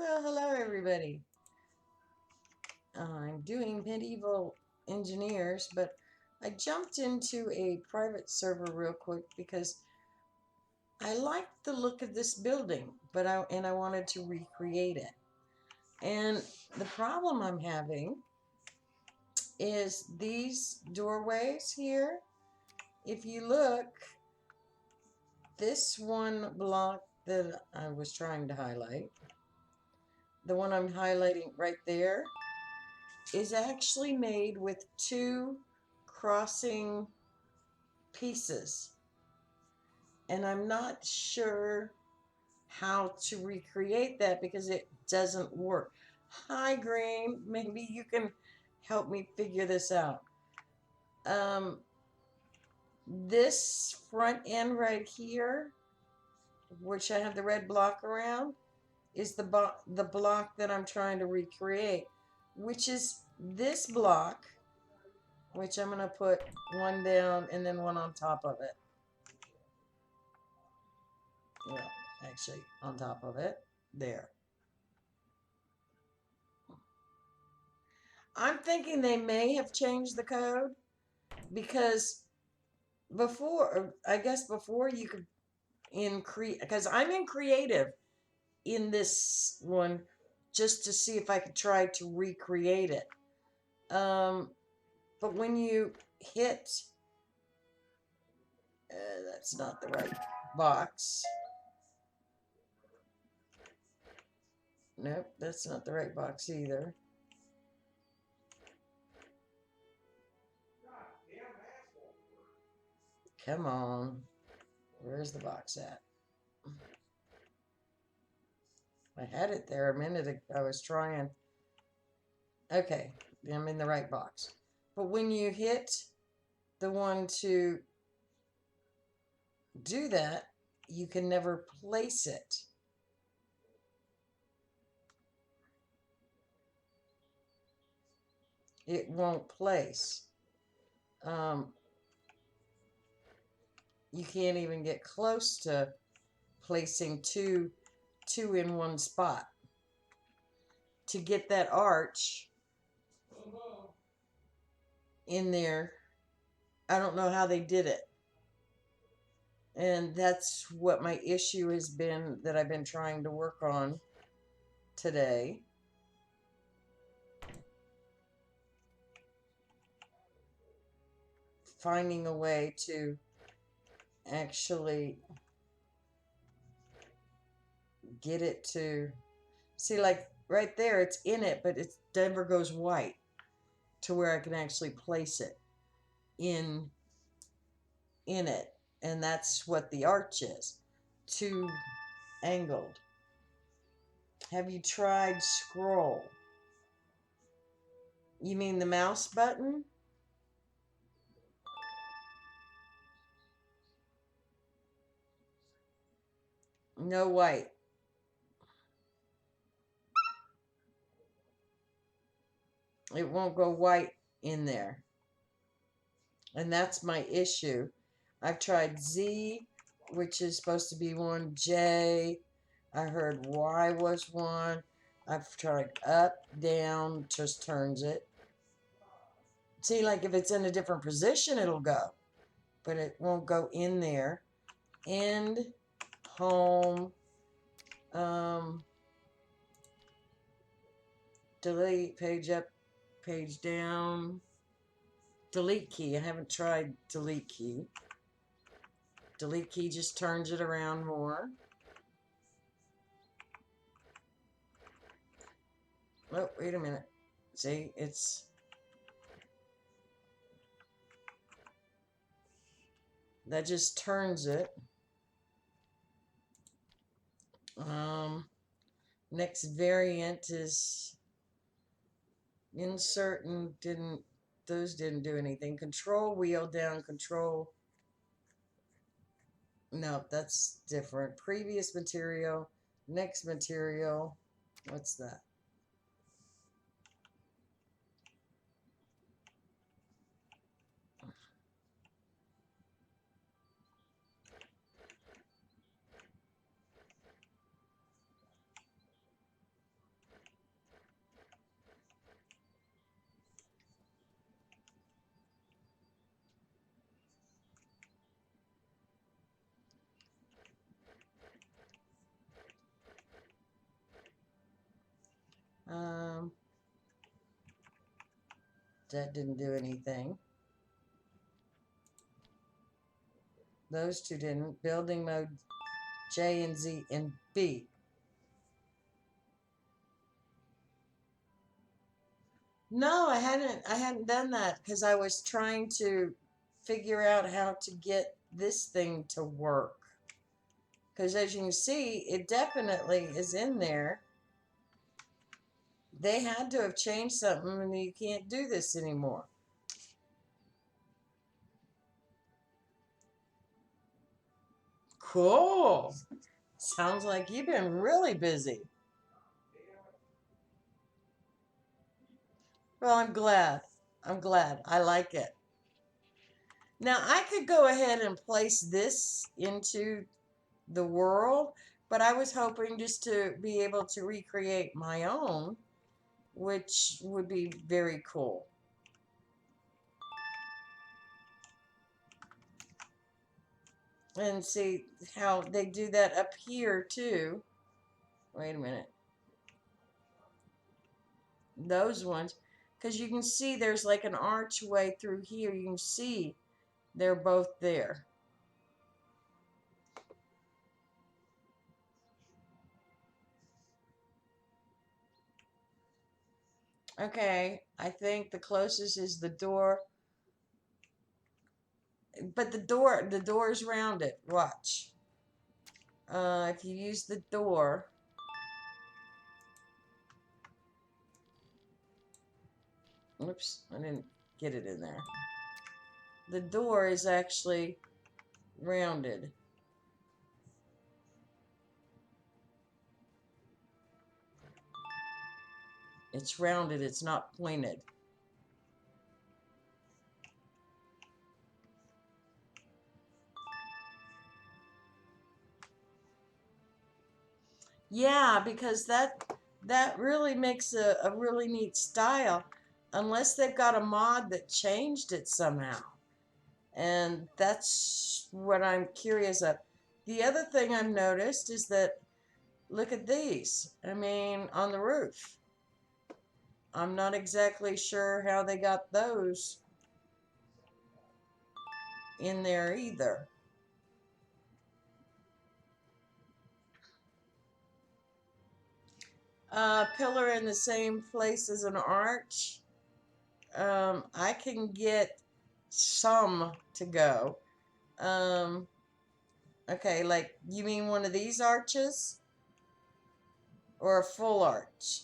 Well, hello everybody. I'm doing medieval engineers, but I jumped into a private server real quick because I liked the look of this building, but I wanted to recreate it. And the problem I'm having is these doorways here. If you look, this one block that I was trying to highlight, the one I'm highlighting right there, is actually made with two crossing pieces. And I'm not sure how to recreate that because it doesn't work. Hi, Green. Maybe you can help me figure this out. Um, this front end right here, which I have the red block around, is the block that I'm trying to recreate, which is this block, which I'm going to put one down and then one on top of it. Well, actually, on top of it. There. I'm thinking they may have changed the code because before, I guess before you could because I'm in creative in this one just to see if I could try to recreate it. But when you hit, that's not the right box. Nope, that's not the right box either. Come on. Where's the box at? I had it there a minute ago. I was trying. Okay, I'm in the right box. But when you hit the one to do that, you can never place it. It won't place. You can't even get close to placing two in one spot. To get that arch in there, I don't know how they did it. And that's what my issue has been that I've been trying to work on today. Finding a way to actually get it to see, like right there, it's in it, but it never goes white to where I can actually place it in it. And that's what the arch is, too angled. Have you tried scroll? You mean the mouse button? No white. It won't go white in there. And that's my issue. I've tried Z, which is supposed to be one. J, I heard Y was one. I've tried up, down, just turns it. See, like if it's in a different position, it'll go. But it won't go in there. End, home, delete, page up, page down. Delete key. I haven't tried delete key. Delete key just turns it around more. Oh, wait a minute. See, it's... that just turns it. Next variant is insert and those didn't do anything. Control wheel down, control. No, that's different. Previous material, next material. What's that? That didn't do anything. Those two didn't. Building mode J and Z and B. No, I hadn't done that because I was trying to figure out how to get this thing to work. Because as you can see, it definitely is in there. They had to have changed something and you can't do this anymore. Cool. Sounds like you've been really busy. Well, I'm glad. I'm glad. I like it. Now, I could go ahead and place this into the world, but I was hoping just to be able to recreate my own, which would be very cool. And see how they do that up here too. Wait a minute. Those ones, because you can see there's like an archway through here. You can see they're both there. Okay, I think the closest is the door, but the door is rounded. Watch. If you use the door, oops, I didn't get it in there. The door is actually rounded. It's rounded, it's not pointed. Yeah, because that really makes a really neat style, unless they've got a mod that changed it somehow. And that's what I'm curious of. The other thing I've noticed is that look at these. I mean, on the roof. I'm not exactly sure how they got those in there either. Pillar in the same place as an arch. I can get some to go. Um, okay, like you mean one of these arches or a full arch?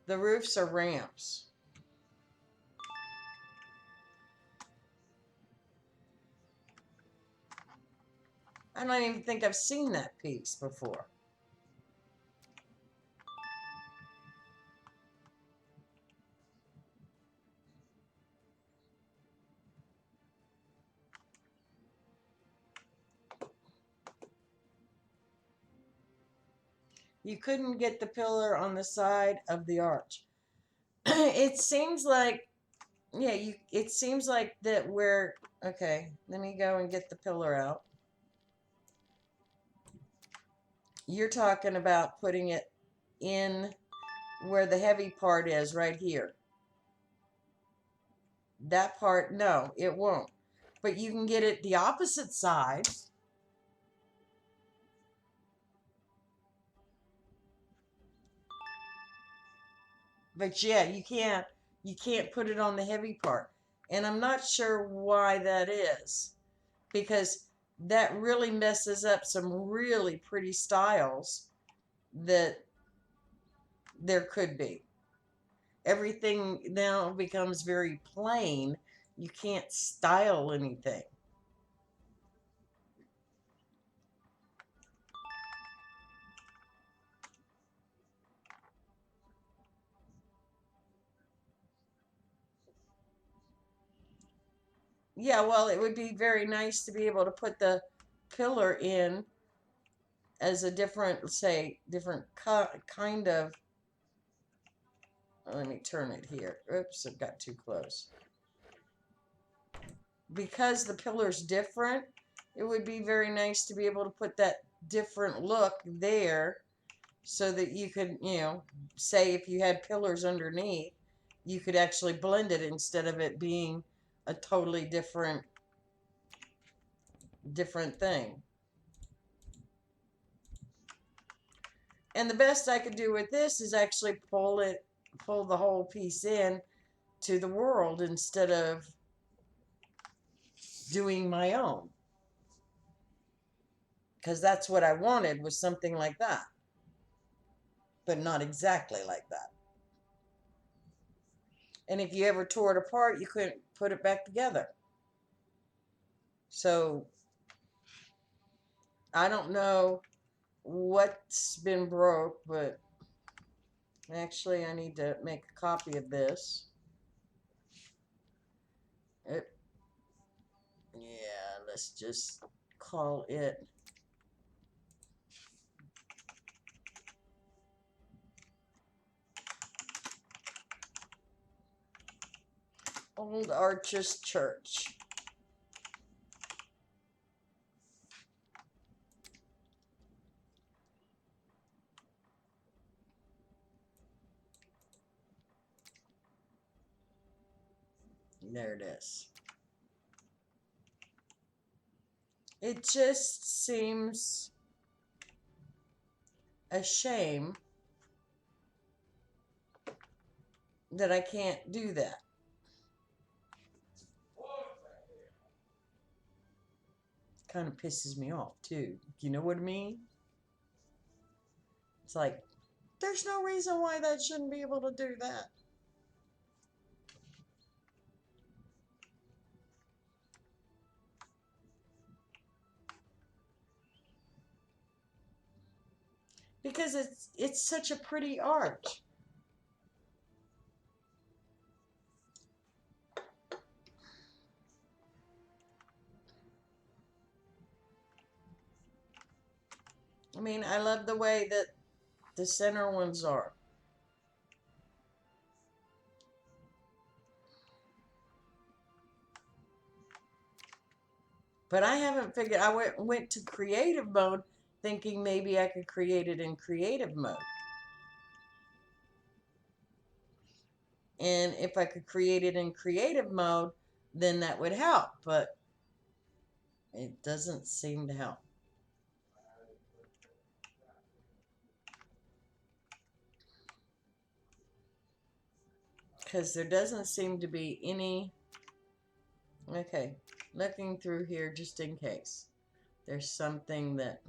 The roofs are ramps. I don't even think I've seen that piece before. You couldn't get the pillar on the side of the arch. It seems like, yeah, it seems like that we're, okay, let me go and get the pillar out. You're talking about putting it in where the heavy part is, right here. That part, no, it won't. But you can get it the opposite side. But yeah, you can't put it on the heavy part. And I'm not sure why that is. Because that really messes up some really pretty styles that there could be. Everything now becomes very plain. You can't style anything. Yeah, well, it would be very nice to be able to put the pillar in as a different, say, different kind of. Let me turn it here. Oops, it got too close. Because the pillar's different, it would be very nice to be able to put that different look there so that you could, say if you had pillars underneath, you could actually blend it instead of it being a totally different thing. And the best I could do with this is actually pull the whole piece in to the world instead of doing my own. Because that's what I wanted, was something like that. But not exactly like that. And if you ever tore it apart, you couldn't put it back together. So I don't know what's been broke, but actually I need to make a copy of this. Yeah, let's just call it Old Arches Church. There it is. It just seems a shame that I can't do that. Kind of pisses me off too. You know what I mean? It's like, there's no reason why that shouldn't be able to do that. Because it's such a pretty arch. I mean, I love the way that the center ones are. But I haven't figured, I went to creative mode thinking maybe I could create it in creative mode. And if I could create it in creative mode, then that would help. But it doesn't seem to help. Because there doesn't seem to be any. Okay, looking through here just in case there's something that.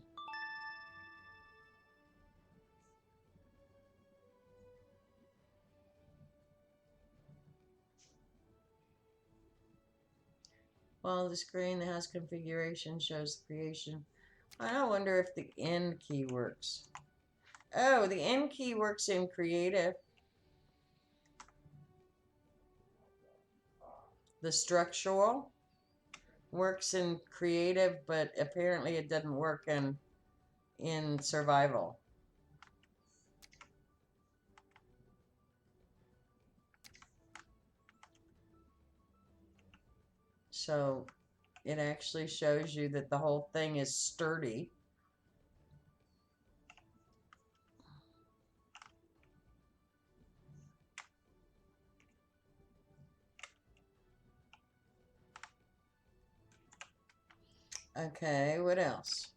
Well, the screen that has configuration shows the creation. I wonder if the N key works. Oh, the N key works in creative. The structural works in creative, but apparently it doesn't work in survival. So it actually shows you that the whole thing is sturdy. Okay, what else?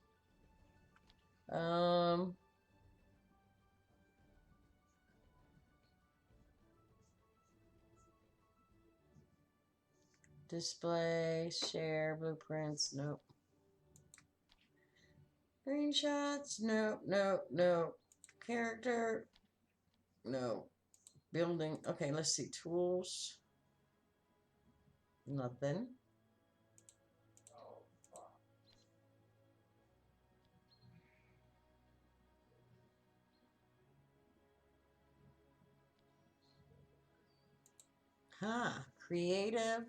Display, share, blueprints, nope. Screenshots, nope, nope, nope. Character, no. Building, okay, let's see, tools. Nothing. Creative,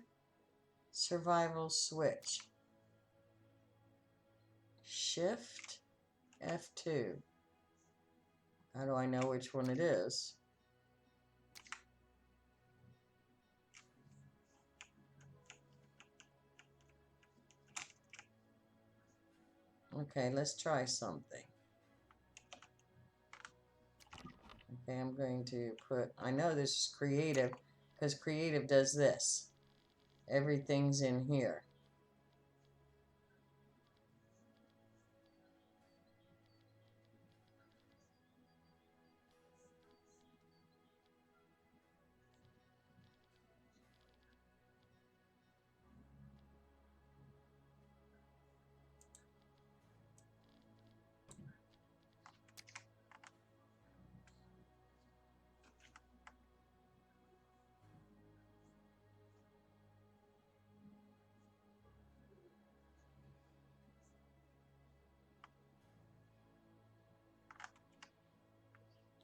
survival switch. Shift F2. How do I know which one it is? Okay, let's try something. Okay, I'm going to put, I know this is creative because creative does this. Everything's in here.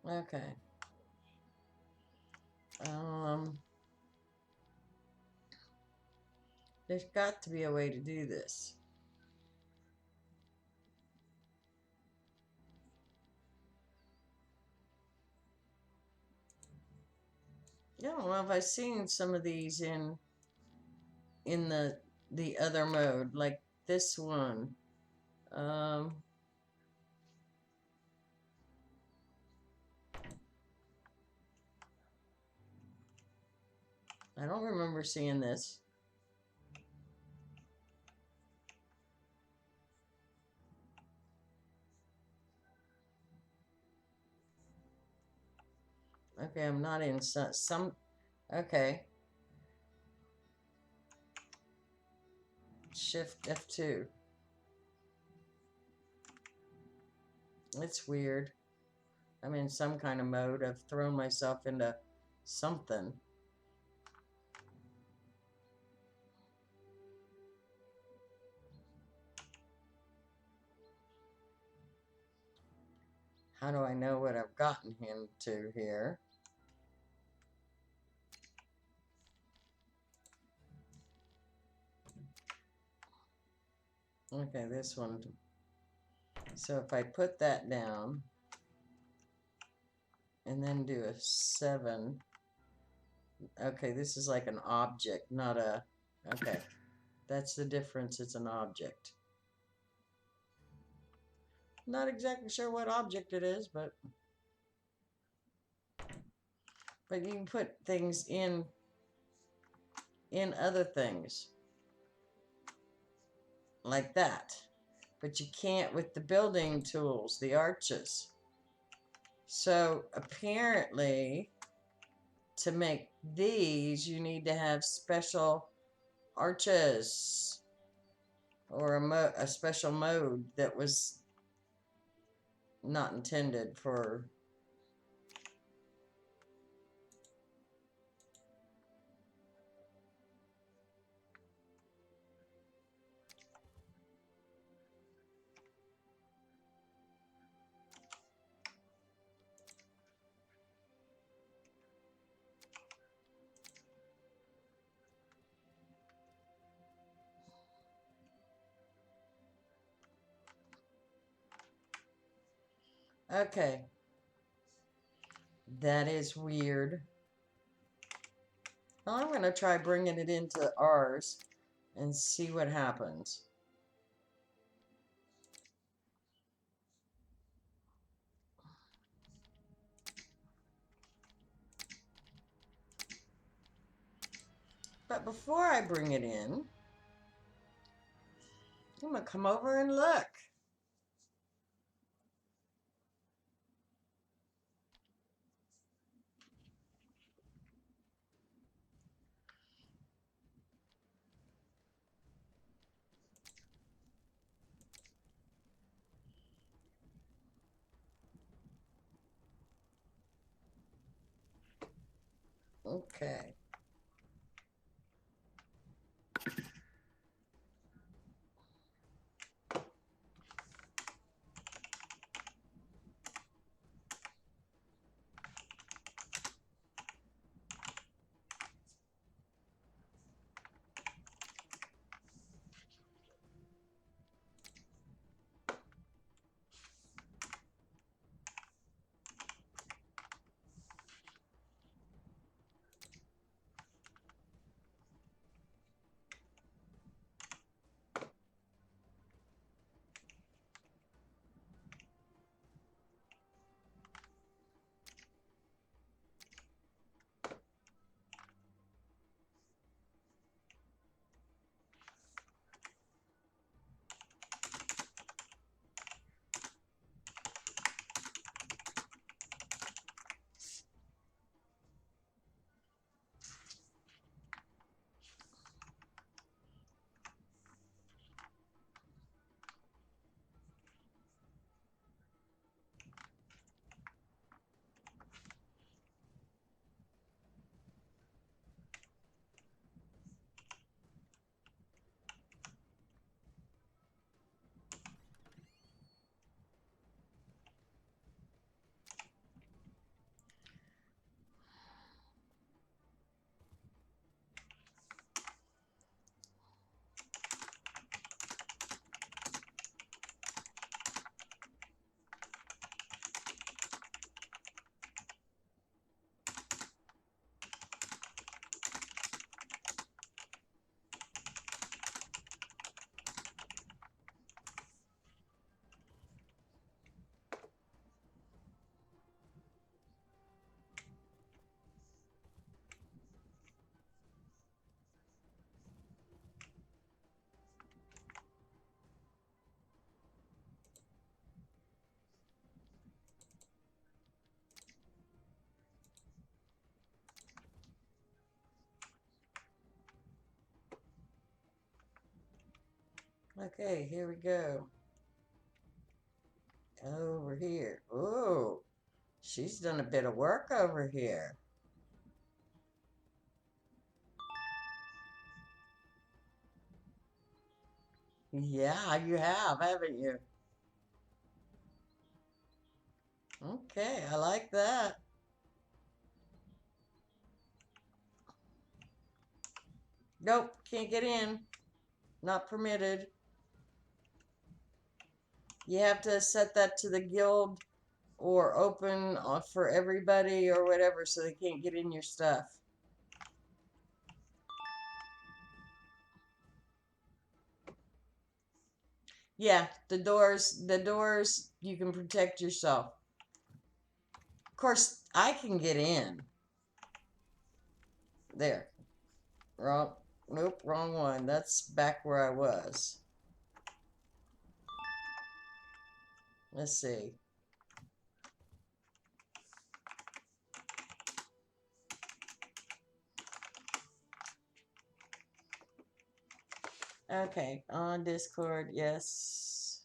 Okay. There's got to be a way to do this. I don't know if I've seen some of these in the other mode, like this one. I don't remember seeing this. Okay, I'm not in some okay. Shift F2. It's weird. I'm in some kind of mode. I've thrown myself into something. How do I know what I've gotten him to here? Okay, this one. So if I put that down and then do a 7. Okay, this is like an object, not a... Okay, that's the difference. It's an object. Not exactly sure what object it is, but you can put things in other things like that. But you can't with the building tools, the arches. So apparently, to make these, you need to have special arches or a special mode that was not intended for. Okay, that is weird. Well, I'm going to try bringing it into ours and see what happens. But before I bring it in, I'm going to come over and look. Okay. Okay, here we go. Over here. Ooh, she's done a bit of work over here. Yeah, you have, haven't you? Okay, I like that. Nope, can't get in. Not permitted. You have to set that to the guild or open for everybody or whatever so they can't get in your stuff. Yeah, the doors, you can protect yourself. Of course, I can get in. There. Wrong. Nope, wrong one. That's back where I was. Let's see. Okay, on Discord, yes.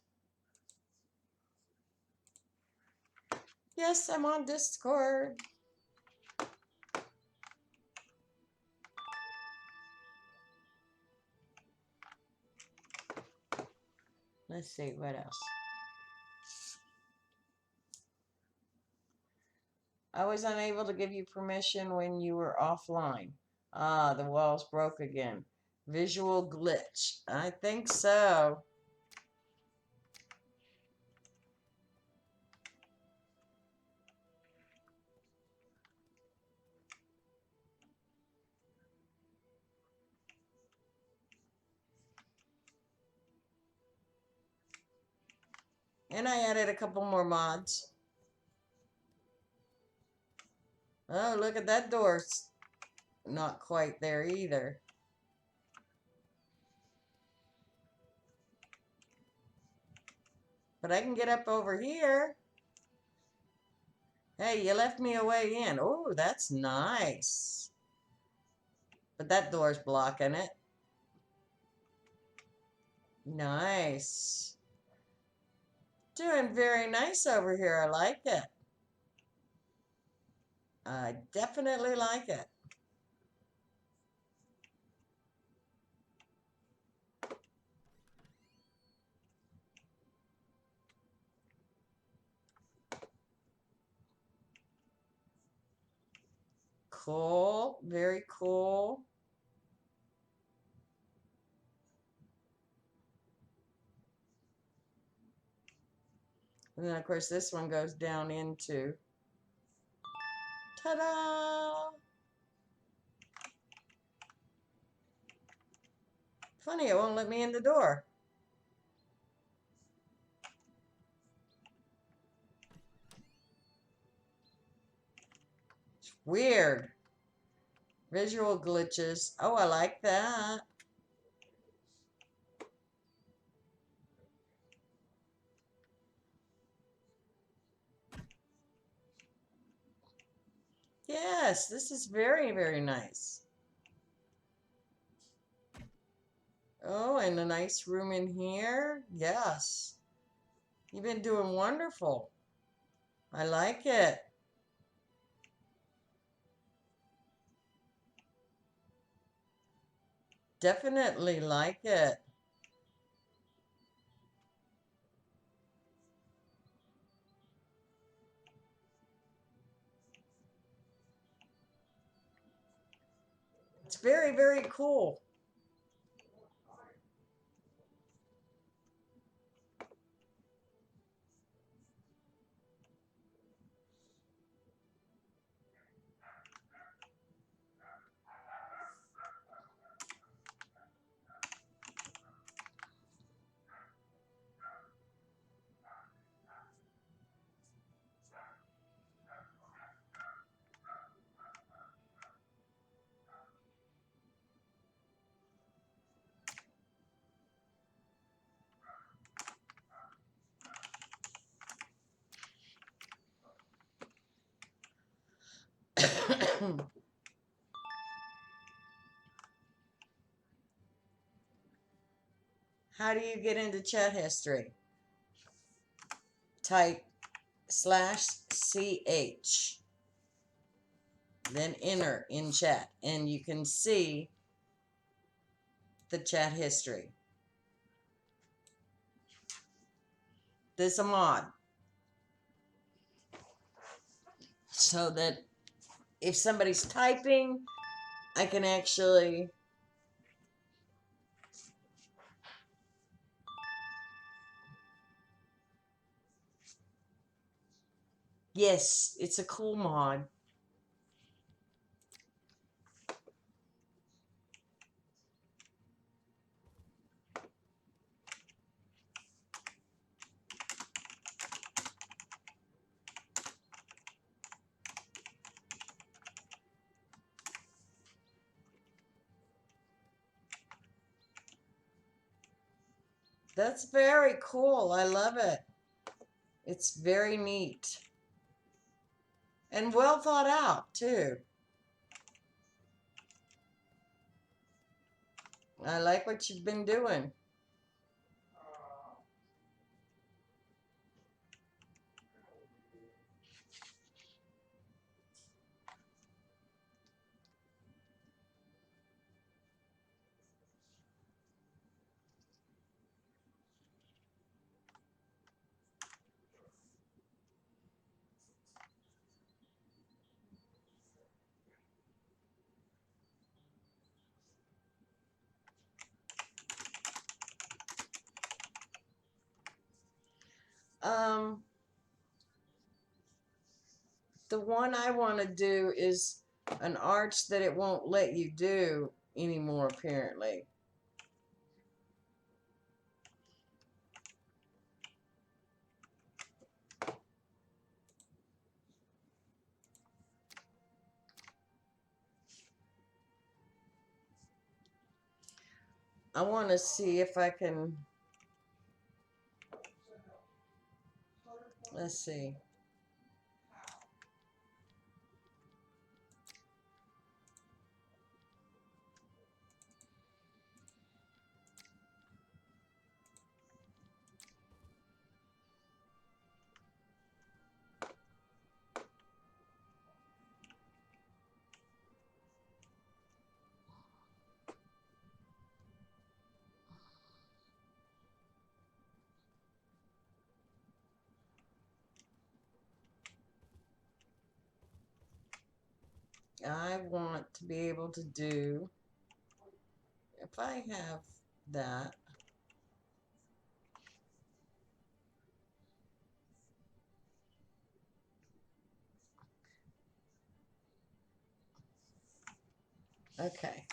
Yes, I'm on Discord. Let's see, what else? I was unable to give you permission when you were offline. Ah, the walls broke again. Visual glitch. I think so. And I added a couple more mods. Oh, look at that door. It's not quite there either. But I can get up over here. Hey, you left me a way in. Oh, that's nice. But that door's blocking it. Nice. Doing very nice over here. I like it. I definitely like it. Cool. Very cool. And then, of course, this one goes down into. Ta-da! Funny, it won't let me in the door. It's weird. Visual glitches. Oh, I like that. Yes, this is very, very nice. Oh, and a nice room in here. Yes. You've been doing wonderful. I like it. Definitely like it. It's very, very cool. how do you get into chat history? Type /ch, then enter in chat, and you can see the chat history. This is a mod, so that if somebody's typing, I can actually yes, it's a cool mod. That's very cool. I love it. It's very neat. And well thought out, too. I like what you've been doing. Um, the one I want to do is an arch that it won't let you do anymore, apparently. I want to see if I can, let's see. I want to be able to do, if I have that, okay.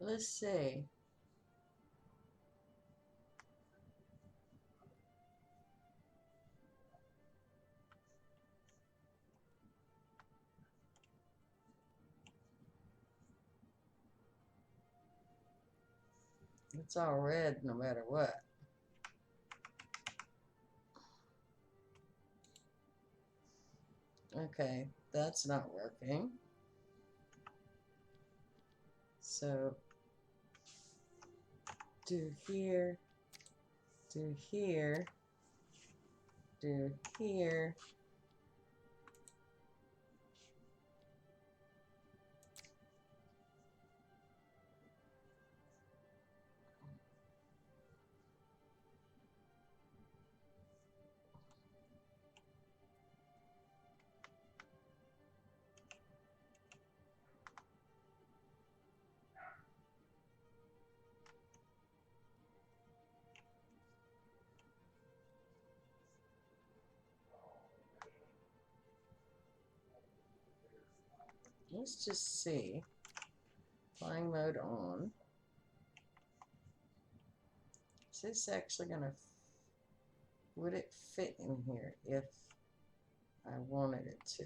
Let's see. It's all red no matter what. Okay, that's not working. So, do here, do here, do here. Let's just see. Flying mode on. Is this actually going to would it fit in here if I wanted it to?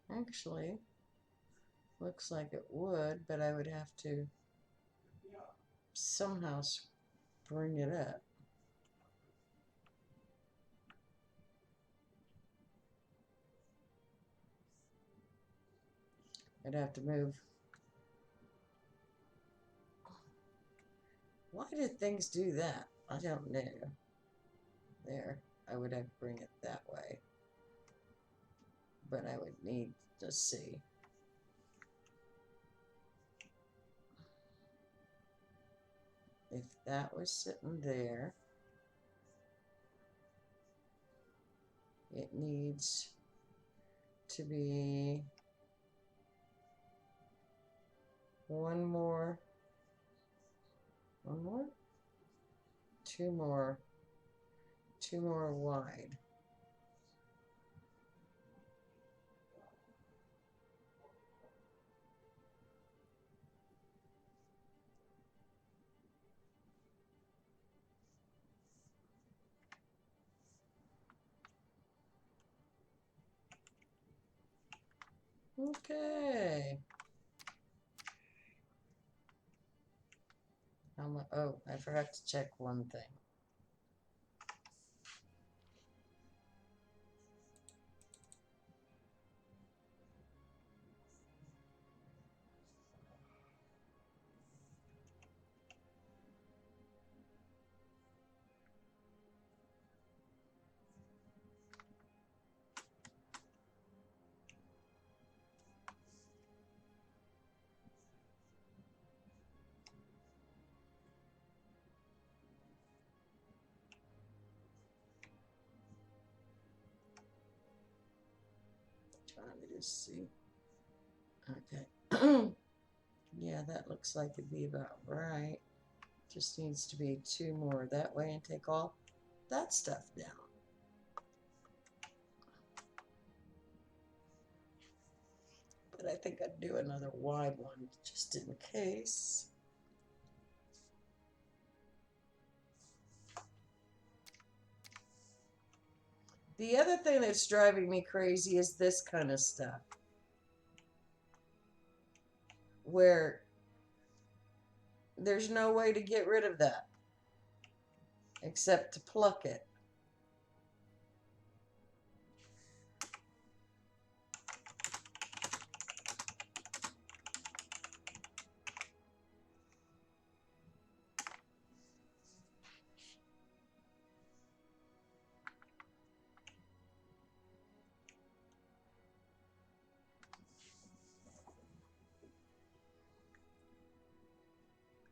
Actually, looks like it would, but I would have to somehow bring it up. I'd have to move. Why did things do that? I don't know. There, I would have to bring it that way. But I would need to see. If that was sitting there, it needs to be one more, two more wide. Okay. Oh, I forgot to check one thing. Trying to just see. Okay. Yeah, that looks like it'd be about right. Just needs to be two more that way and take all that stuff down. But I think I'd do another wide one just in case. The other thing that's driving me crazy is this kind of stuff, where there's no way to get rid of that except to pluck it.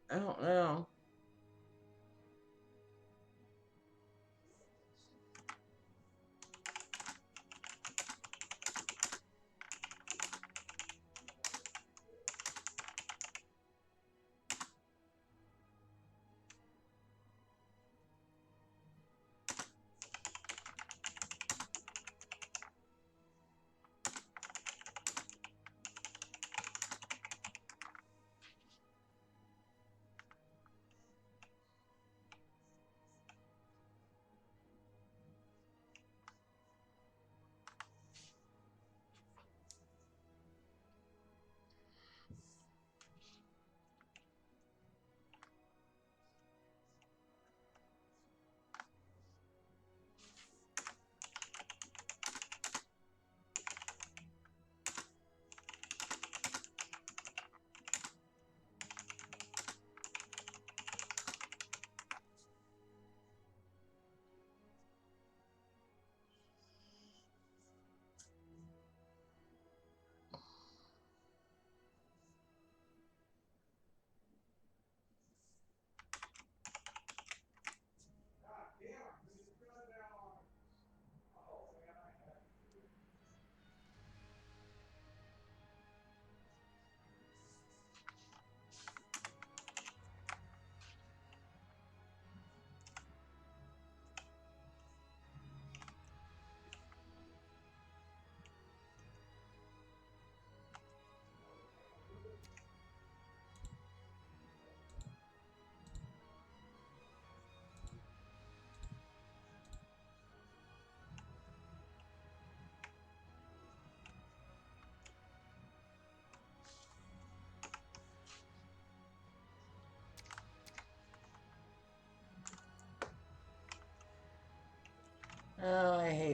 I don't know.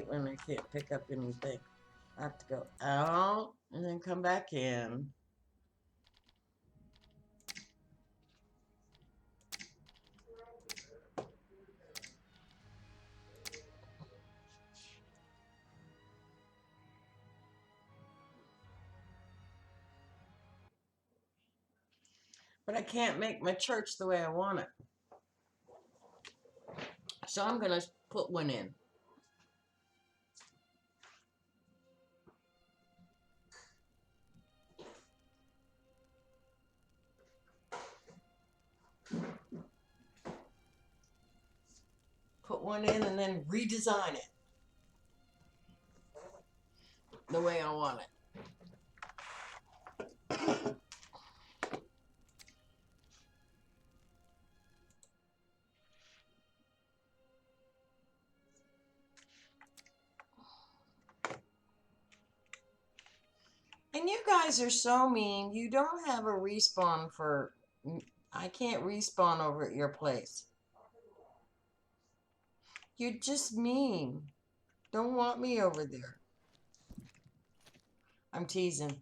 hate when I can't pick up anything. I have to go out and then come back in. But I can't make my church the way I want it. So I'm going to put one in. Put one in and then redesign it the way I want it. And you guys are so mean. You don't have a respawn for... I can't respawn over at your place. You're just mean. Don't want me over there. I'm teasing.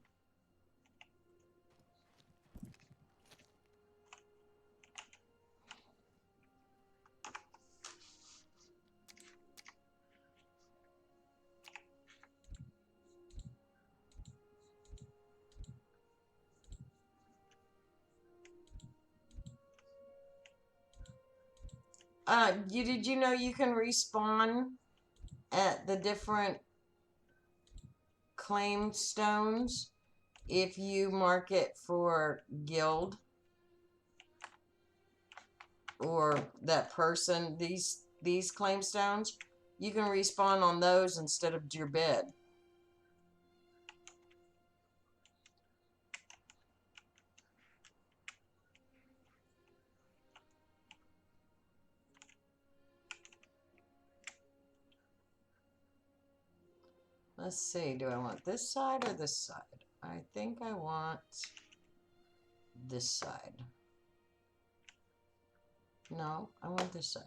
Did you know you can respawn at the different claim stones if you mark it for guild or that person? These claim stones, you can respawn on those instead of your bed. Let's see, do I want this side or this side? I think I want this side. No, I want this side.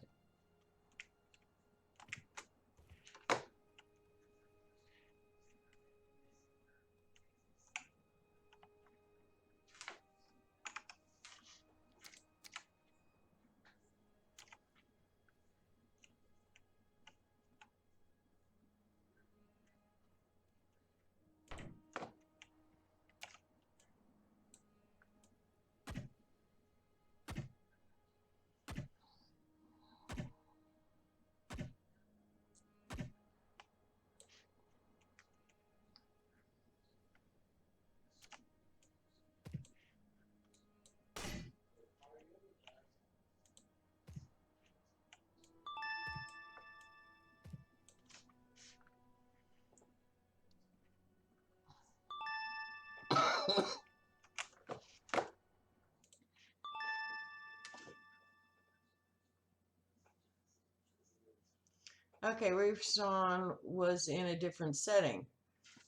Okay, respawn was in a different setting.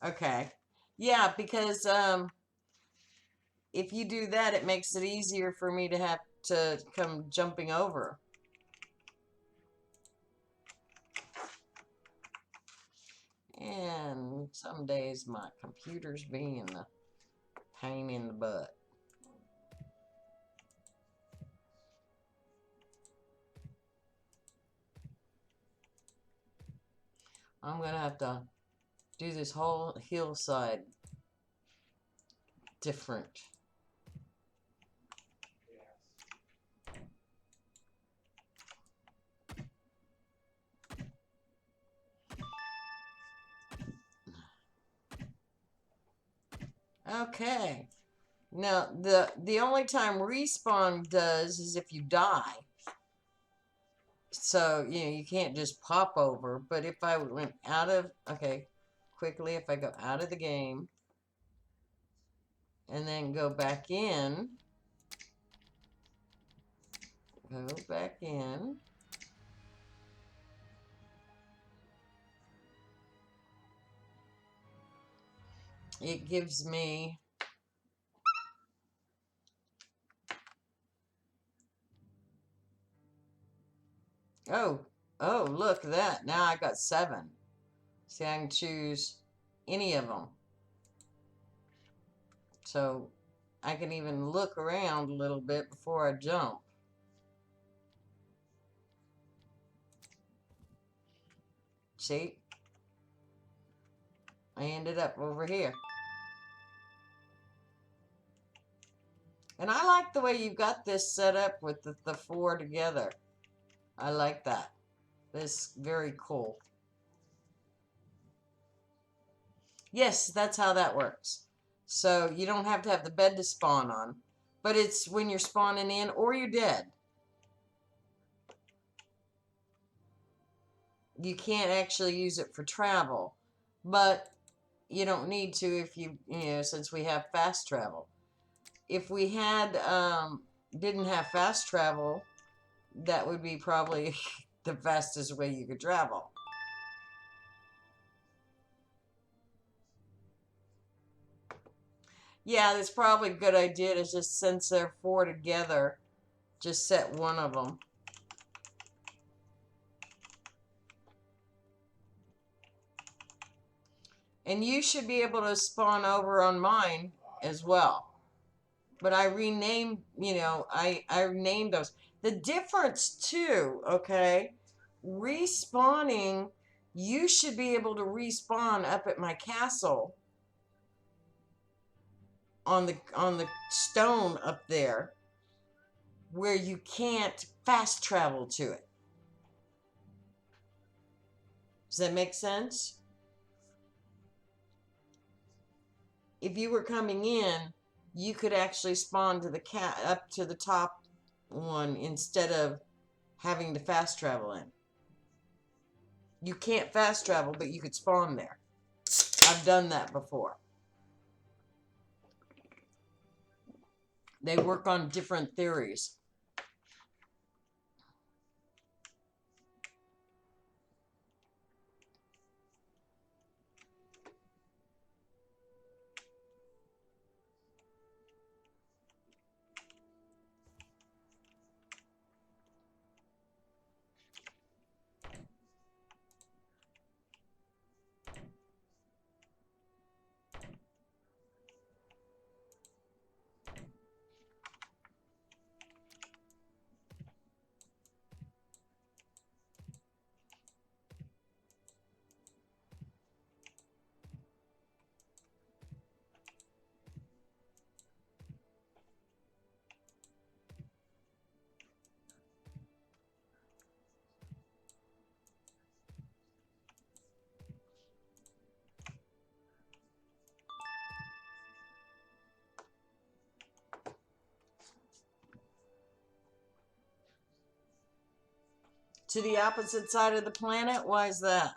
Okay. Yeah, because if you do that, it makes it easier for me to have to come jumping over. And some days my computer's being a pain in the butt. I'm going to have to do this whole hillside different. Okay. Now, the only time respawn does is if you die. So, you know, you can't just pop over. But if I went out of... Okay, quickly, if I go out of the game and then go back in... Go back in... It gives me... Oh, look at that. Now I got 7. See, I can choose any of them. So I can even look around a little bit before I jump. See? I ended up over here. And I like the way you've got this set up with the four together. I like that. This is very cool. Yes, that's how that works. So you don't have to have the bed to spawn on. But it's when you're spawning in or you're dead. You can't actually use it for travel. But you don't need to if you know, since we have fast travel. If we had didn't have fast travel, that would be probably the fastest way you could travel. Yeah, that's probably a good idea to just, since they're four together, just set one of them. And you should be able to spawn over on mine as well. But I renamed, you know, I renamed those. The difference too, okay, respawning, you should be able to respawn up at my castle on the stone up there where you can't fast travel to it. Does that make sense? If you were coming in, you could actually spawn to the up to the top one instead of having to fast travel in. You can't fast travel, but you could spawn there. I've done that before. They work on different theories. To the opposite side of the planet? Why is that?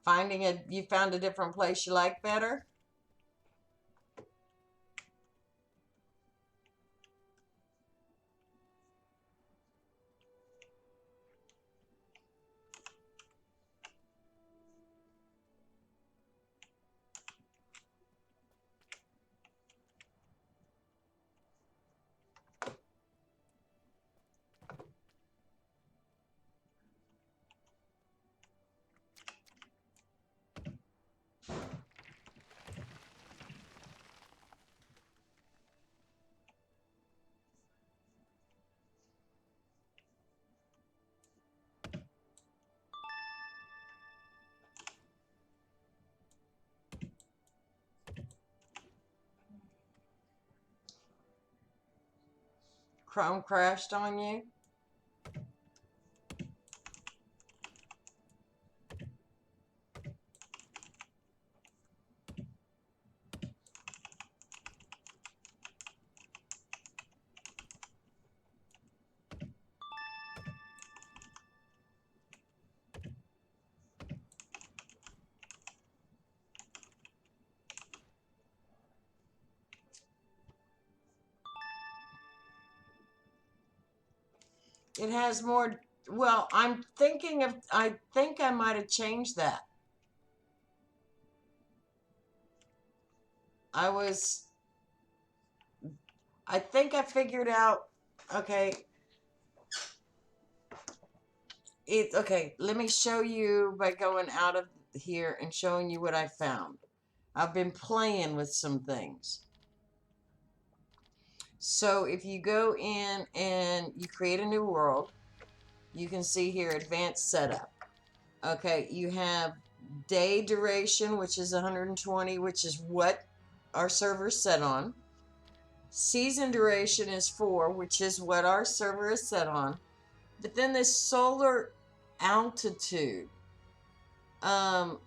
You found a different place you like better? Chrome crashed on you? It has more. Well, I think I might have changed that. I think I figured out, okay, okay, let me show you by going out of here and showing you what I found. I've been playing with some things. So if you go in and you create a new world, you can see here advanced setup. Okay, you have day duration, which is 120, which is what our server's set on. Season duration is 4, which is what our server is set on. But then this solar altitude, um,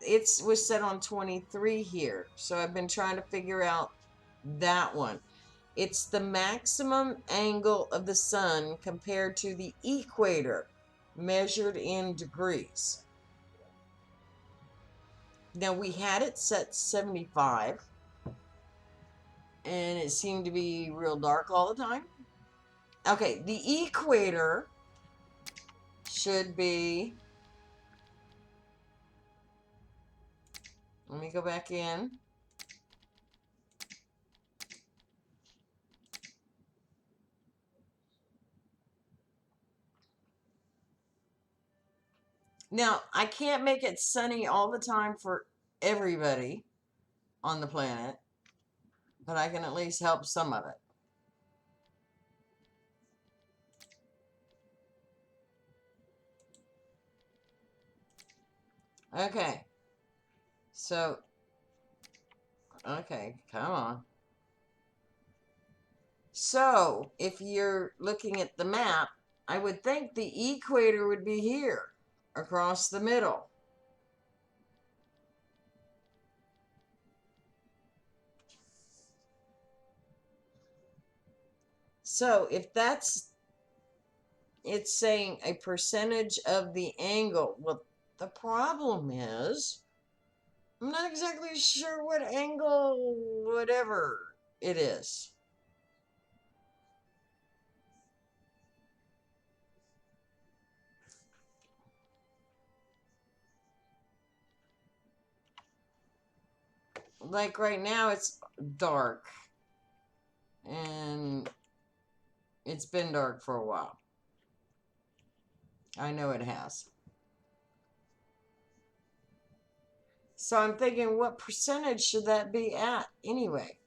it was set on 23 here. So I've been trying to figure out that one. It's the maximum angle of the sun compared to the equator, measured in degrees. Now we had it set 75, and it seemed to be real dark all the time. Okay, the equator should be, let me go back in. Now, I can't make it sunny all the time for everybody on the planet, but I can at least help some of it. Okay. So, okay, come on. So, if you're looking at the map, I would think the equator would be here, across the middle. So, if that's, it's saying a percentage of the angle. Well, the problem is, I'm not exactly sure what angle, whatever it is. Like right now, it's dark. And it's been dark for a while. I know it has. So I'm thinking, what percentage should that be at anyway?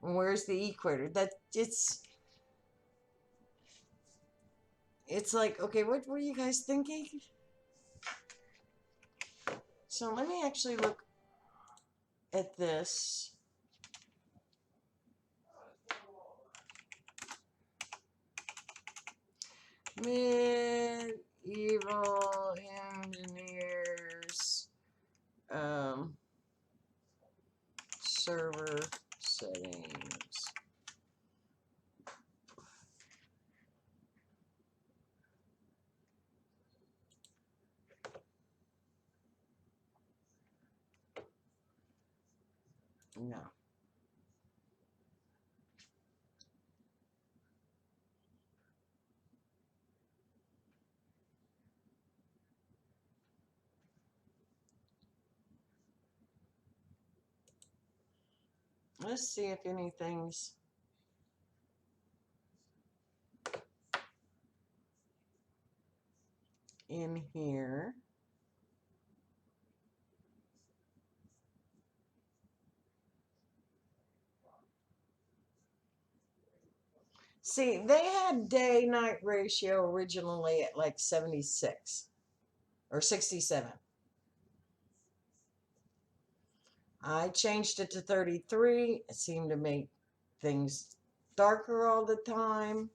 And where's the equator? That it's like, okay, what were you guys thinking? So let me actually look at this. Medieval engineers server settings. No. Let's see if anything's in here. See, they had day-night ratio originally at like 76 or 67. I changed it to 33. It seemed to make things darker all the time.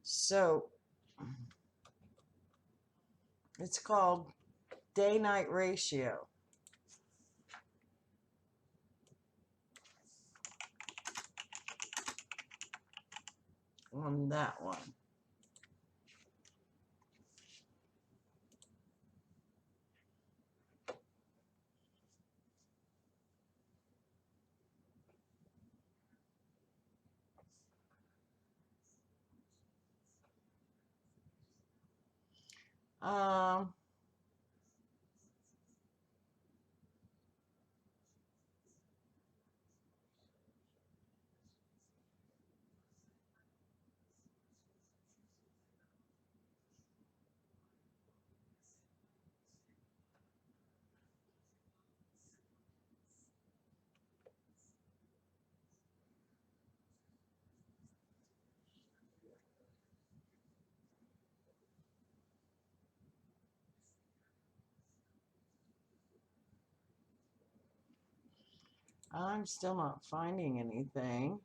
So it's called day-night ratio on that one. Um, I'm still not finding anything.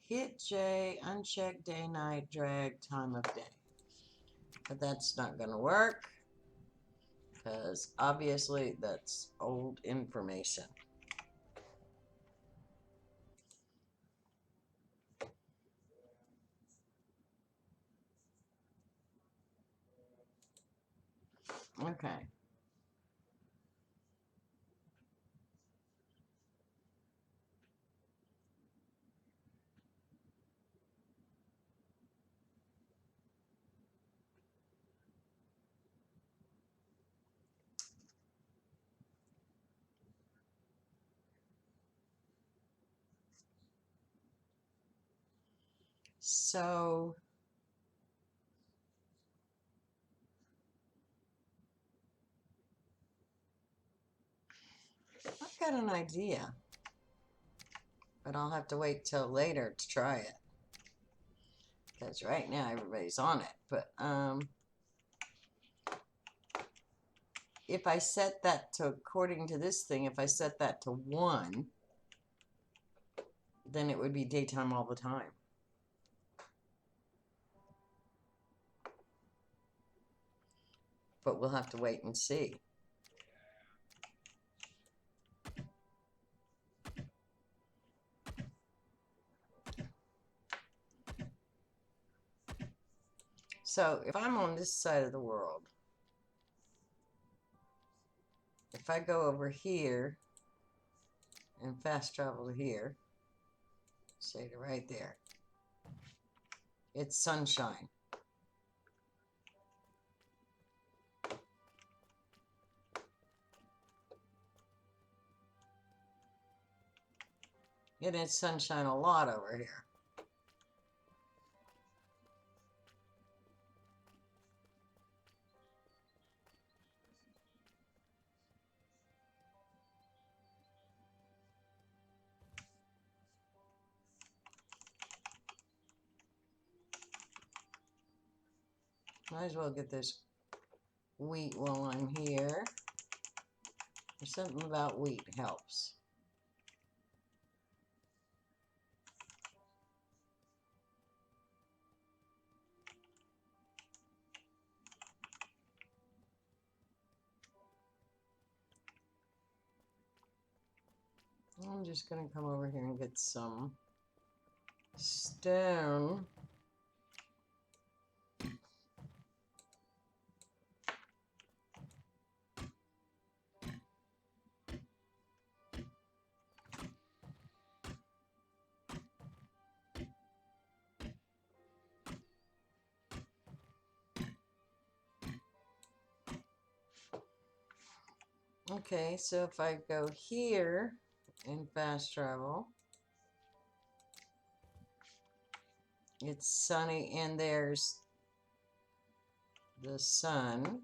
Hit J, uncheck day, night, drag, time of day. But that's not going to work because obviously that's old information. Okay. So I've got an idea, but I'll have to wait till later to try it. Because right now everybody's on it. But if I set that to, according to this thing, if I set that to 1, then it would be daytime all the time. But we'll have to wait and see. So if I'm on this side of the world, if I go over here and fast travel to here, say to right there, it's sunshine. And it's sunshine a lot over here. Might as well get this wheat while I'm here. There's something about wheat helps. I'm just going to come over here and get some stone. Okay, so if I go here and fast travel, it's sunny and there's the sun.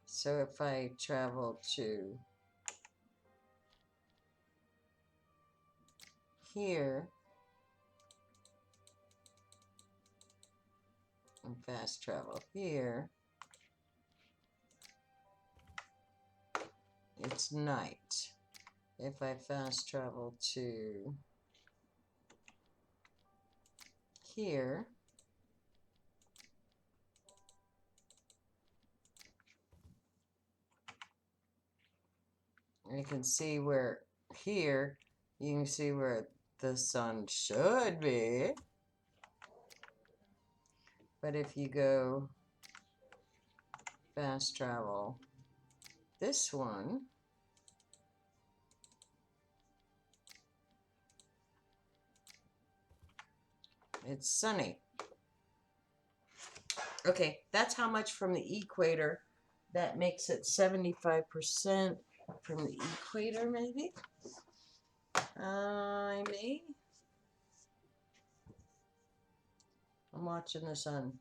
So if I travel to here and fast travel here, it's night. If I fast travel to here, you can see where here, you can see where the sun should be. But if you go fast travel this one, it's sunny. Okay, that's how much from the equator. That makes it 75% from the equator, maybe? I may. I'm watching the sun.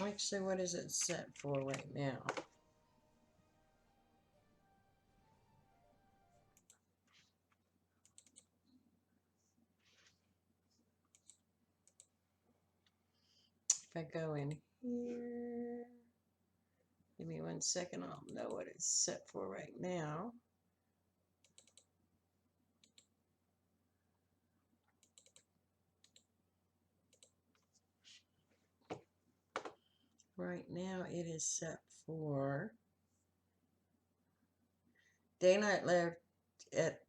Actually, what is it set for right now? If I go in here, give me 1 second, I'll know what it's set for right now. Right now it is set for daylight left at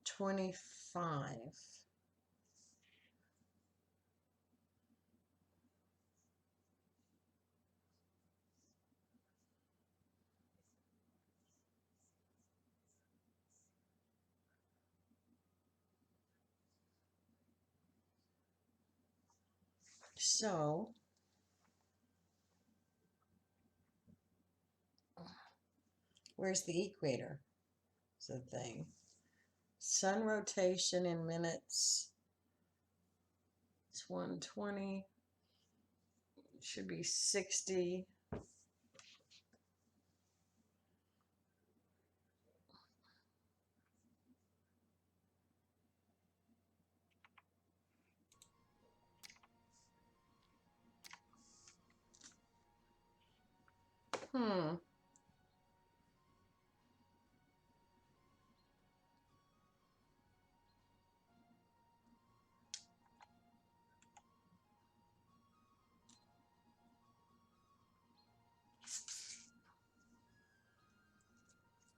25. So where's the equator? Is the thing. Sun rotation in minutes. It's 120. It should be 60.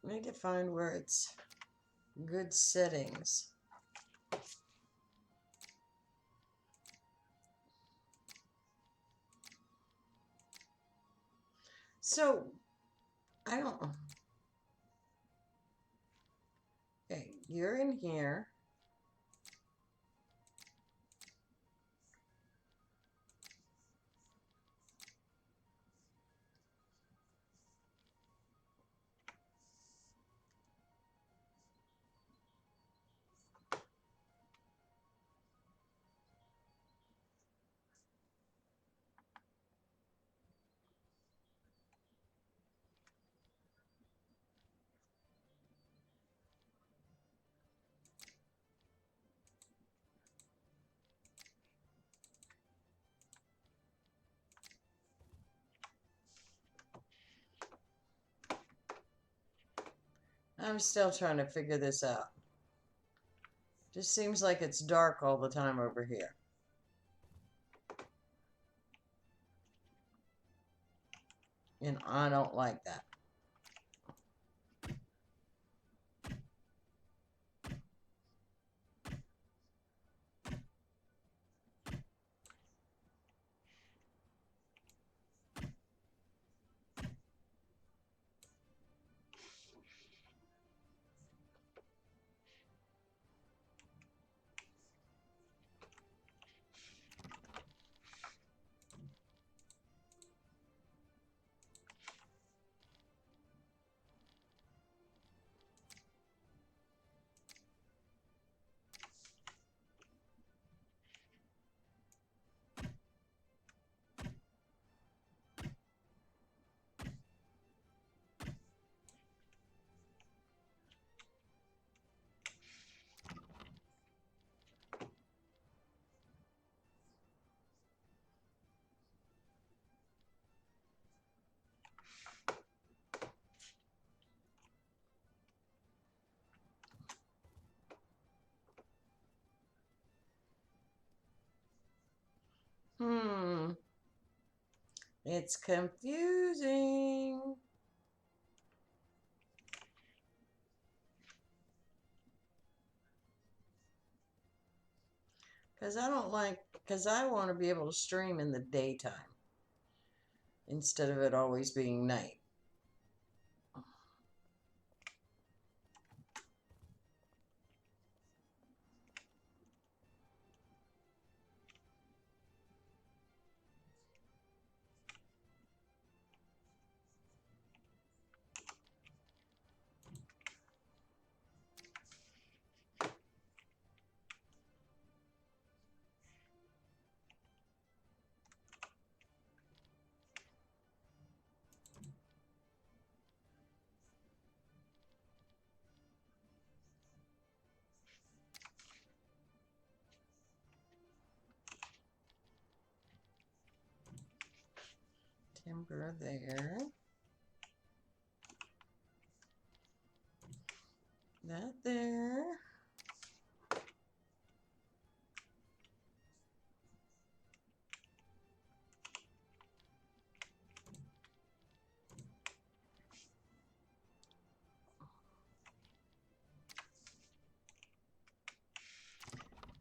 Need to find where it's good settings. So I don't. Okay, you're in here. I'm still trying to figure this out. Just seems like it's dark all the time over here. And I don't like that. It's confusing. Because I want to be able to stream in the daytime instead of it always being night. Timber there. That there.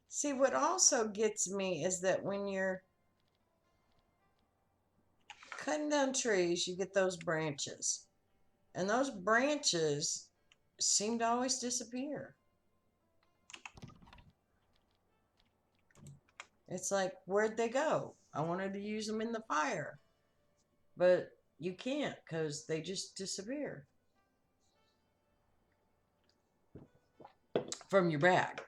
See, what also gets me is that when you're cutting down trees, you get those branches. And those branches seem to always disappear. It's like, where'd they go? I wanted to use them in the fire, but you can't because they just disappear from your bag.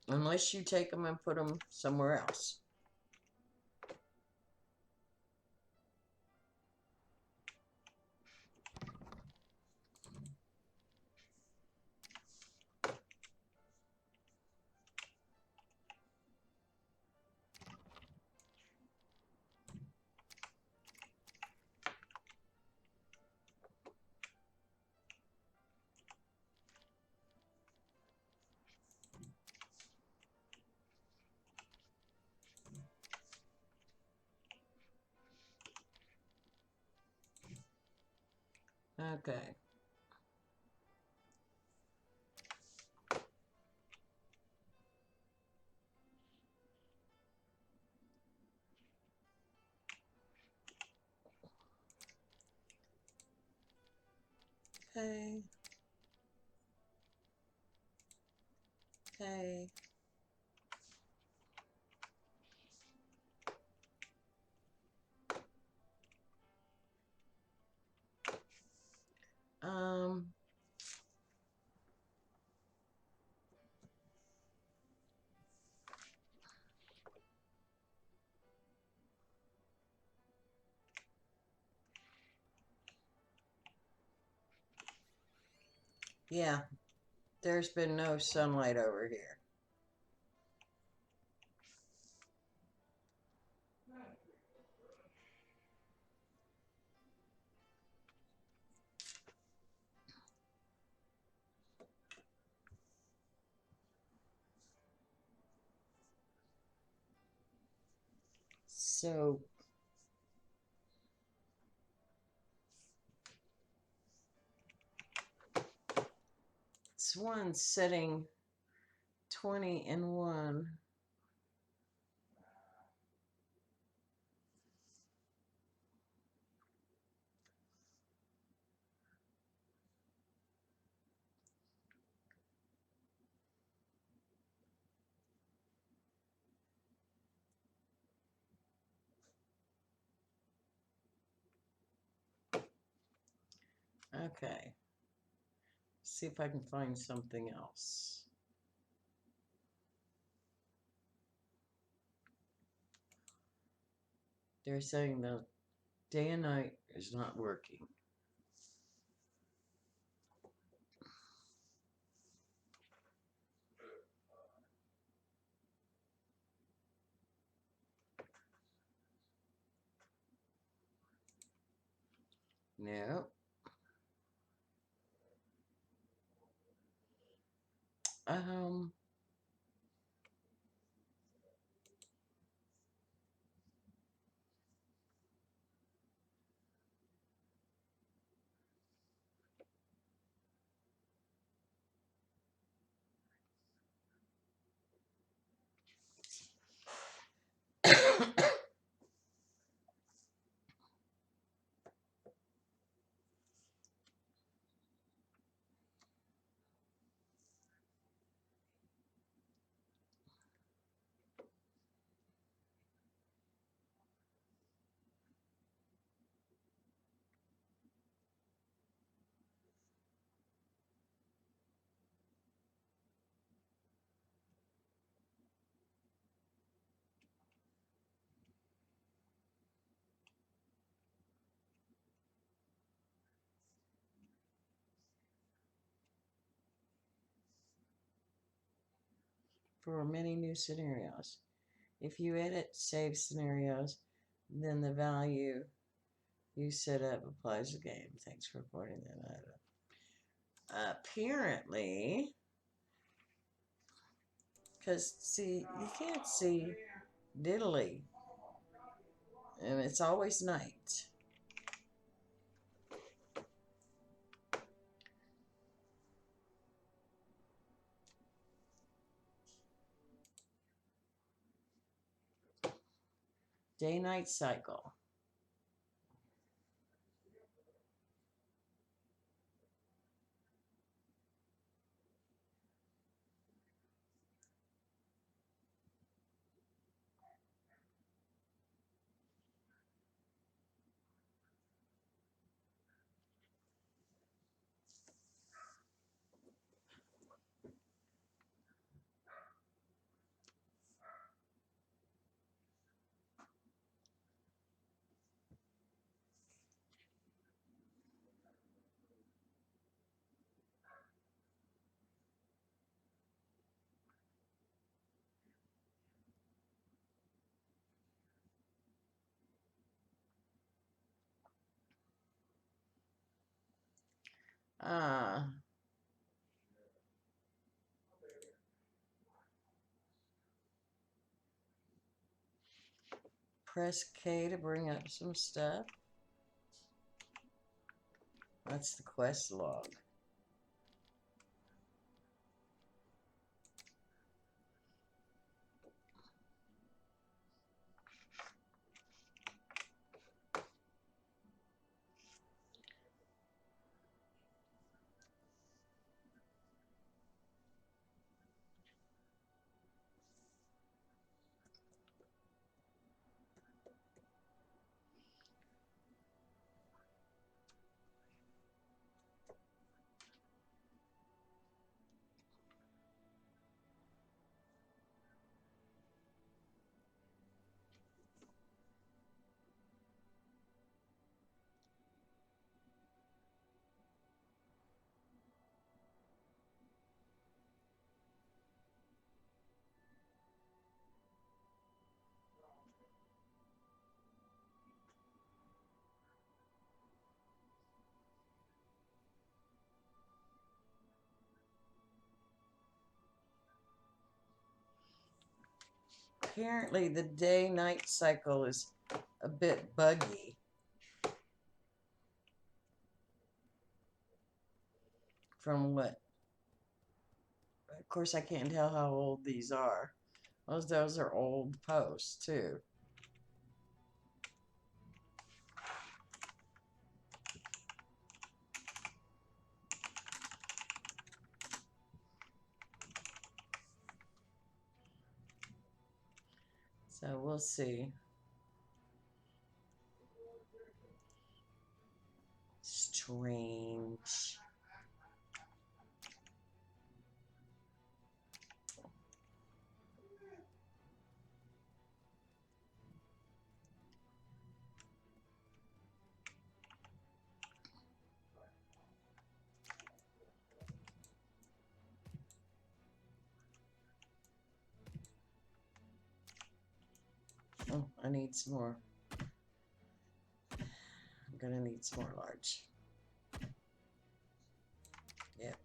Unless you take them and put them somewhere else. Okay. Okay. Okay. Um, yeah, there's been no sunlight over here. So it's one setting 20 and 1. Okay. See if I can find something else. They're saying the day and night is not working. No. Um, for many new scenarios. If you edit save scenarios, then the value you set up applies to the game. Thanks for reporting that. Apparently, because see, you can't see diddly, and it's always night. Day-night cycle. Ah, press K to bring up some stuff. That's the quest log. Apparently, the day-night cycle is a bit buggy. From what? Of course, I can't tell how old these are. Those are old posts, too. So we'll see. Strange. Oh, I need some more gonna need some more large. Yep.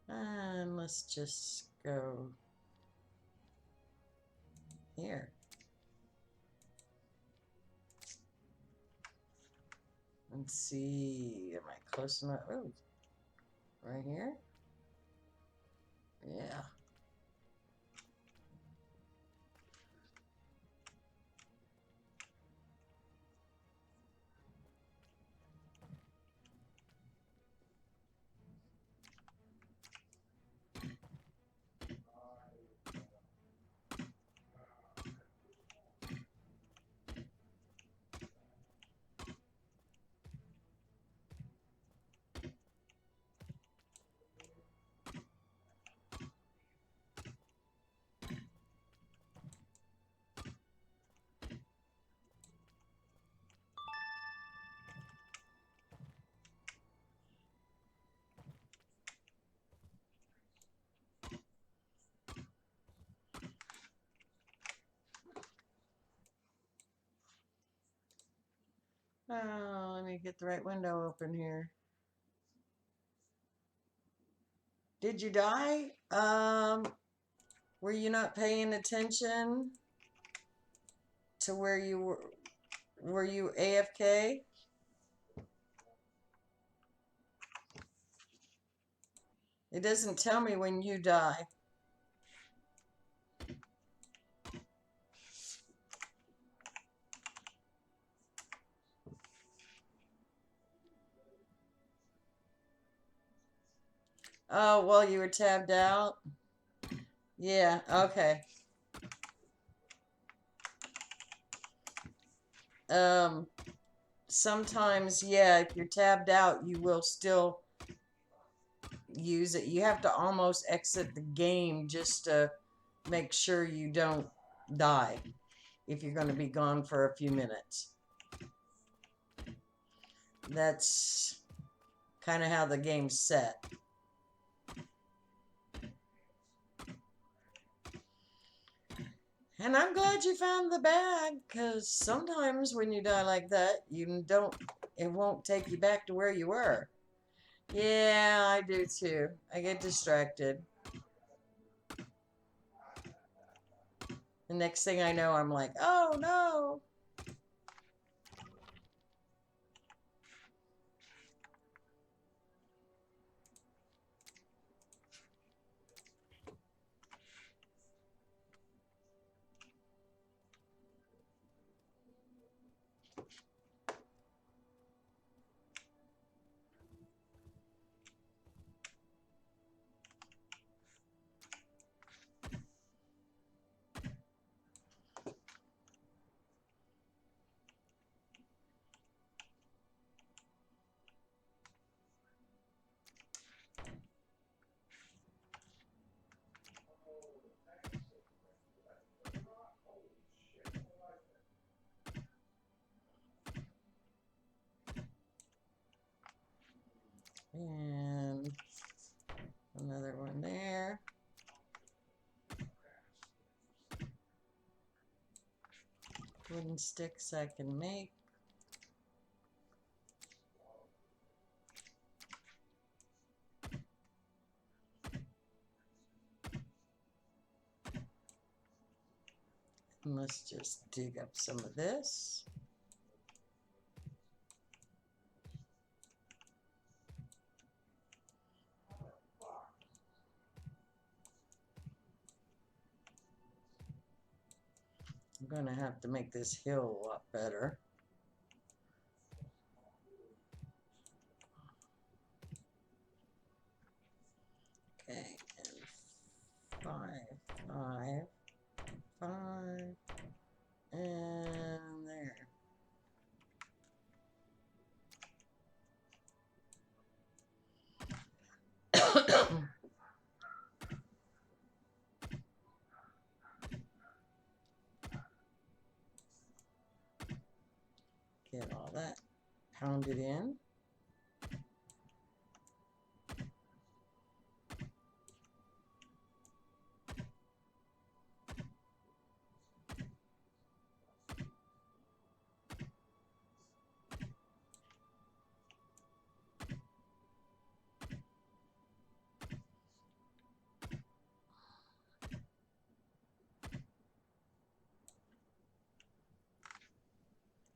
And let's just go here. Let's see, am I close enough? Oh, right here? Yeah. Oh, let me get the right window open here. Did you die? Were you not paying attention to where you were? Were you AFK? It doesn't tell me when you die. Oh, well, you were tabbed out? Yeah, okay. Sometimes, yeah, if you're tabbed out, you will still use it. You have to almost exit the game just to make sure you don't die if you're going to be gone for a few minutes. That's kind of how the game's set. And I'm glad you found the bag, because sometimes when you die like that, it won't take you back to where you were. Yeah, I do too. I get distracted. The next thing I know, I'm like, oh no. And another one there. Wooden sticks I can make. And let's just dig up some of this. I'm going to have to make this hill a lot better. Okay, and 5, 5, 5, and there. Get all that pounded in.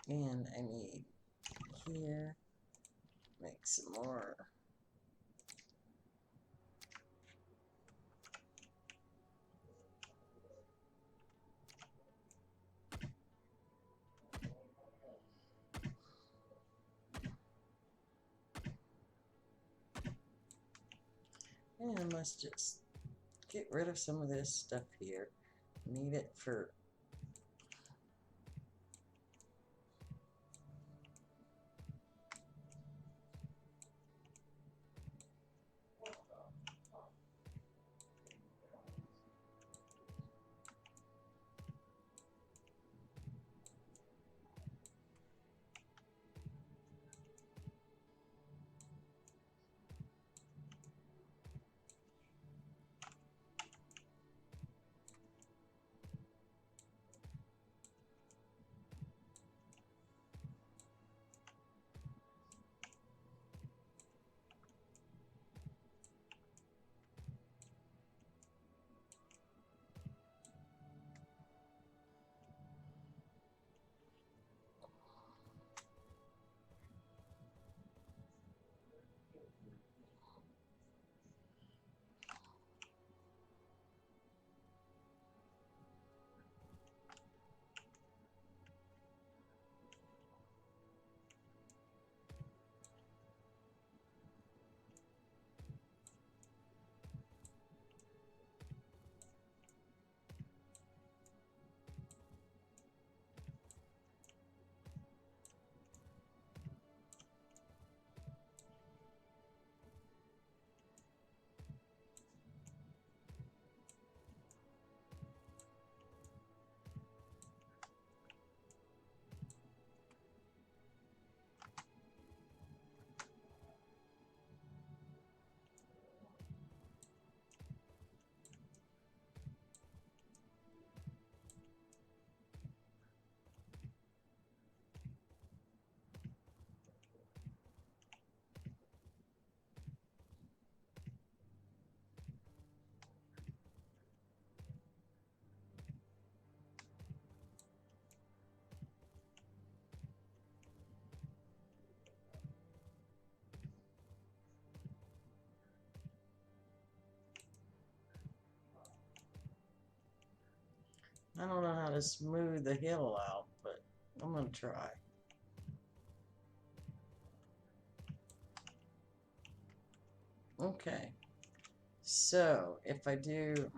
And I need here, make some more. And let's just get rid of some of this stuff here. Need it for I don't know how to smooth the hill out, but I'm gonna try. Okay, so if I do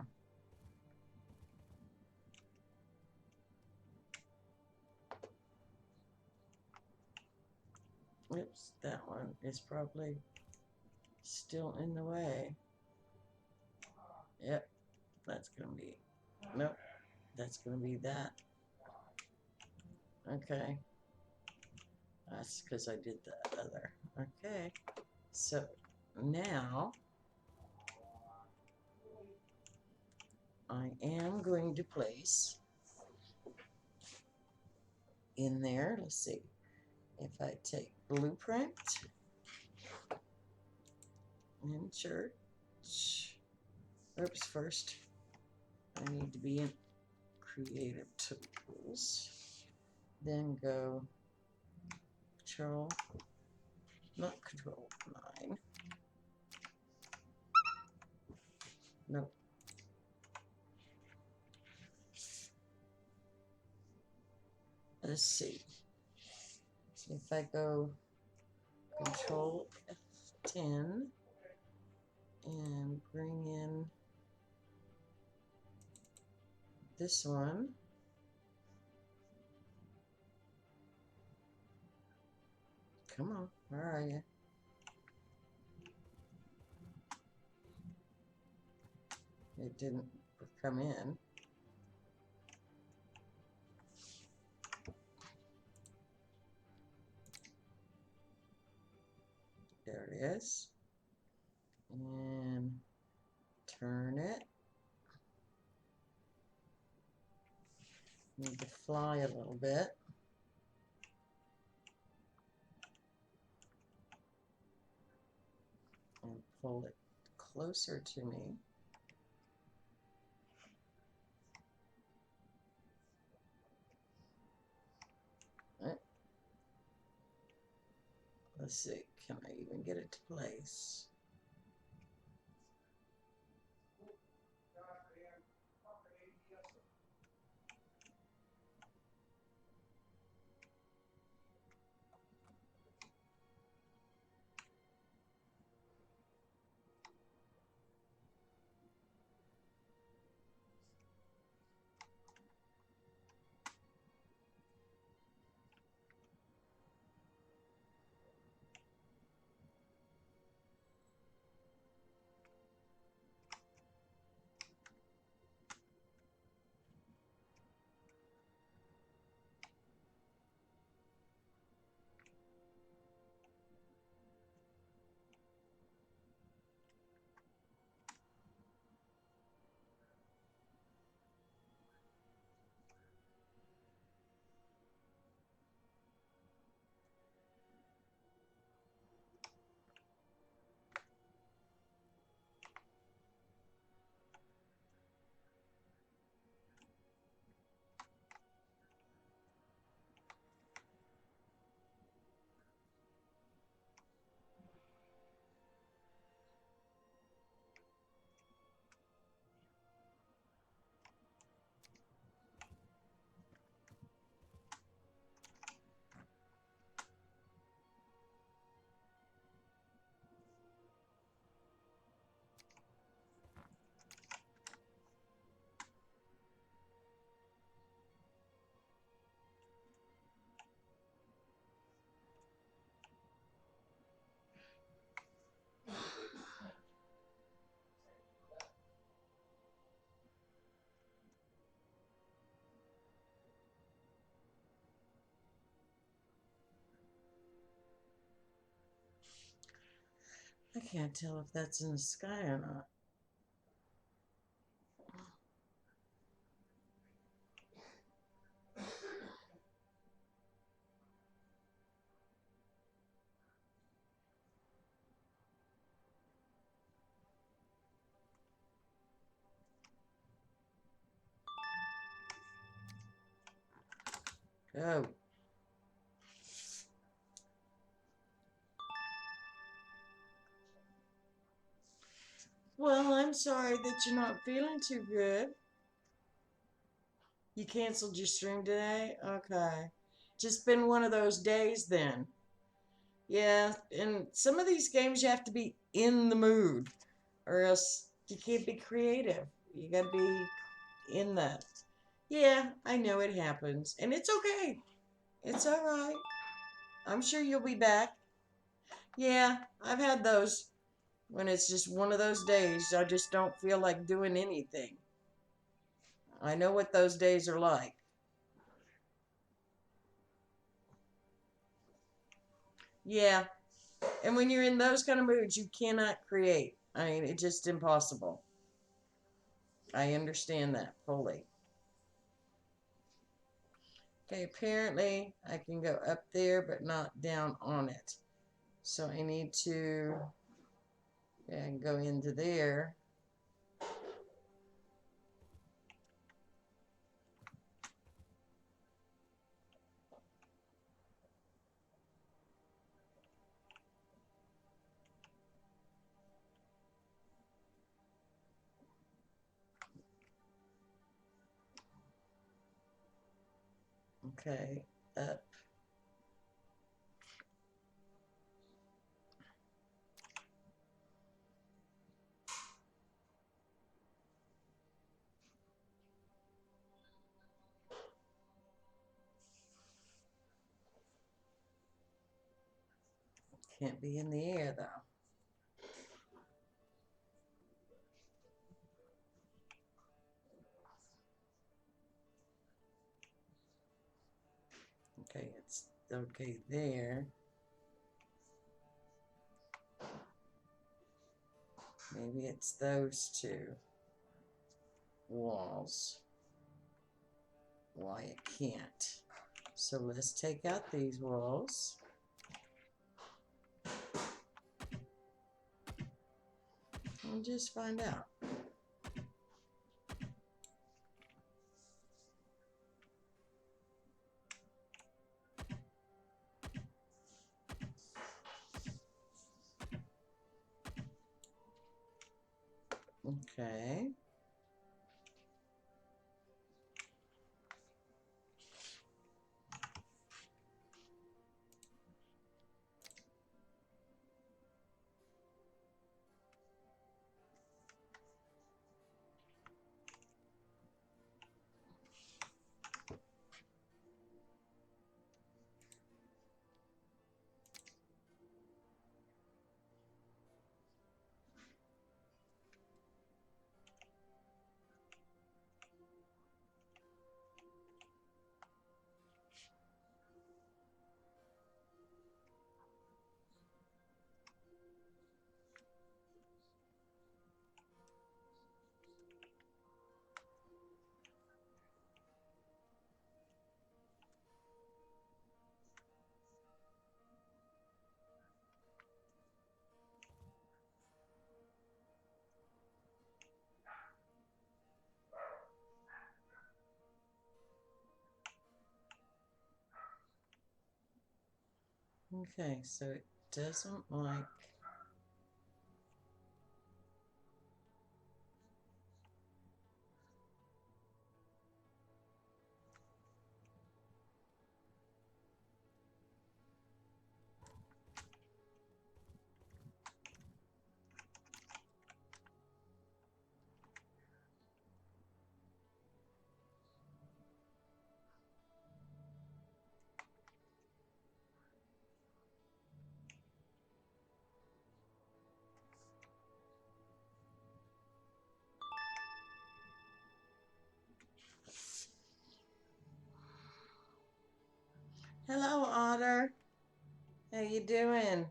oops, that one is probably still in the way. Yep, that's gonna be, nope, that's gonna be that. Okay, that's because I did the other. Okay, so now I am going to place in there, let's see, if I take blueprint, insert, oops, first I need to be in creative tools, then go control, not control 9, nope, let's see, so if I go control F10 and bring in this one, come on, where are you? It didn't come in. There it is. And turn it. Need to fly a little bit. And pull it closer to me. Let's see, can I even get it to place? I can't tell if that's in the sky or not. Oh. Well, I'm sorry that you're not feeling too good. You canceled your stream today? Okay. Just been one of those days then. Yeah, and some of these games you have to be in the mood or else you can't be creative. You gotta be in that. Yeah, I know it happens. And it's okay. It's all right. I'm sure you'll be back. Yeah, I've had those when it's just one of those days I just don't feel like doing anything. I know what those days are like. Yeah, and when you're in those kind of moods, you cannot create. I mean, it's just impossible. I understand that fully. Okay, apparently I can go up there, but not down on it. So I need to go into there. Okay, up. Can't be in the air though. Okay, it's okay there. Maybe it's those two walls. Why it can't. So let's take out these walls. And just find out. Okay. Okay, so it doesn't like. Hello, Otter. How you doing?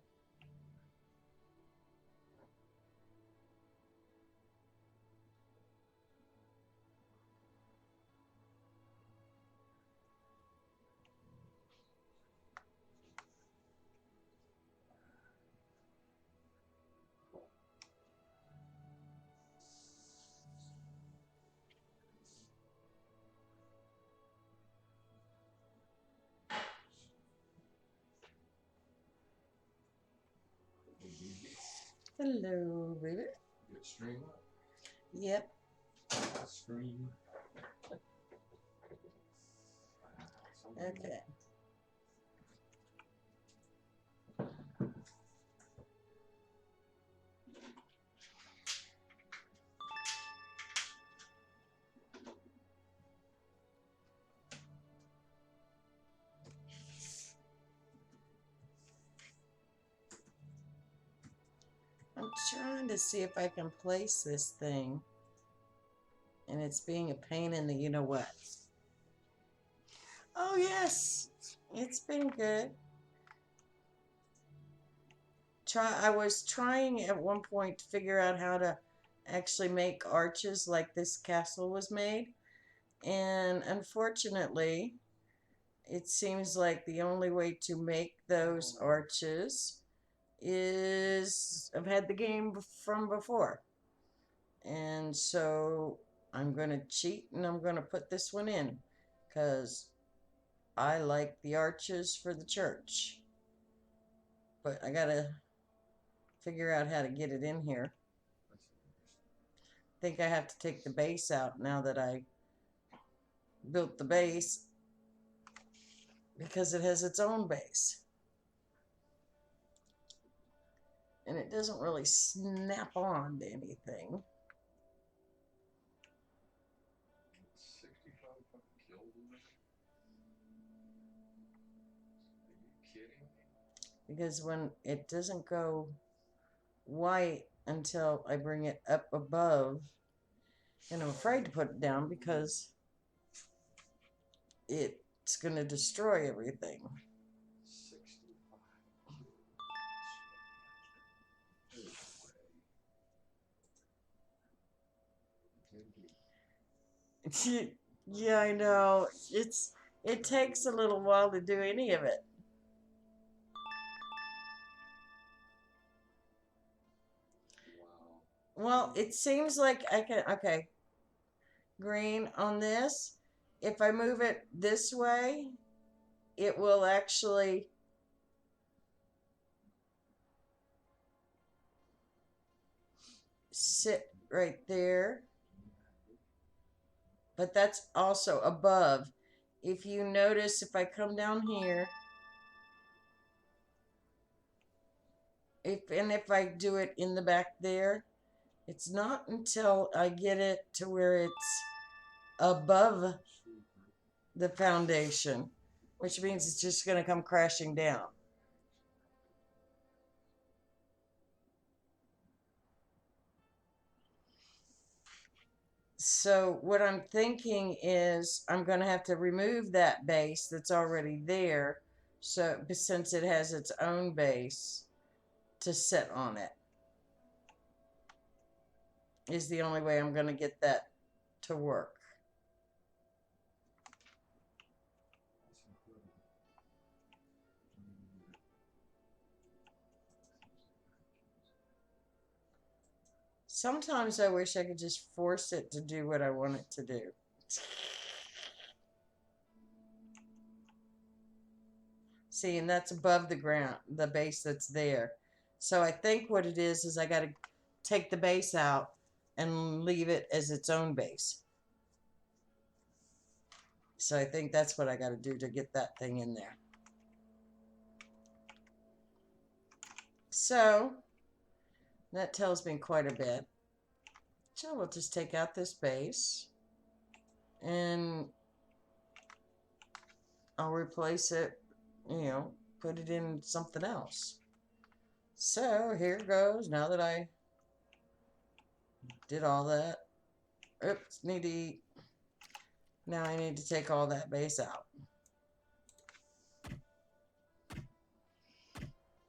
Hello, baby. Get stream up. Yep. Stream. Okay. I'm trying to see if I can place this thing, and it's being a pain in the you know what. Oh, yes. It's been good. I was trying at one point to figure out how to actually make arches like this castle was made. And unfortunately, it seems like the only way to make those arches is I've had the game from before. And so I'm going to cheat and I'm going to put this one in because I like the arches for the church. But I got to figure out how to get it in here. I think I have to take the base out now that I built the base because it has its own base. And it doesn't really snap on to anything. 65 fucking kills in there? Are you kidding me? Because when it doesn't go white until I bring it up above, and I'm afraid to put it down because it's going to destroy everything. 65 kills. Yeah, I know. It takes a little while to do any of it. Wow. Well, it seems like I can. Okay, green on this. If I move it this way, it will actually sit right there. But that's also above. If you notice, if I come down here, if I do it in the back there, it's not until I get it to where it's above the foundation, which means it's just going to come crashing down. So what I'm thinking is I'm going to have to remove that base that's already there, so since it has its own base to sit on it, is the only way I'm going to get that to work. Sometimes I wish I could just force it to do what I want it to do. See, and that's above the ground, the base that's there. So I think what it is I got to take the base out and leave it as its own base. So I think that's what I got to do to get that thing in there. So that tells me quite a bit. So we'll just take out this base and I'll replace it, put it in something else. So here goes. Now that I did all that, oops, need to eat. Now I need to take all that base out,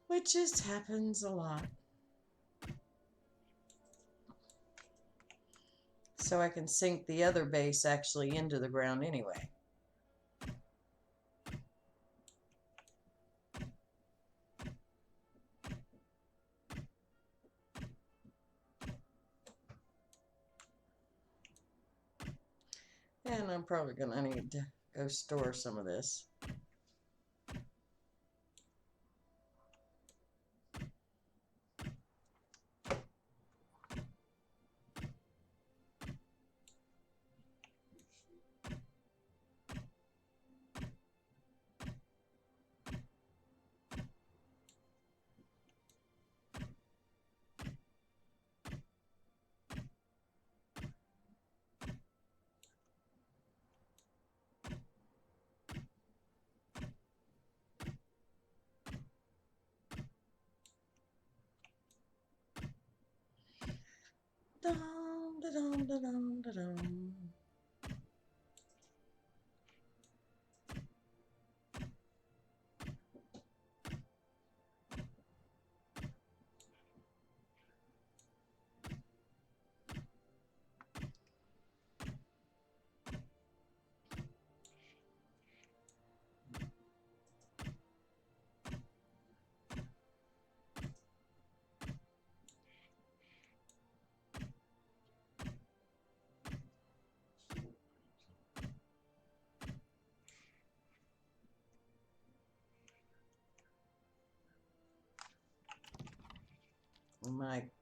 which just happens a lot. So I can sink the other base actually into the ground anyway. And I'm probably going to need to go store some of this. Dum, da-dum, da-dum, da-dum.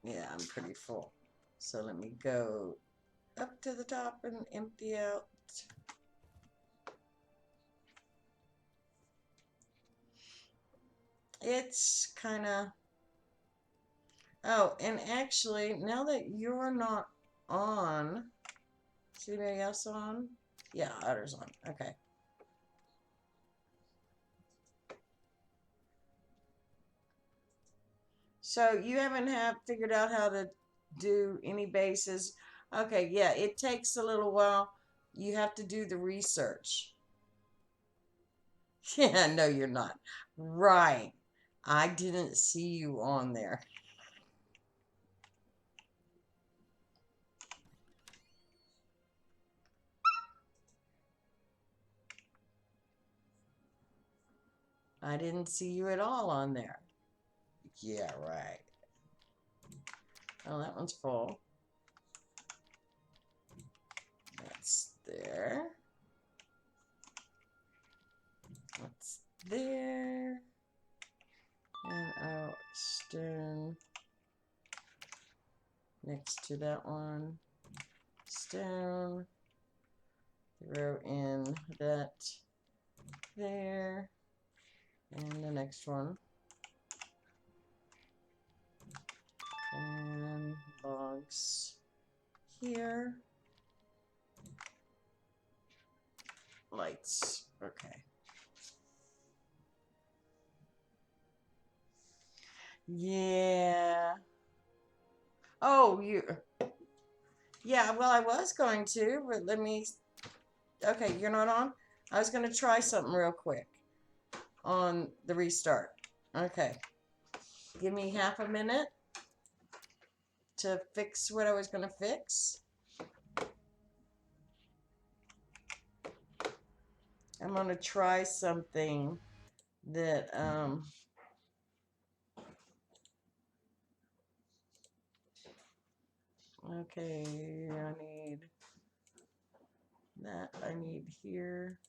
Yeah, I'm pretty full. So let me go up to the top and empty out. It's kind of, oh, and actually, now that you're not on, is anybody else on? Yeah, Otter's on. Okay. So you haven't figured out how to do any bases. Okay, yeah, it takes a little while. You have to do the research. Yeah, no, you're not. Right. I didn't see you on there. I didn't see you at all on there. Yeah, right. Oh, that one's full. That's there. That's there. And I'll extend next to that one. Down. Throw in that there. And the next one. And logs here. Lights. Okay. Yeah. Oh, you. Yeah, well, I was going to, but let me. Okay, you're not on? I was going to try something real quick on the restart. Okay. Give me half a minute to fix what I was going to fix. I'm going to try something that, okay, I need that. I need here.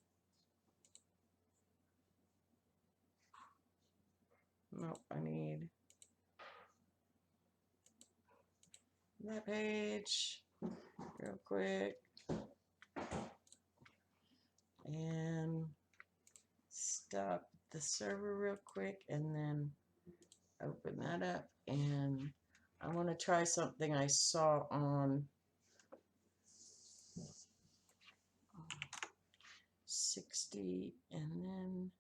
Nope, I need that page real quick. And stop the server real quick and then open that up. And I want to try something I saw on 60 and then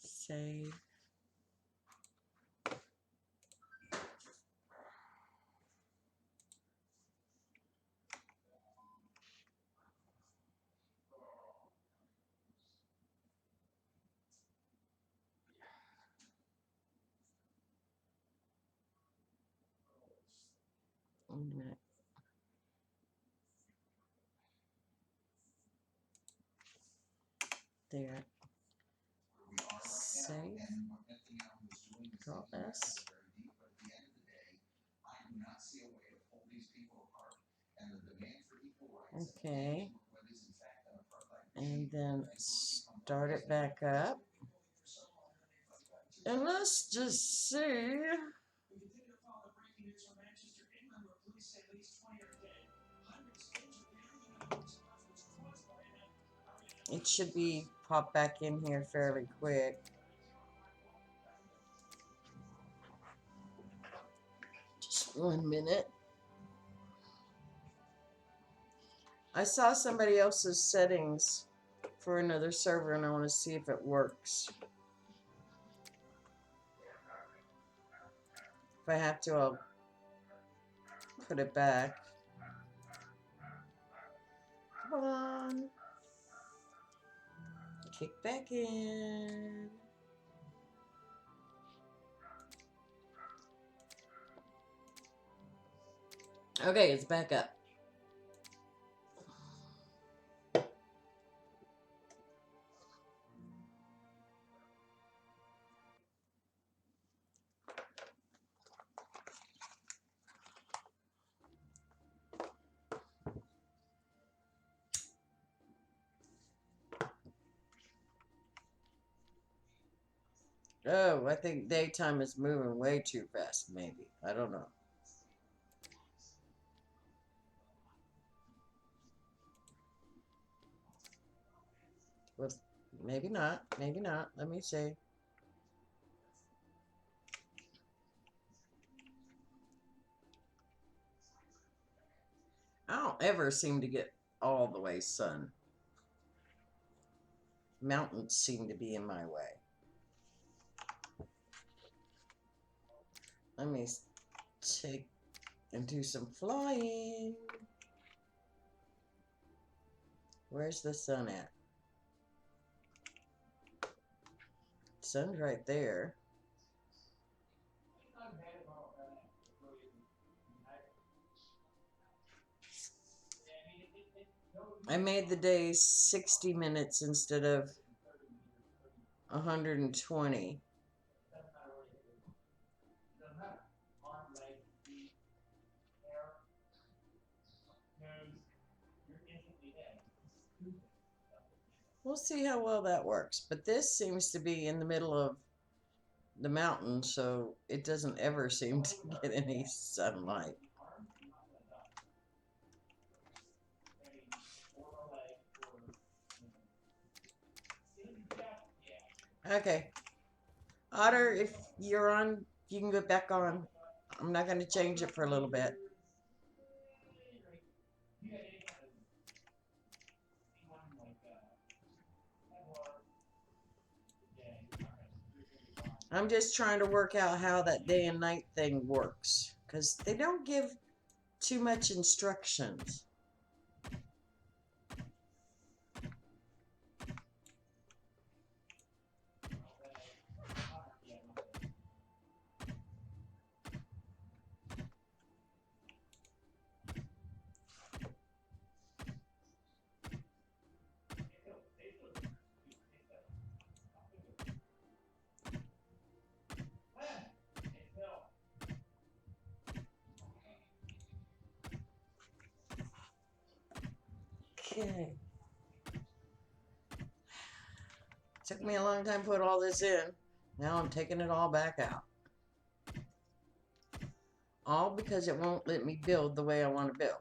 save. There. Save. Control S. Okay. And then start it back up. And let's just see. It should be popped back in here fairly quick. Just 1 minute. I saw somebody else's settings for another server and I want to see if it works. If I have to, I'll put it back. Come on. Kick back in. Okay, it's back up. Oh, I think daytime is moving way too fast, maybe. I don't know. Well, maybe not. Maybe not. Let me see. I don't ever seem to get all the way sun. Mountains seem to be in my way. Let me take and do some flying. Where's the sun at? Sun's right there. I made the day 60 minutes instead of 120. We'll see how well that works. But this seems to be in the middle of the mountain, so it doesn't ever seem to get any sunlight. Okay. Otter, if you're on, you can get back on. I'm not going to change it for a little bit. I'm just trying to work out how that day and night thing works because they don't give too much instructions. Okay. Took me a long time to put all this in. Now I'm taking it all back out. All because it won't let me build the way I want to build.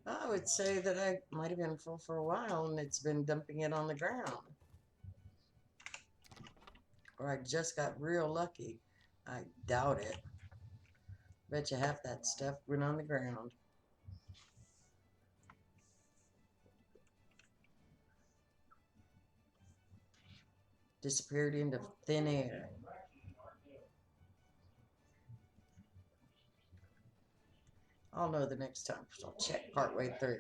I would say that I might have been full for a while and it's been dumping it on the ground. Or I just got real lucky. I doubt it. Bet you half that stuff went on the ground. Disappeared into thin air. I'll know the next time because I'll check partway through.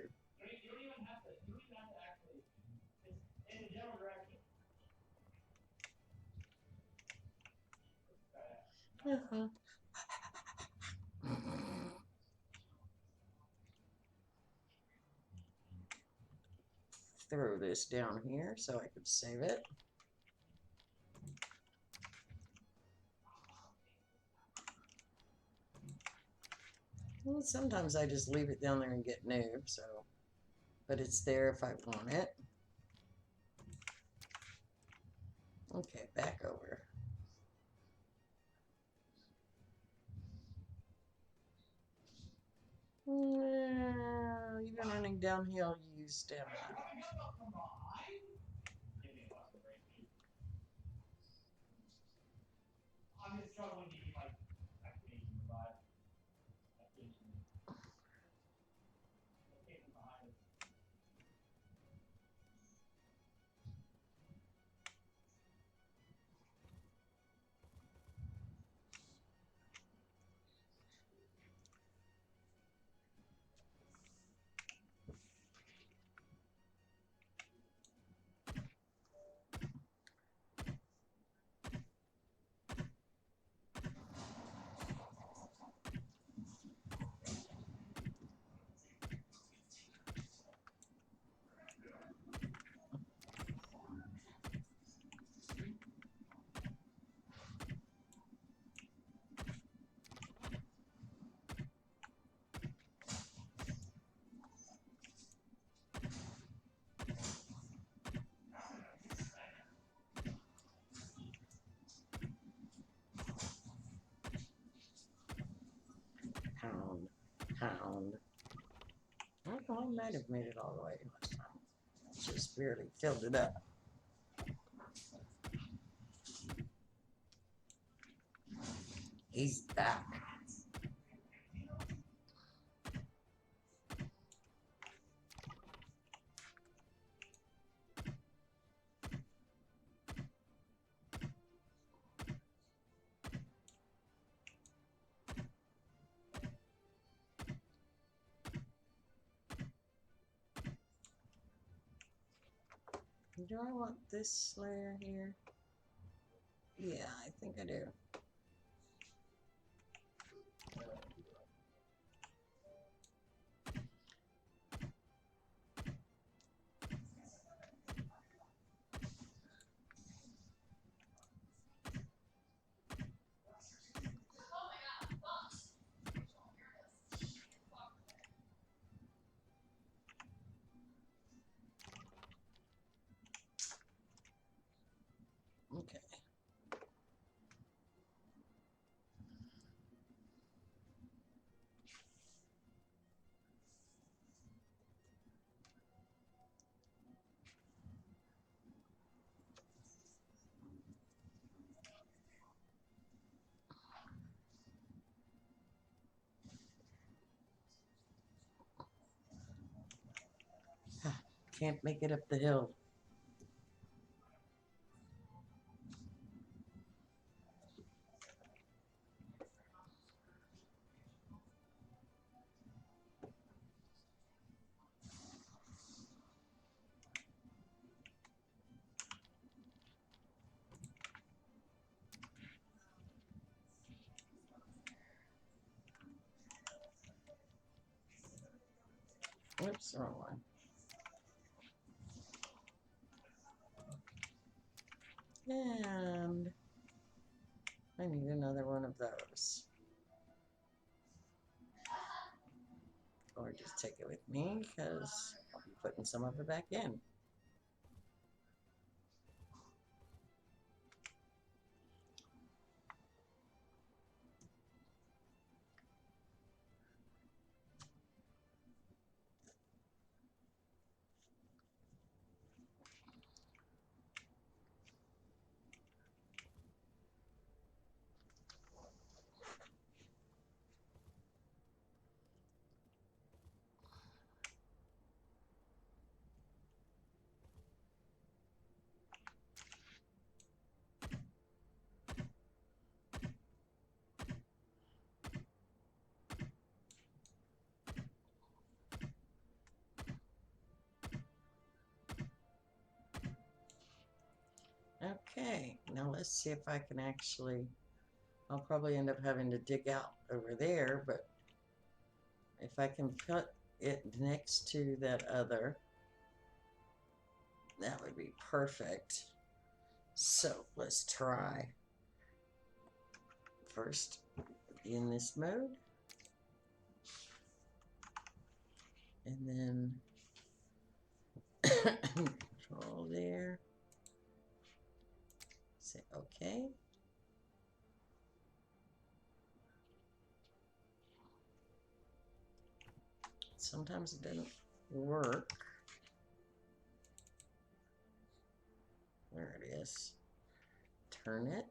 Uh-huh. Throw this down here so I could save it. Well, sometimes I just leave it down there and get new, so, but it's there if I want it. Okay, back over. Even running downhill, you use stamina. Pound, pound. I might have made it all the way last time. Just barely filled it up. He's back. Do I want this layer here? Yeah, I think I do. Okay. Can't make it up the hill. Oops, wrong one. And I need another one of those. Or just take it with me because I'll be putting some of it back in. Okay, now let's see if I can actually, I'll probably end up having to dig out over there, but if I can put it next to that other, that would be perfect. So let's try. First, in this mode, and then control there. Say okay. Sometimes it doesn't work. There it is. Turn it.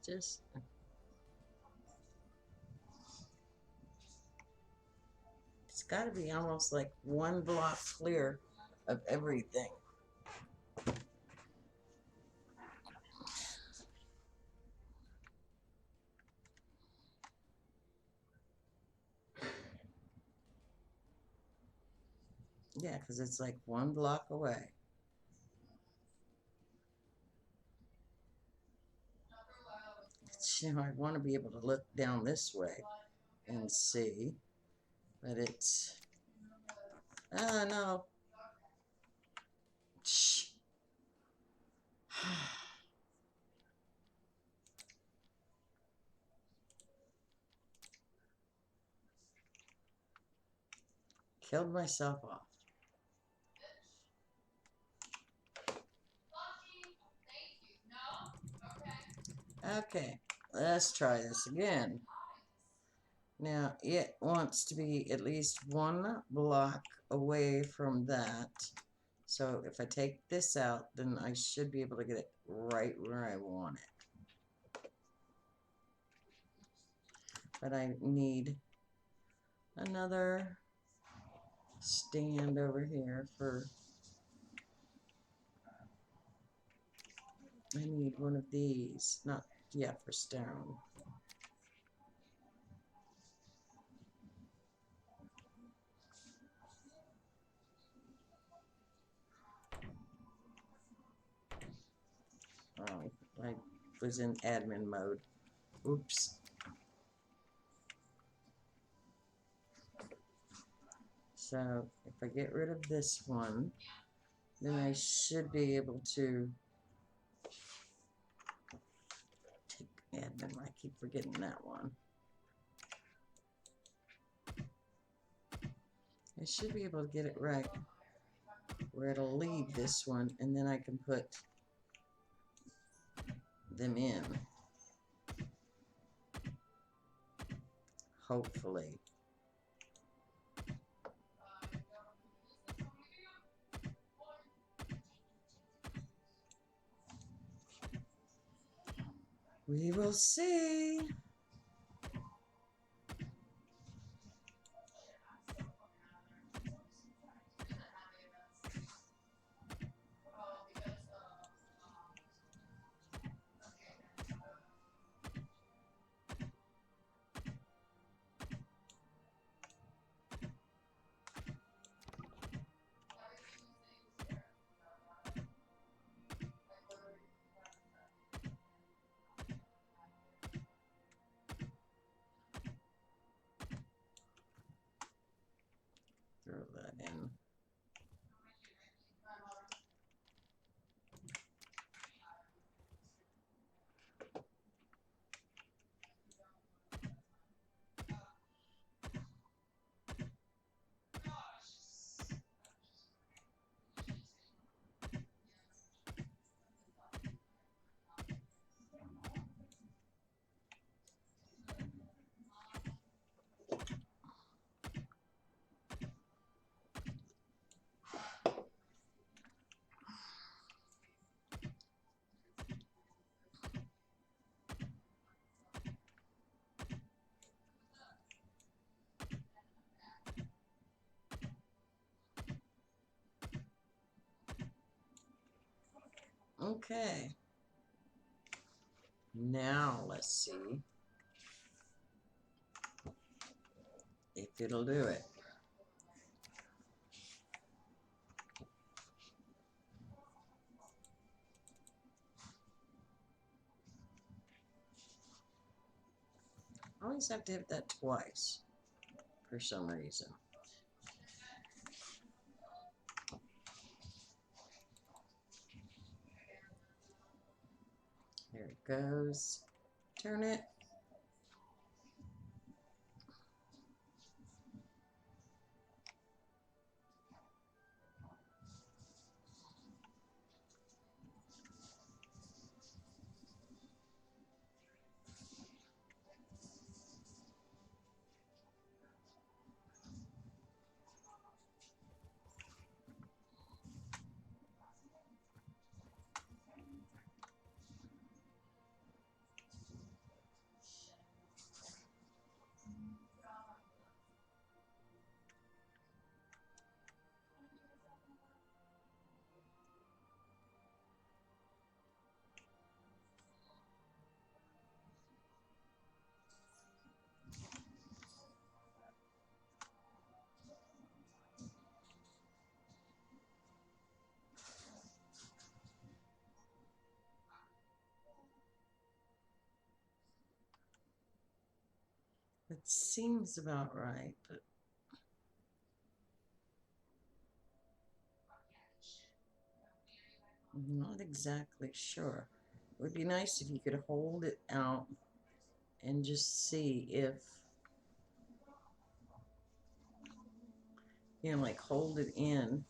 Just it's got to be almost like one block clear of everything. Yeah, because it's like one block away. You know, I want to be able to look down this way and see, but it's, no. Shh. Killed myself off. Okay, let's try this again. Now, it wants to be at least one block away from that. So if I take this out, then I should be able to get it right where I want it. But I need another stand over here for, I need one of these, not, yeah, for stone. Oh, I was in admin mode. Oops. So if I get rid of this one, then I should be able to take admin. I keep forgetting that one. I should be able to get it right where it'll leave this one, and then I can put them in. Hopefully. We will see. Throw that in. Okay. Now let's see if it'll do it. I always have to hit that twice for some reason. There it goes. Turn it. seems about right, but I'm not exactly sure. It would be nice if you could hold it out and just see if, like hold it in.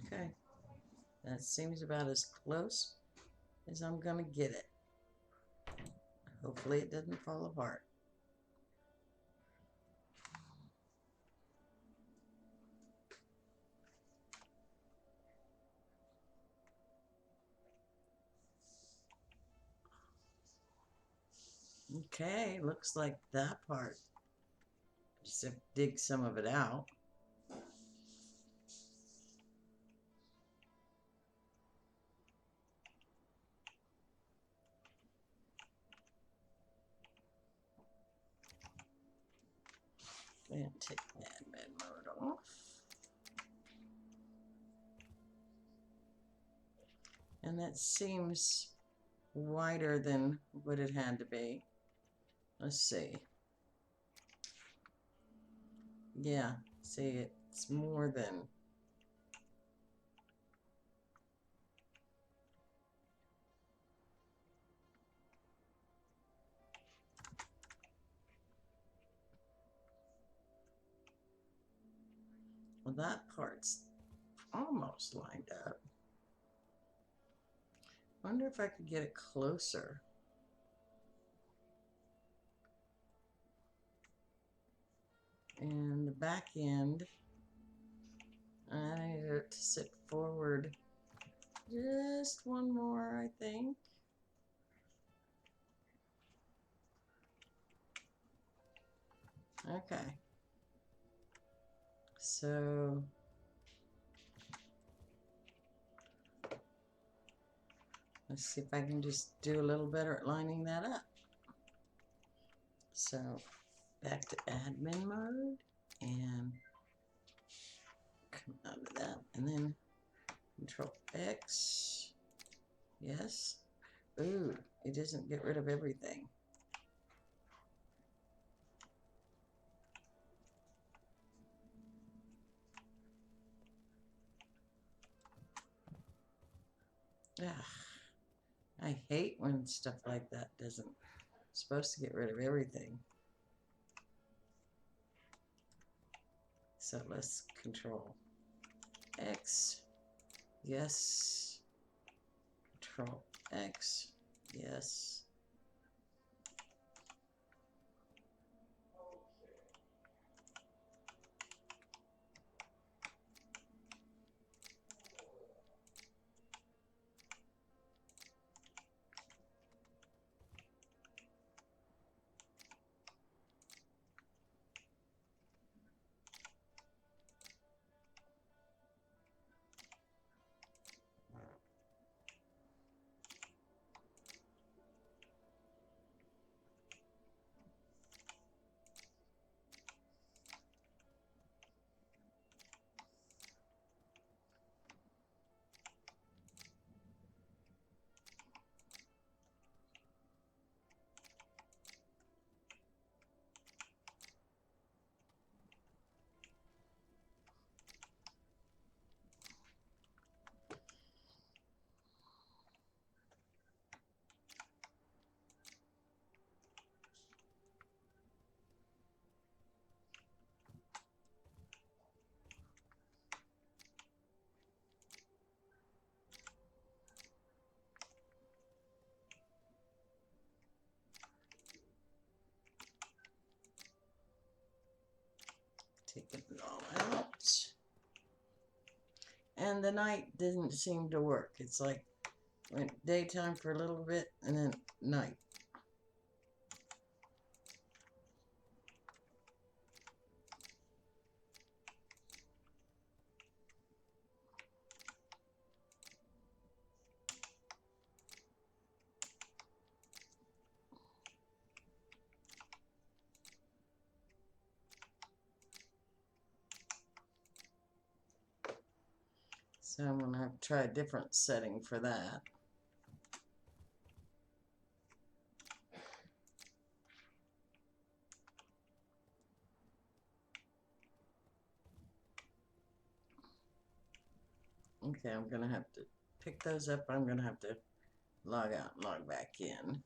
Okay, that seems about as close as I'm gonna get it. Hopefully it doesn't fall apart. Okay, looks like that part. Just have to dig some of it out. And take admin mode off. And that seems wider than what it had to be. Let's see. Yeah, see, it's more than. Well, that part's almost lined up. Wonder if I could get it closer. And the back end, I need it to sit forward just one more, I think. Okay. So let's see if I can just do a little better at lining that up. So back to admin mode and come out of that, and then Control X. Yes. Ooh, it doesn't get rid of everything. Ugh. I hate when stuff like that doesn't supposed to get rid of everything. So let's Control X. Yes. Control X. Yes. Take it all out. And the night didn't seem to work. It's like went daytime for a little bit and then night. So I'm going to have to try a different setting for that. Okay, I'm going to have to pick those up. I'm going to have to log out and log back in.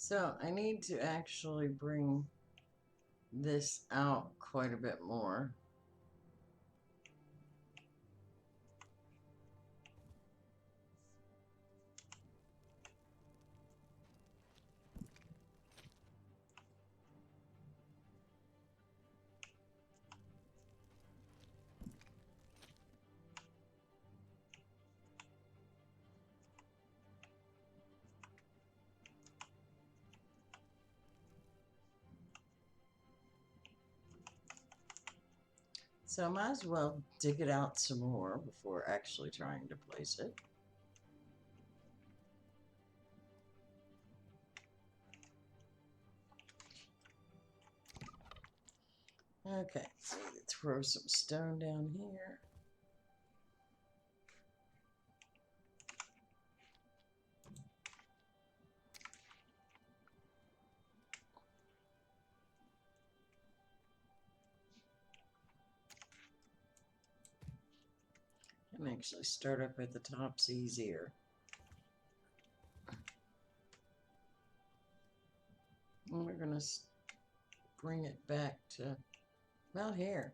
So I need to actually bring this out quite a bit more. So I might as well dig it out some more before actually trying to place it. Okay, so throw some stone down here. And actually start up at the top's easier. And we're going to bring it back to about here.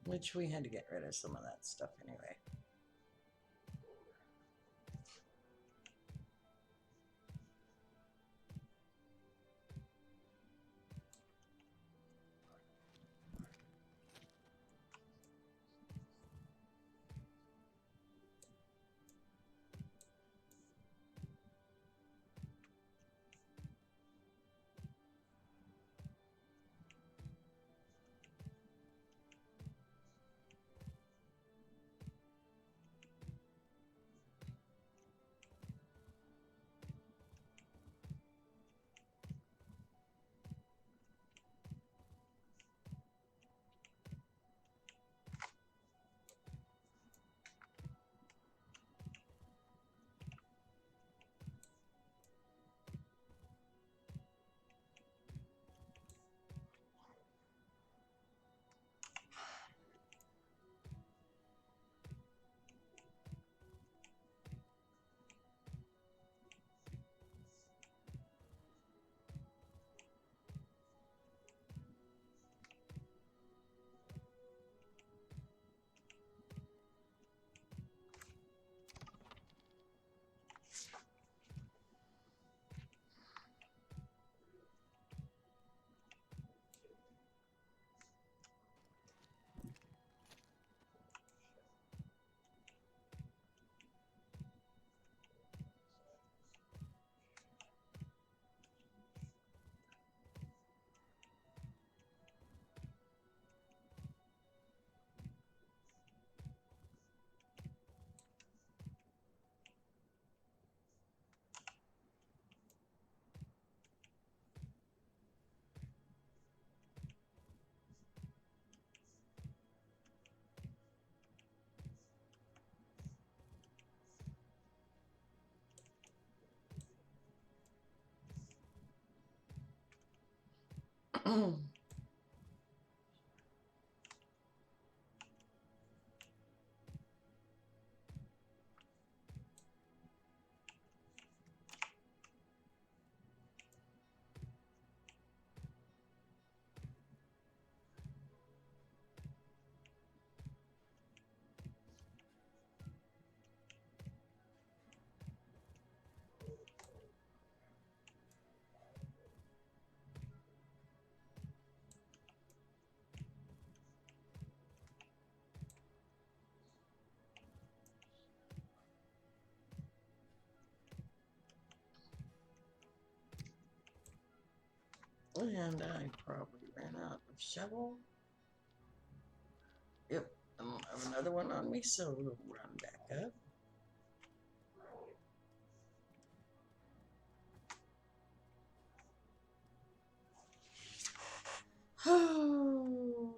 Which we had to get rid of some of that stuff anyway. And I probably ran out of shovel. Yep, I don't have another one on me, so we'll run back up. Oh.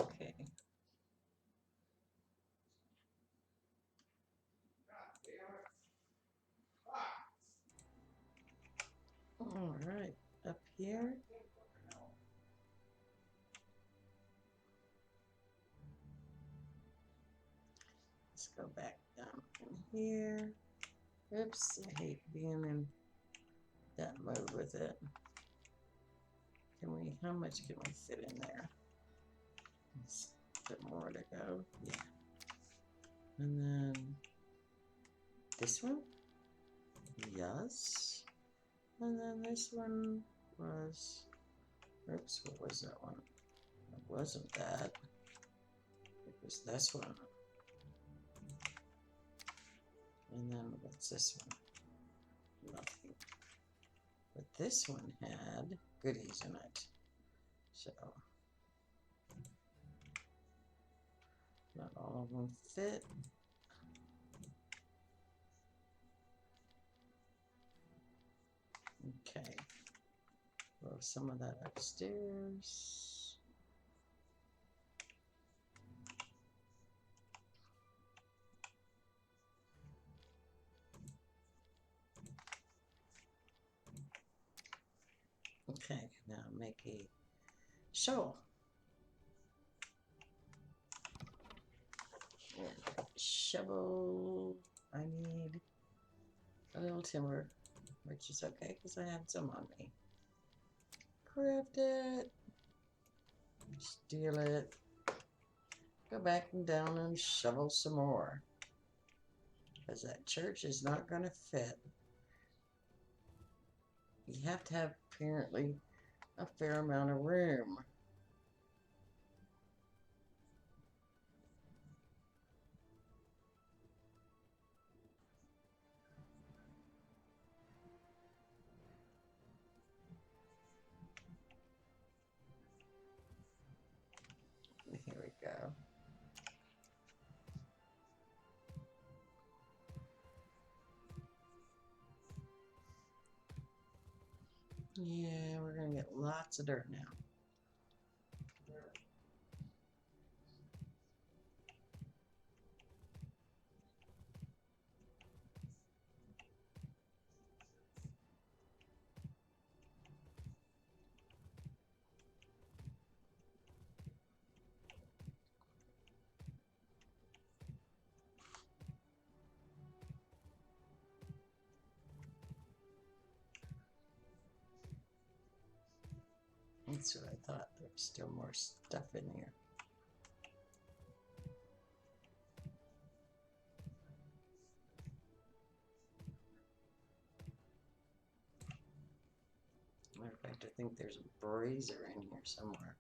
Okay. All right, up here. Let's go back down in here. Oops, I hate being in that mode with it. How much can we fit in there? There's a bit more to go. Yeah. And then this one? Yes. And then this one was, oops, what was that one? It wasn't that. It was this one. And then what's this one? Nothing. But this one had goodies in it. So, not all of them fit. Okay. Throw some of that upstairs. Okay, now make a shovel. And shovel, I need a little timber, which is okay because I have some on me. Craft it, steal it, go back and down and shovel some more. Because that church is not going to fit. You have to have apparently a fair amount of room. Here we go. Yeah, we're going to get lots of dirt now. That's what I thought. There was still more stuff in here. Matter of fact, I think there's a brazier in here somewhere.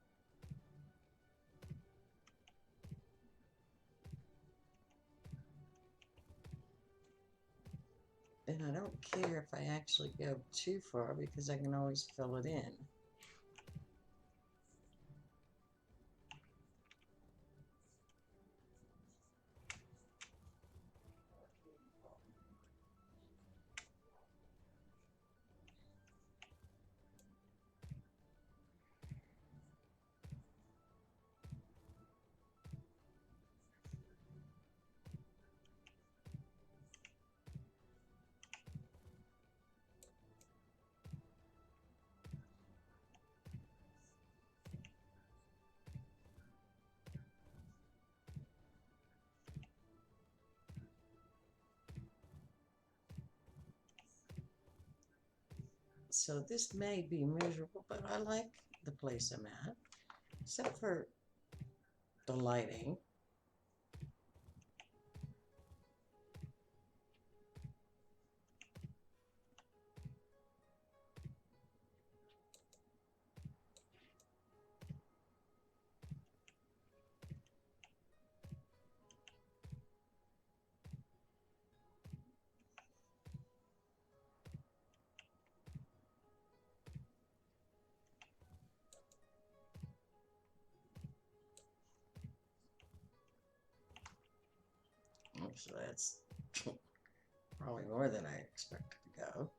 And I don't care if I actually go too far because I can always fill it in. So this may be miserable, but I like the place I'm at, except for the lighting. So that's probably more than I expected to go.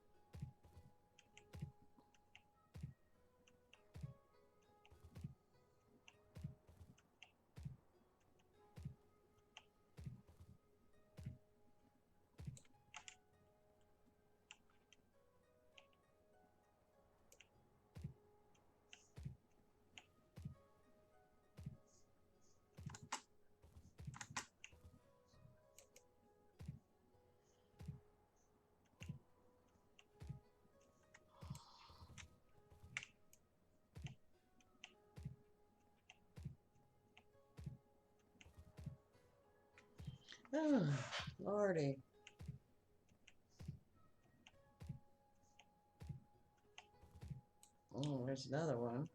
Oh, Lordy. Oh, there's another one.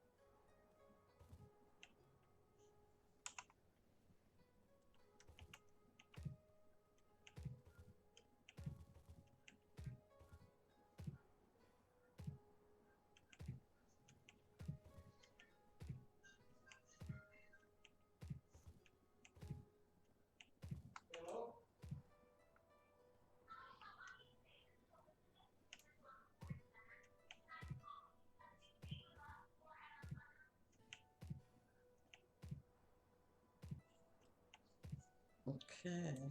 Okay.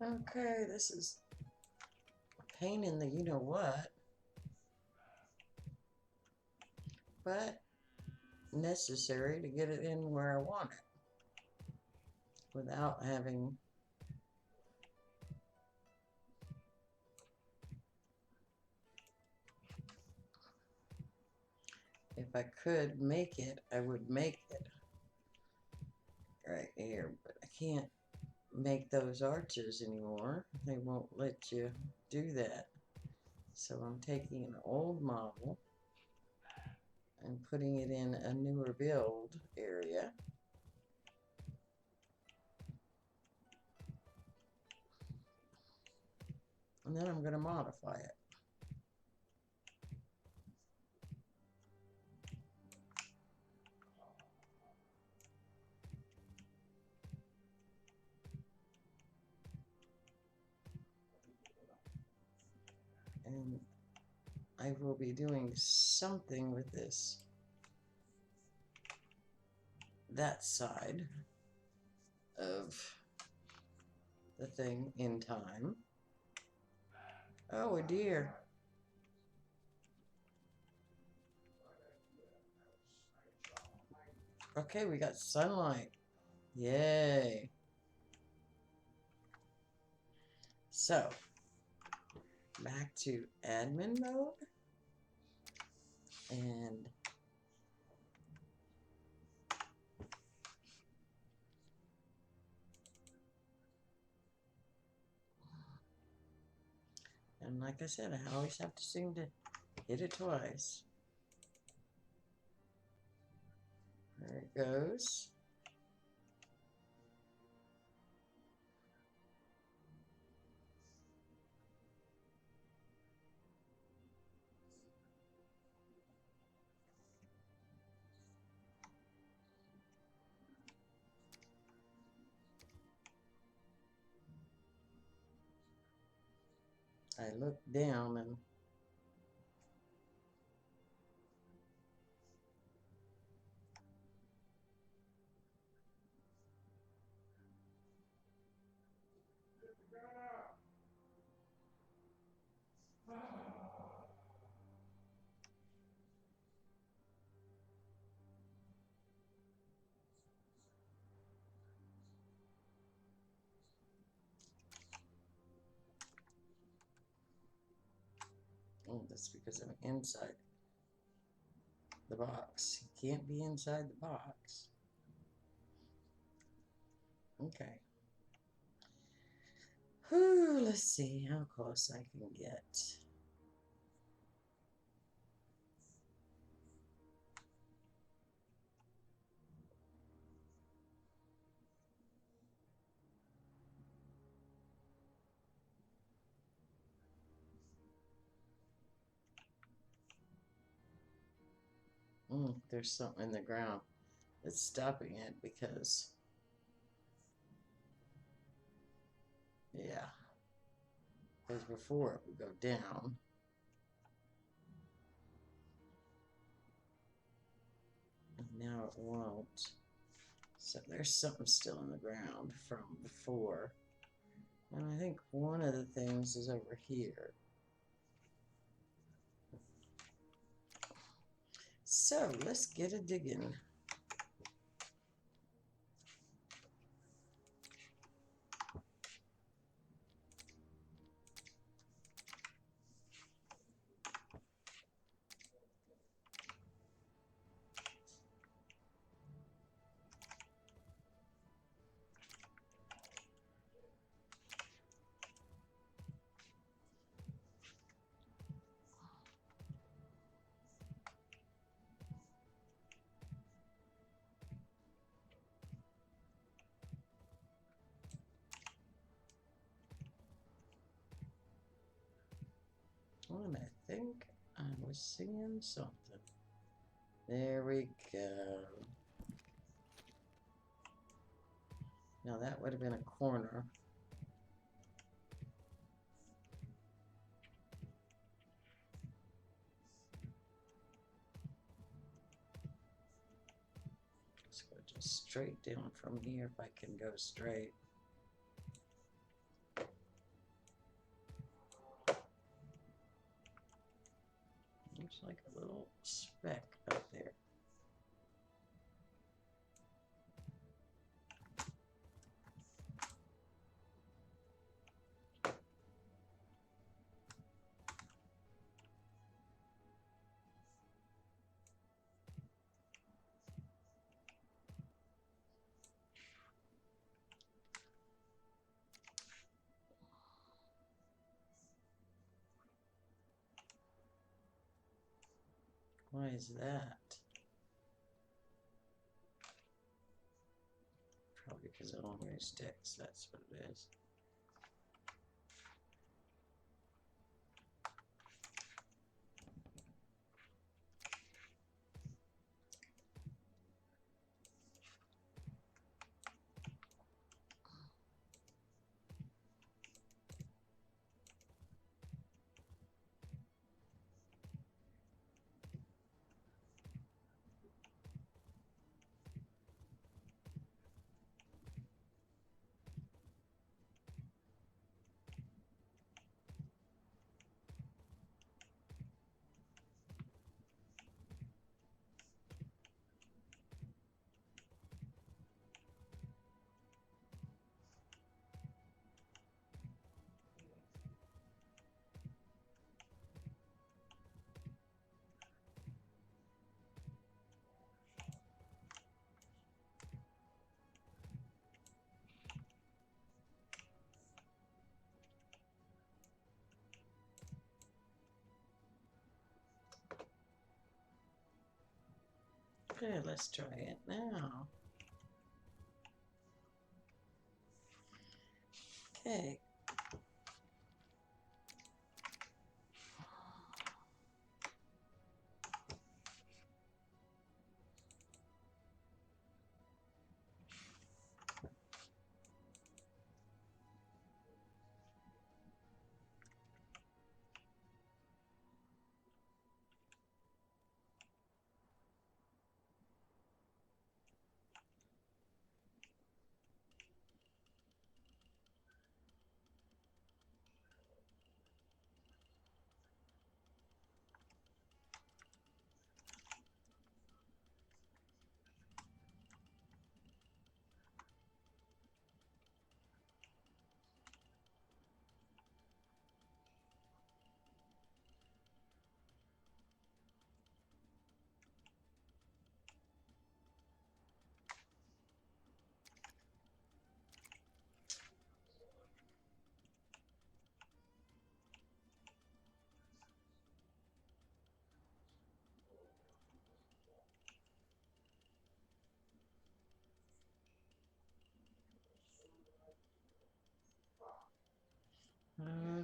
Okay, this is a pain in the you-know-what, but necessary to get it in where I want it without having. If I could make it, I would make it right here, but I can't make those arches anymore. They won't let you do that. So I'm taking an old model and putting it in a newer build area. And then I'm going to modify it. And I will be doing something with that side of the thing in time. Oh, a deer. Okay, we got sunlight. Yay. So, back to admin mode. And like I said, I always have to seem to hit it twice. There it goes. I looked down and oh, that's because I'm inside the box. You can't be inside the box. Okay. Whew, let's see how close I can get. There's something in the ground that's stopping it because, yeah, because before it would go down. And now it won't. So there's something still in the ground from before. And I think one of the things is over here. So let's get a digging. And I think I was seeing something. There we go. Now that would have been a corner. Let's go just straight down from here if I can go straight. Looks like a little speck up there. Why is that? Probably because I don't hear sticks. That's what it is. Okay, let's try it now. Okay.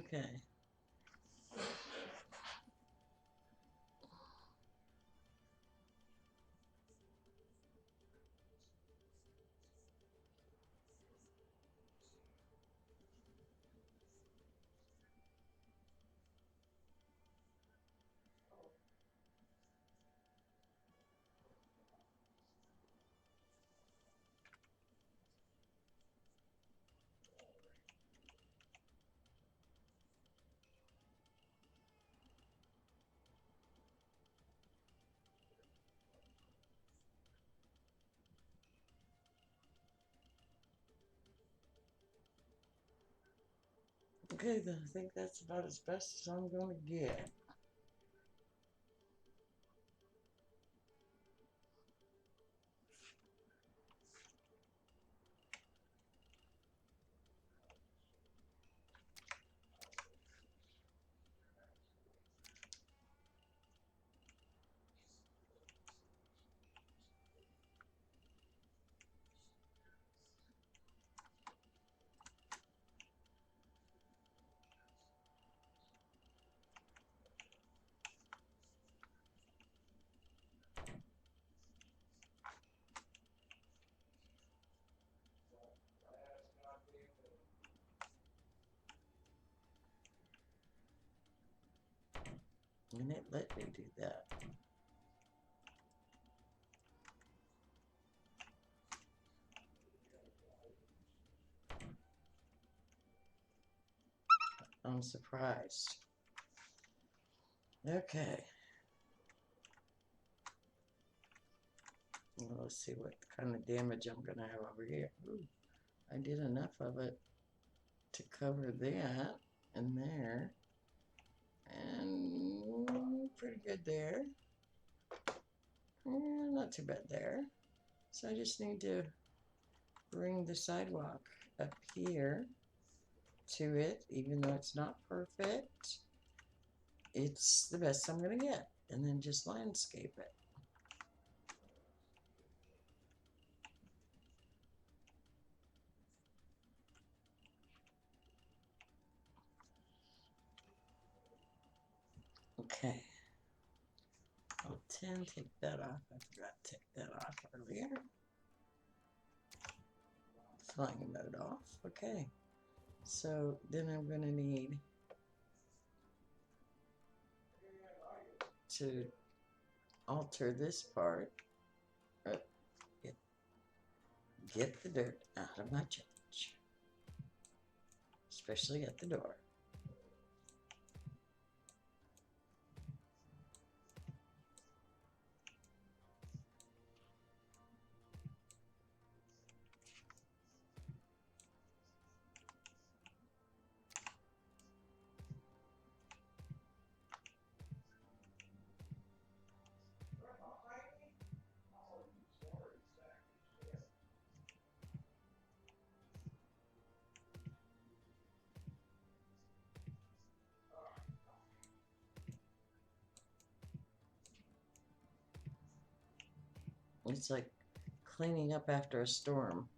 Okay. Okay, then I think that's about as best as I'm going to get. And it let me do that. I'm surprised. Okay. Well, let's see what kind of damage I'm going to have over here. Ooh, I did enough of it to cover that and there. And pretty good there. And not too bad there. So I just need to bring the sidewalk up here to it, even though it's not perfect. It's the best I'm going to get. And then just landscape it. Okay. I'll 10, take that off. I forgot to take that off earlier. Flying mode off. Okay. So then I'm going to need to alter this part. Get the dirt out of my church, especially at the door. It's like cleaning up after a storm.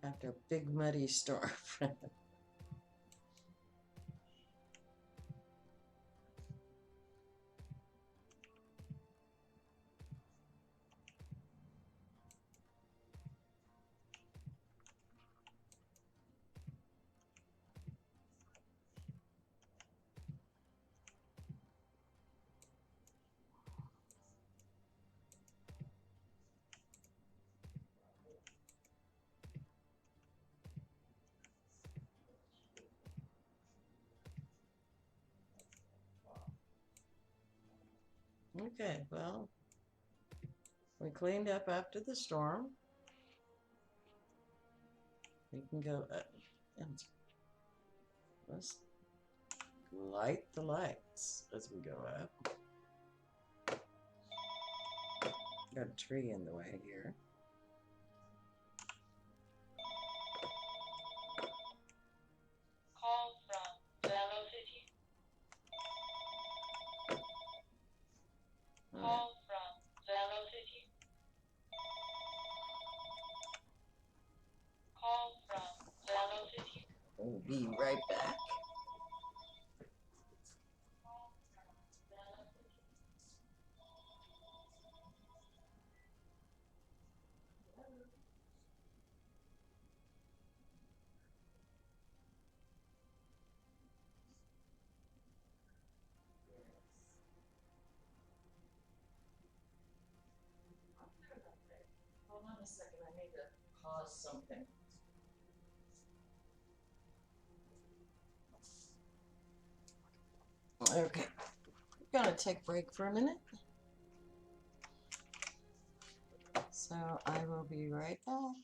After a big muddy storm. Okay, well, we cleaned up after the storm. We can go up and let's light the lights as we go up. Got a tree in the way here. Call from velocity. Call from velocity. We'll be right back. Hold on a second, I need to pause something. Okay, we're gonna take a break for a minute. So I will be right back.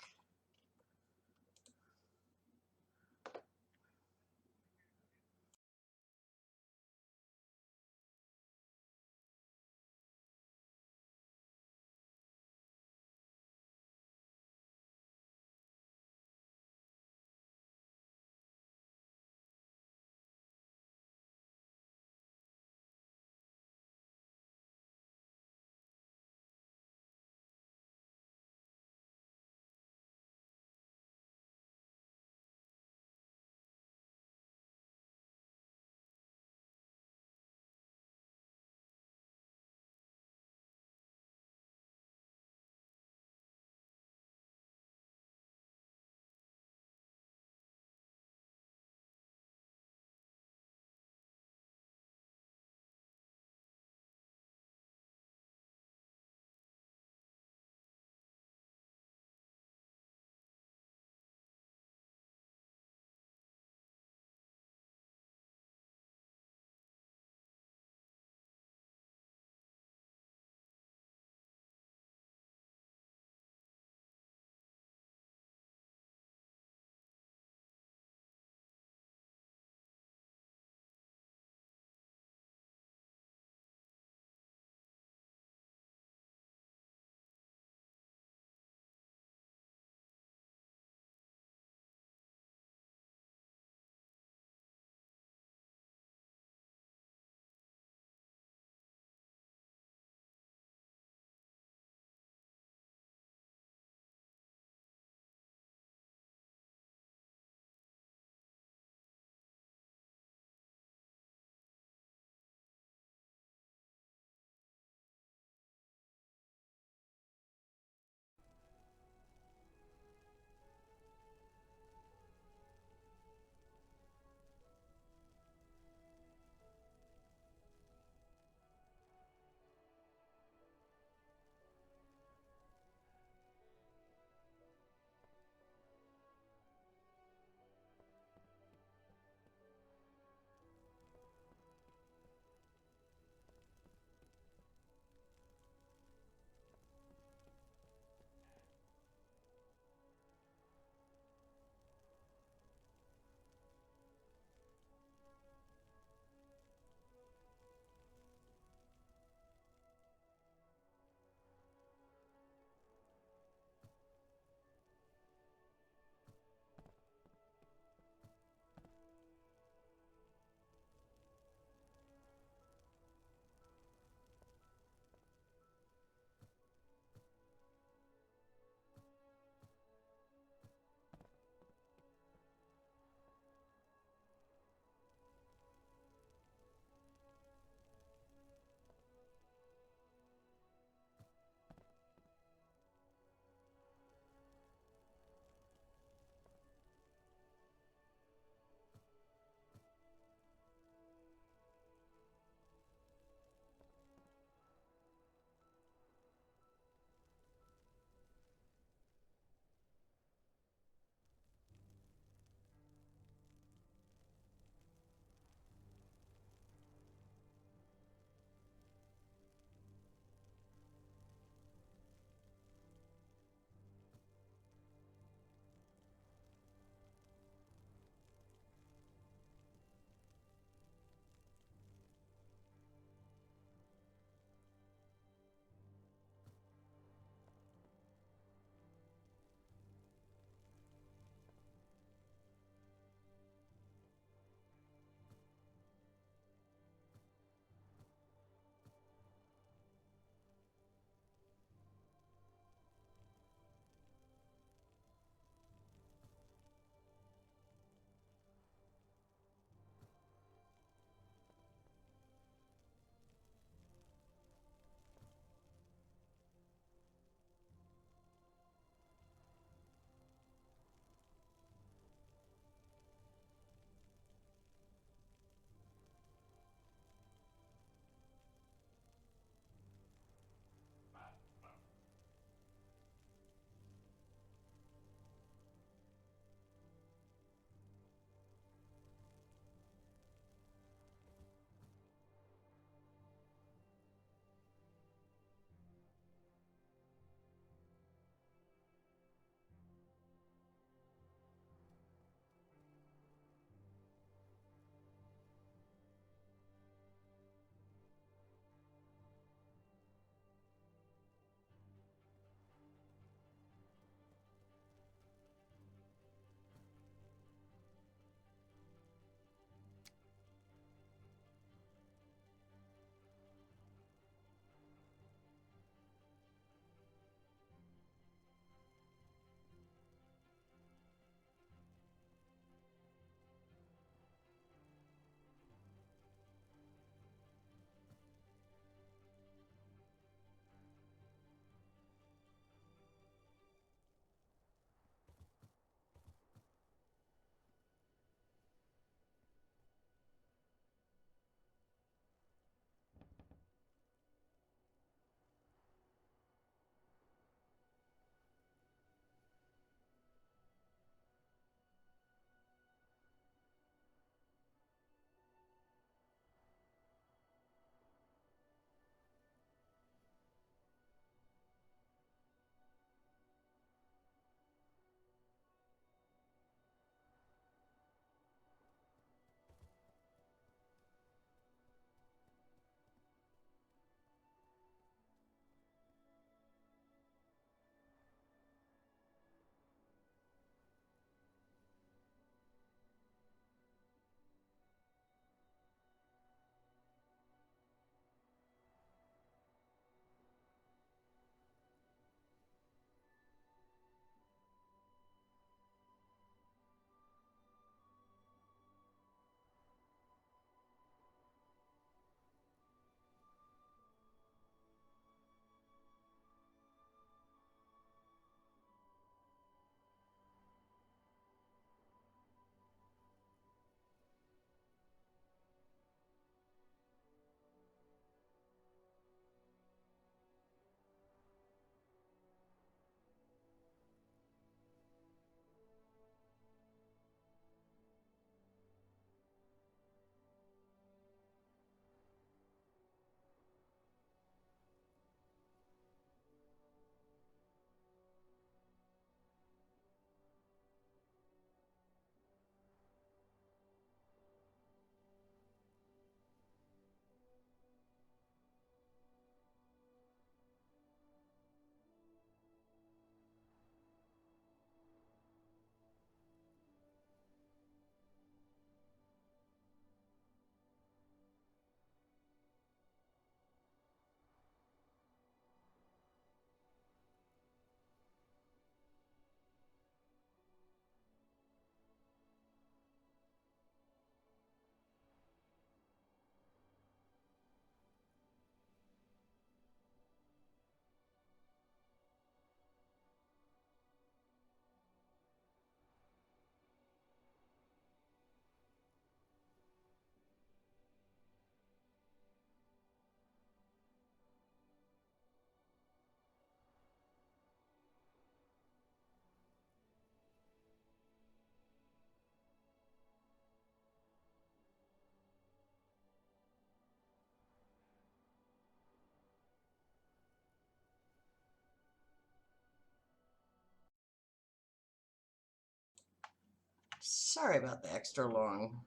Sorry about the extra long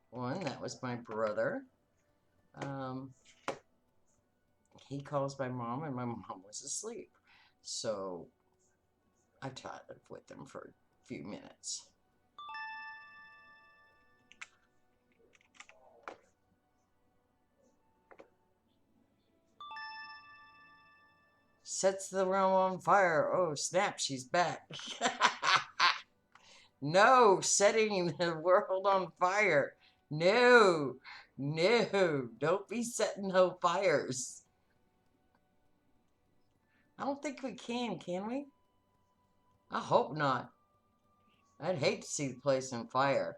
one. That was my brother. He calls my mom, and my mom was asleep. So I chatted with him for a few minutes. Sets the room on fire. Oh, snap, she's back. No, setting the world on fire. No, no, don't be setting no fires. I don't think we can we? I hope not. I'd hate to see the place on fire.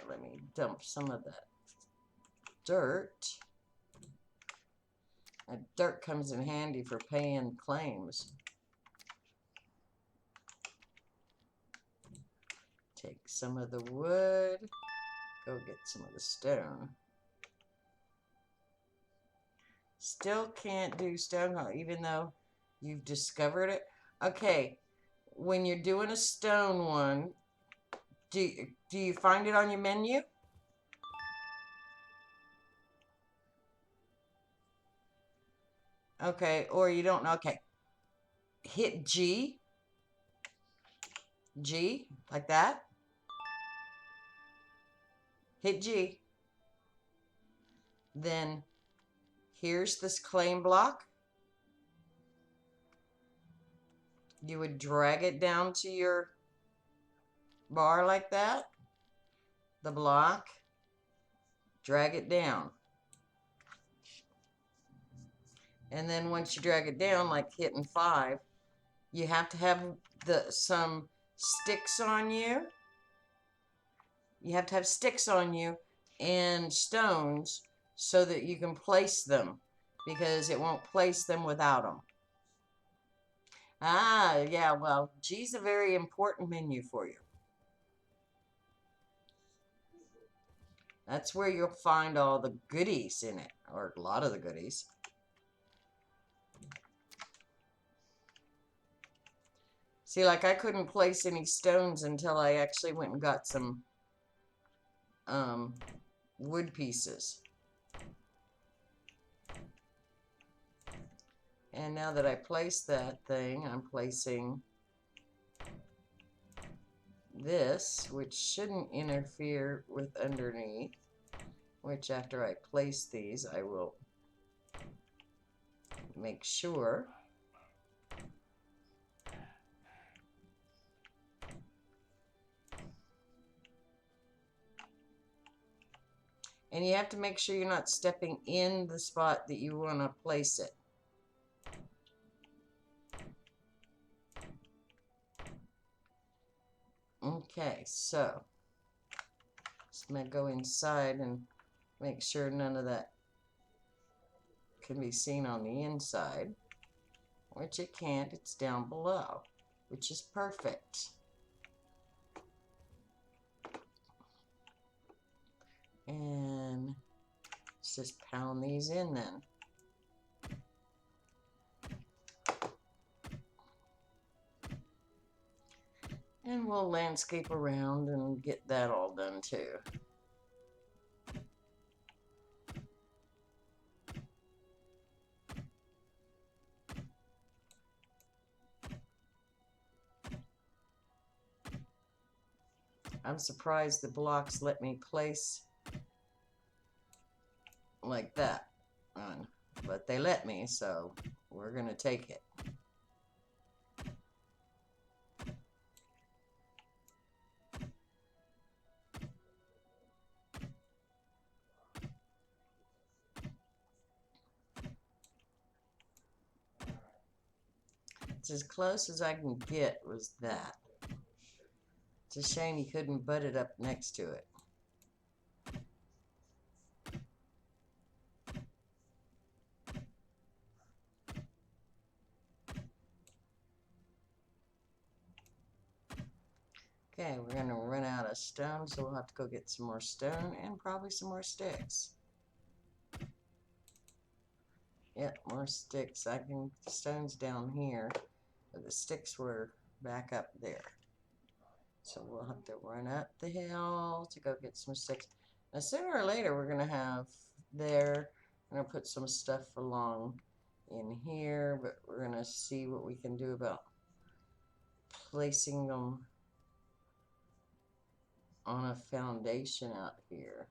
Let me dump some of that dirt. That dirt comes in handy for paying claims. Take some of the wood. Go get some of the stone. Still can't do stone, even though you've discovered it. Okay, when you're doing a stone one, do you find it on your menu? Okay, or you don't know. Okay, hit G, like that. Hit G. Then here's this claim block. You would drag it down to your bar like that. The block. Drag it down. And then once you drag it down, like hitting 5, you have to have some sticks on you. You have to have sticks on you and stones so that you can place them, because it won't place them without them. Ah, yeah, well, G's a very important menu for you. That's where you'll find all the goodies in it, or a lot of the goodies. See, like I couldn't place any stones until I actually went and got some wood pieces. And now that I placed that thing, I'm placing this, which shouldn't interfere with underneath, which after I place these, I will make sure. And you have to make sure you're not stepping in the spot that you want to place it. Okay, so just going to go inside and make sure none of that can be seen on the inside, which it can't. It's down below, which is perfect. And let's just pound these in then. And we'll landscape around and get that all done too. I'm surprised the blocks let me place like that on, but they let me, so we're gonna take it. It's as close as I can get was that. It's a shame you couldn't butt it up next to it. Okay, we're going to run out of stone, so we'll have to go get some more stone and probably some more sticks. Yep, more sticks. I can, the stones down here, but the sticks were back up there. So we'll have to run up the hill to go get some sticks. Now sooner or later we're gonna have there, I'm gonna put some stuff along in here, but we're gonna see what we can do about placing them on a foundation out here.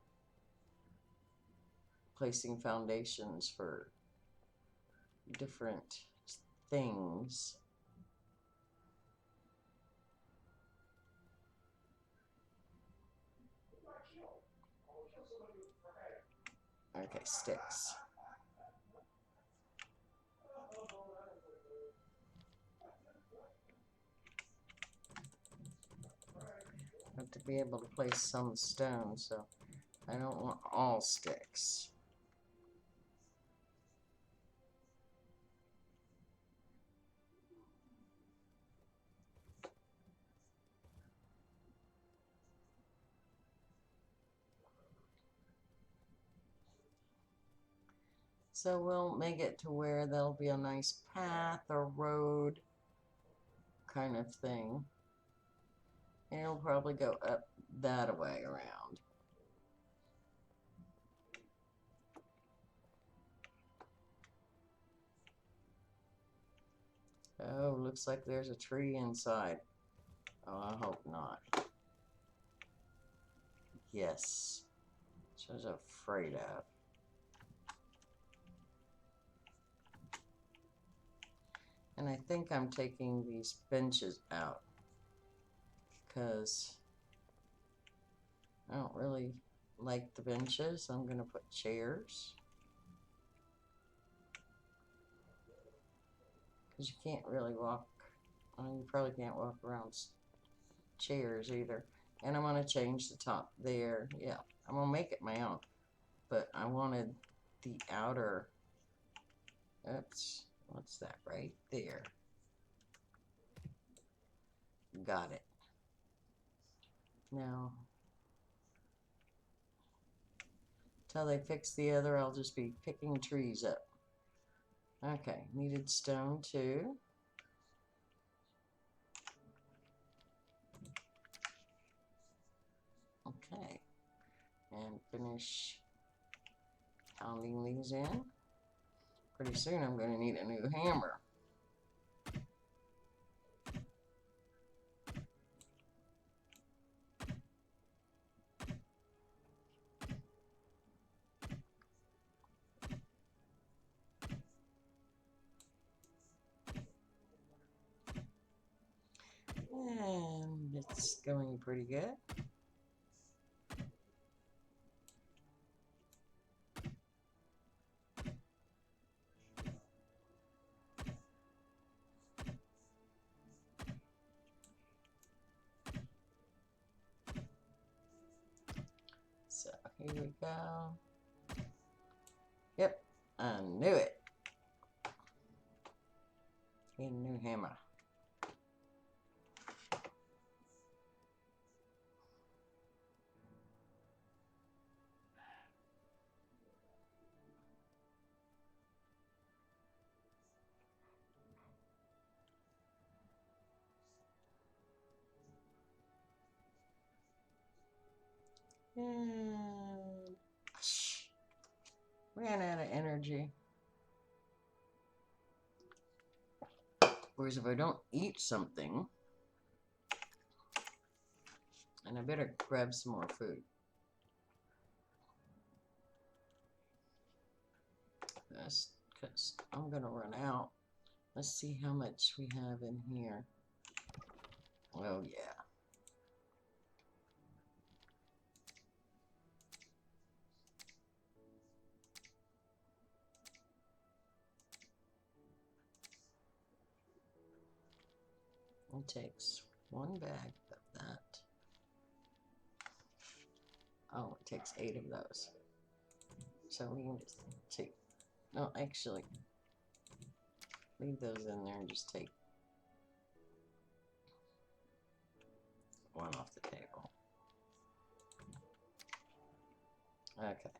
Placing foundations for different things. Okay, sticks. Have to be able to place some stones, so I don't want all sticks. So we'll make it to where there'll be a nice path or road kind of thing. And it'll probably go up that way around. Oh, looks like there's a tree inside. Oh, I hope not. Yes. Which I was afraid of. And I think I'm taking these benches out because I don't really like the benches. I'm going to put chairs. Because you can't really walk, you probably can't walk around chairs either. And I'm going to change the top there. Yeah, I'm going to make it my own. But I wanted the outer, oops, what's that right there? Got it. Now, till they fix the other, I'll just be picking trees up. Okay, needed stone too. Okay, and finish pounding these in. Pretty soon I'm going to need a new hammer. And it's going pretty good. So here we go. Yep, I knew it. Need a new hammer. And ran out of energy. Whereas if I don't eat something, and I better grab some more food. That's because I'm gonna run out. Let's see how much we have in here. Oh yeah. It takes one bag of that. Oh, it takes 8 of those. So we can just take, no, actually, leave those in there and just take one off the table. Okay.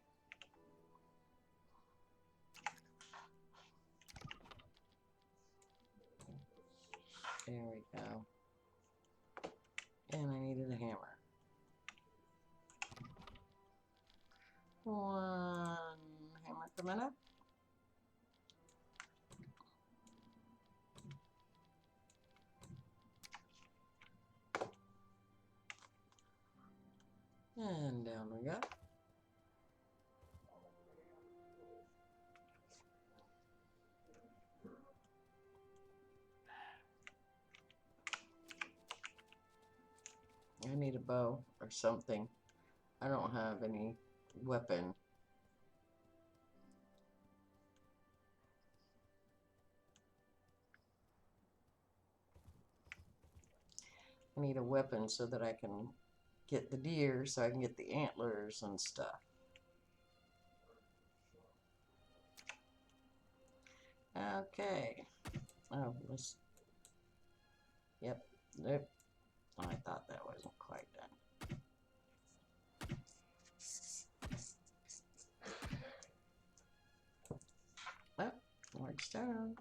go. And I needed a hammer. One hammer coming up. And down we go. I need a bow or something. I don't have any weapon. I need a weapon so that I can get the deer, so I can get the antlers and stuff. Okay. Oh, let's. Yep. Nope. I thought that wasn't quite done. Oh, large stone.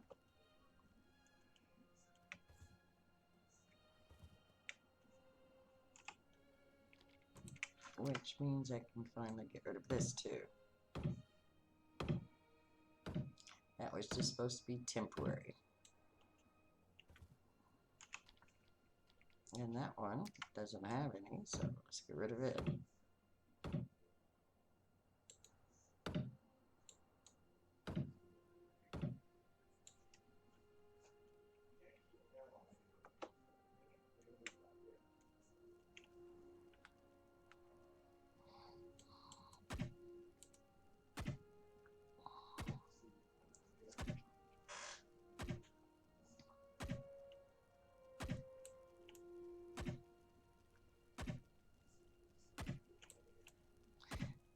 Which means I can finally get rid of this too. That was just supposed to be temporary. And that one doesn't have any, so let's get rid of it.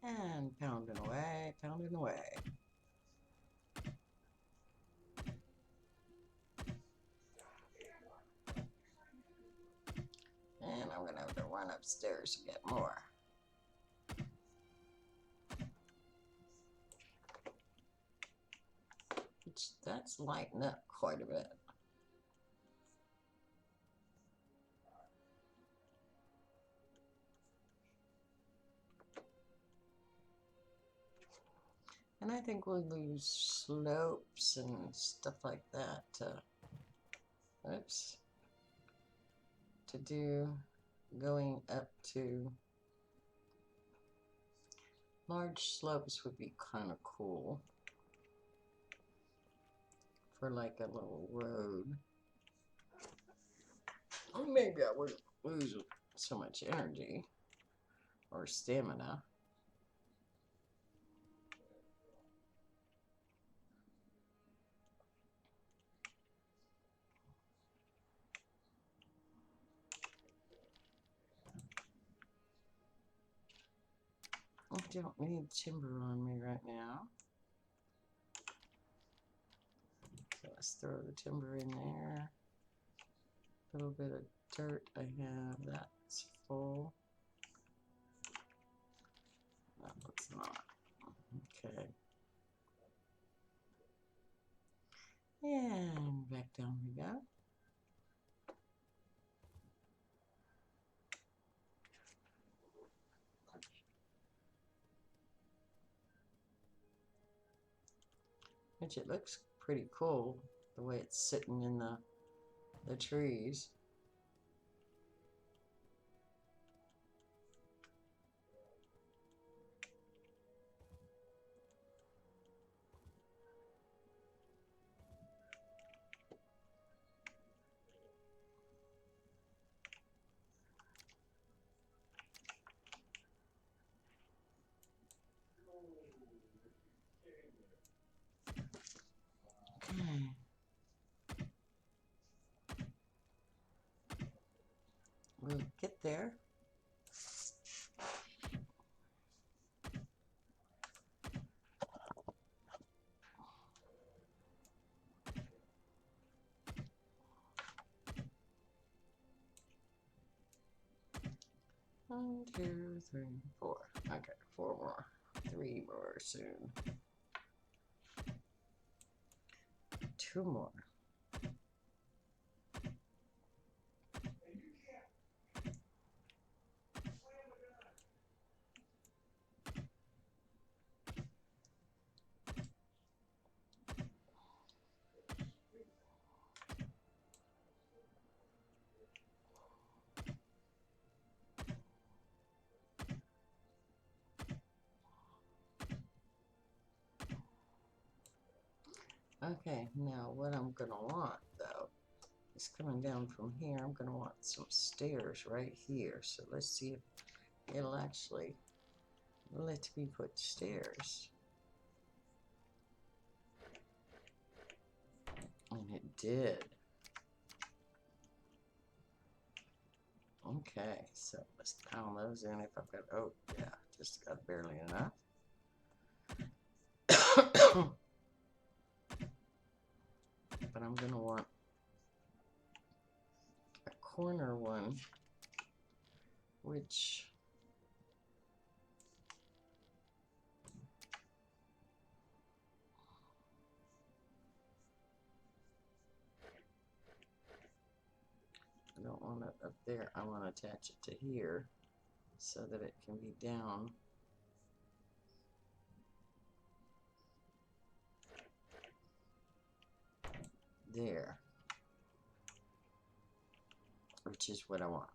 And pounding away, pounding away. And I'm gonna have to run upstairs to get more. That's lighting up quite a bit. And I think we'll lose slopes and stuff like that oops, to do going up to large slopes would be kind of cool for like a little road. Or maybe I wouldn't lose so much energy or stamina. I don't need timber on me right now. So let's throw the timber in there. A little bit of dirt I have, that's full. No, it's not. Okay. And back down we go. Which it looks pretty cool, the way it's sitting in the trees. Okay. We'll get there. One, two, three, four. Okay, 4 more. 3 more soon. 2 more. Okay, now what I'm gonna want though is coming down from here. I'm gonna want some stairs right here. So let's see if it'll actually let me put stairs. And it did. Okay, so let's pound those in if I've got, oh yeah, just got barely enough. But I'm gonna want a corner one, which I don't want it up there. I want to attach it to here so that it can be down there, which is what I want.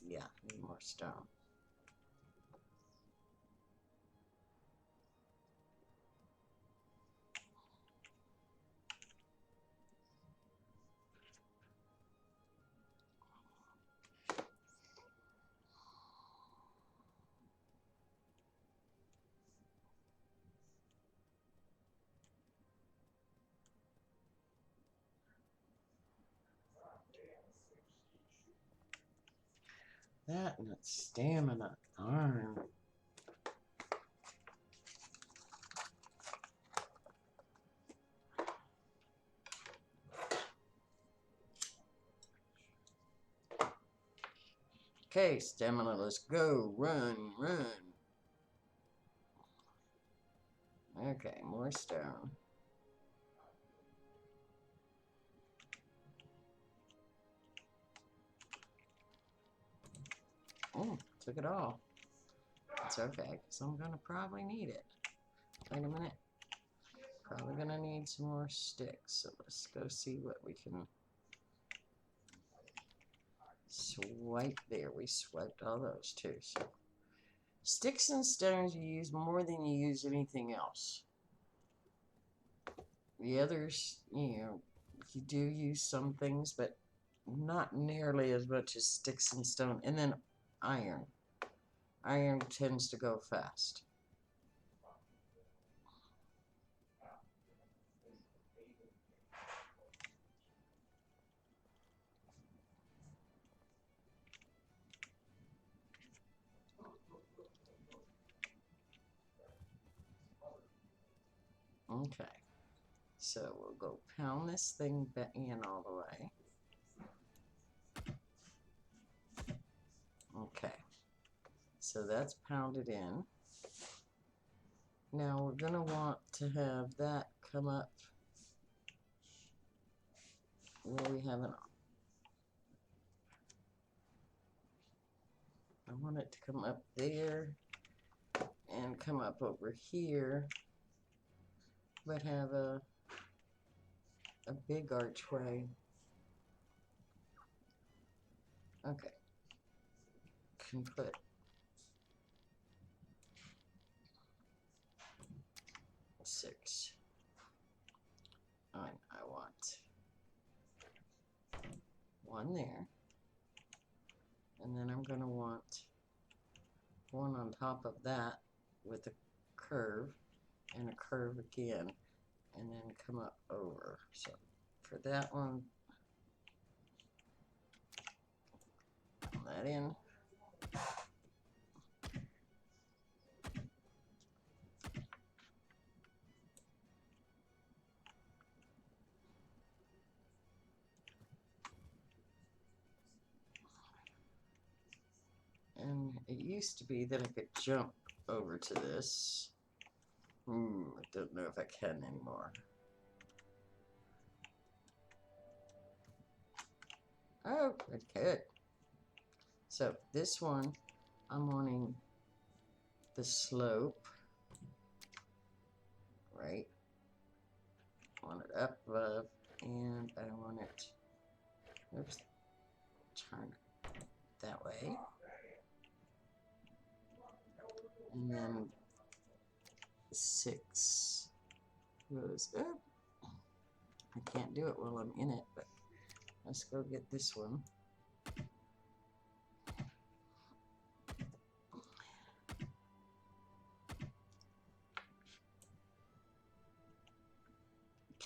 Yeah, need more stone. That and it's stamina. Darn. Okay, stamina, let's go. Run, run. Okay, more stone. Oh, took it all. It's okay, because I'm going to probably need it. Wait a minute. Probably going to need some more sticks. So let's go see what we can swipe there. We swiped all those too. So sticks and stones you use more than you use anything else. The others, you know, you do use some things, but not nearly as much as sticks and stone. And then iron. Iron tends to go fast. Okay. So we'll go pound this thing back in all the way. Okay. So that's pounded in. Now we're going to want to have that come up where we have an, I want it to come up there and come up over here, but have a big archway. Okay. Can put six. I want one there. And then I'm going to want one on top of that with a curve and a curve again, and then come up over. So for that one, put that in. And it used to be that I could jump over to this. I don't know if I can anymore. Oh, it could. So this one, I'm wanting the slope, right? Want it up above and I want it, oops, turn that way, and then 6 goes up. I can't do it while I'm in it, but let's go get this one.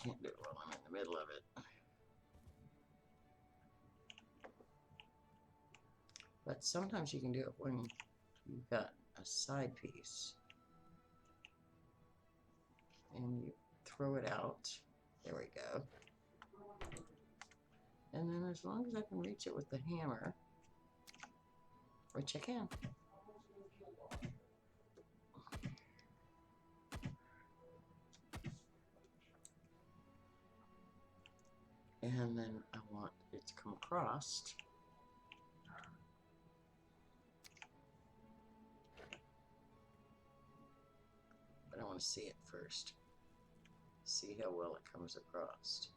Can't do it while I'm in the middle of it. But sometimes you can do it when you've got a side piece. And you throw it out. There we go. And then as long as I can reach it with the hammer, which I can. And then I want it to come across. But I want to see it first. See how well it comes across.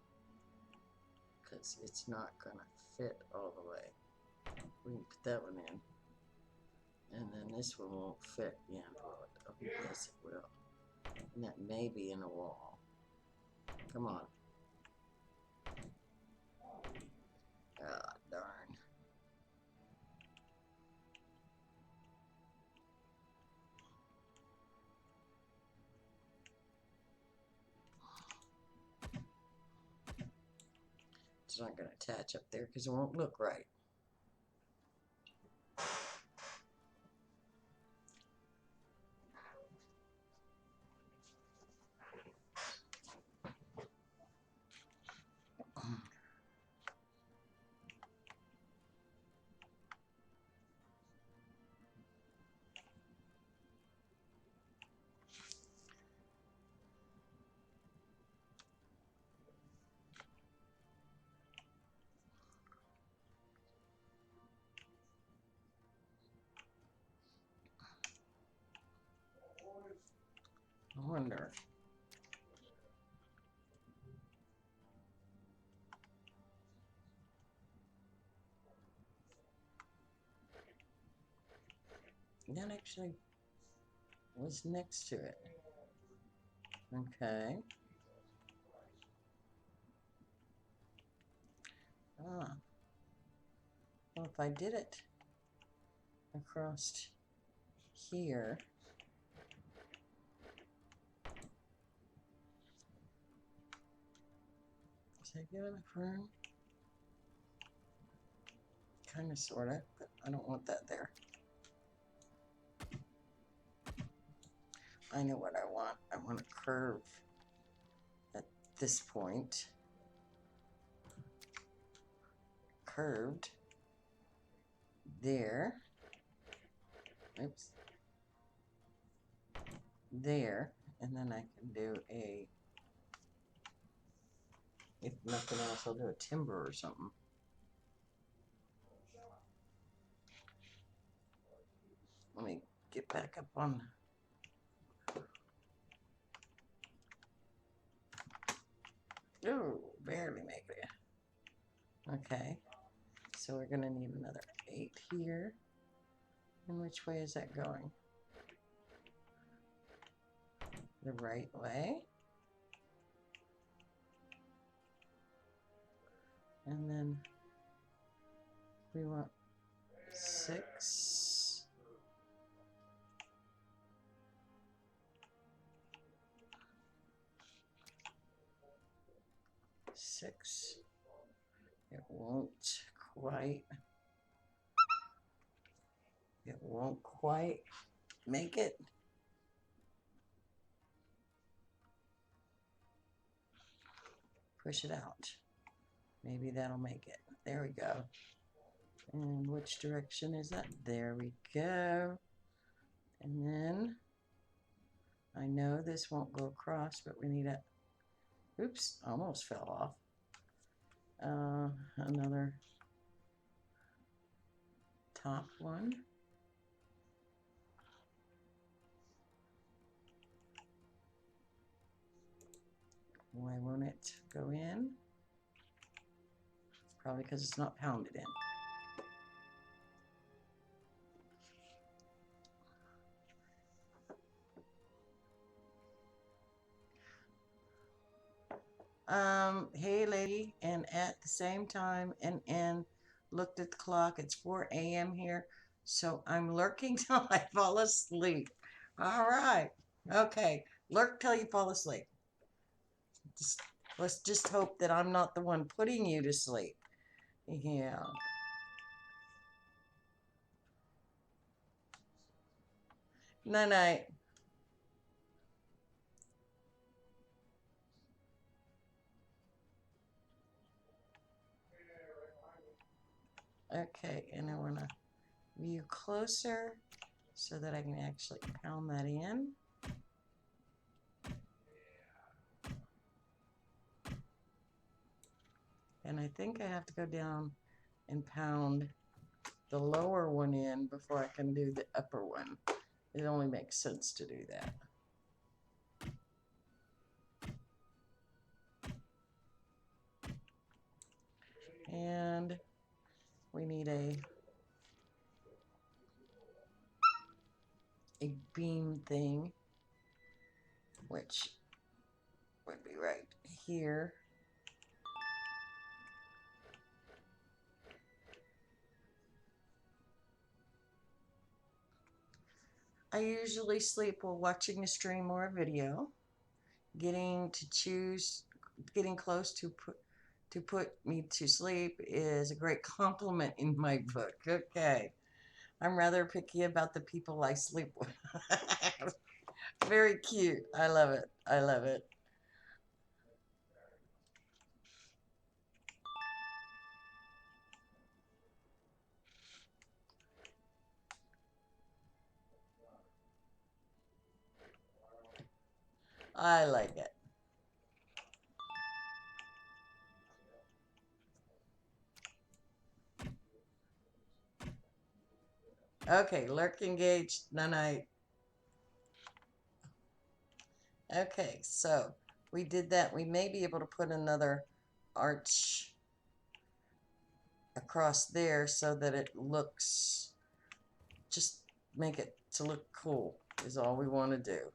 Because it's not going to fit all the way. We can put that one in. And then this one won't fit in, will it? Oh, yes, it will. And that may be in a wall. Come on. Ah, darn. It's not going to attach up there because it won't look right. I wonder. That actually was next to it. Okay. Ah. Well, if I did it across here, is that good enough room? Kind of, sort of, but I don't want that there. I know what I want. I want a curve at this point. Curved. There. Oops. There. And then I can do a, if nothing else, I'll do a timber or something. Let me get back up on. Oh, barely make it. Okay, so we're gonna need another 8 here. And which way is that going? The right way. And then we want 6. 6. It won't quite. It won't quite make it. Push it out. Maybe that'll make it. There we go. And which direction is that? There we go. And then I know this won't go across, but we need a, oops, almost fell off. Another top one. Why won't it go in? Probably because it's not pounded in. Hey lady, and at the same time, and looked at the clock. It's 4 a.m. here, so I'm lurking till I fall asleep. All right, okay, lurk till you fall asleep. Just, let's just hope that I'm not the one putting you to sleep. Yeah. Night night. Okay, and I want to view closer so that I can actually pound that in. And I think I have to go down and pound the lower one in before I can do the upper one. It only makes sense to do that. And we need a beam thing, which would be right here. I usually sleep while watching a stream or a video. Getting close to put me to sleep is a great compliment in my book. Okay. I'm rather picky about the people I sleep with. Very cute. I love it. I love it. I like it. Okay, lurk engaged. No night. Okay, so we did that. We may be able to put another arch across there so that it looks, just make it to look cool is all we want to do.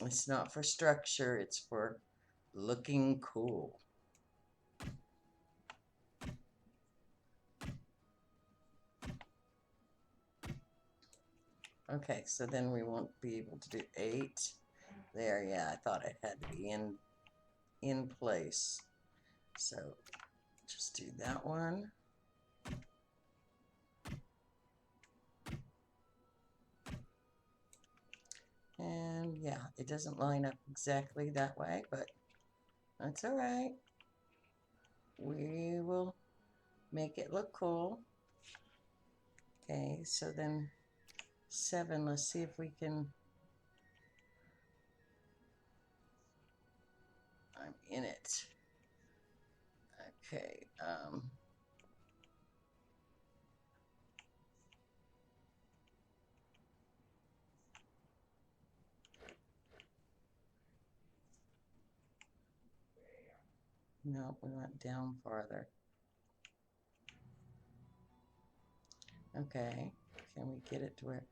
It's not for structure, it's for looking cool. Okay, so then we won't be able to do 8 there. Yeah, I thought it had to be in place. So just do that one. And yeah, it doesn't line up exactly that way, but that's all right. We will make it look cool. Okay, so then 7, let's see if we can. I'm in it. Okay, no, we went down farther. Okay, can we get it to where,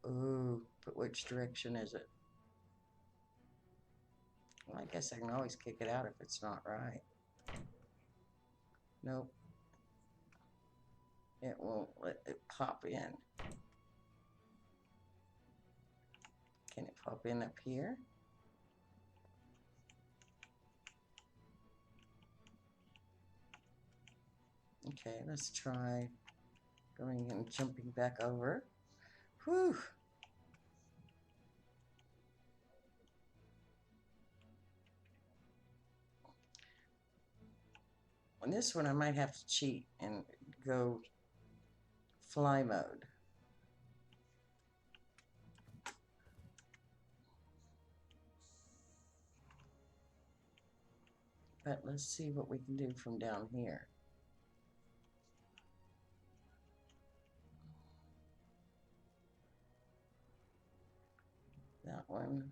ooh, but which direction is it? Well, I guess I can always kick it out if it's not right. Nope. It won't let it pop in. Can it pop in up here? Okay, let's try going and jumping back over. Whew. On this one, I might have to cheat and go fly mode. But let's see what we can do from down here. That one.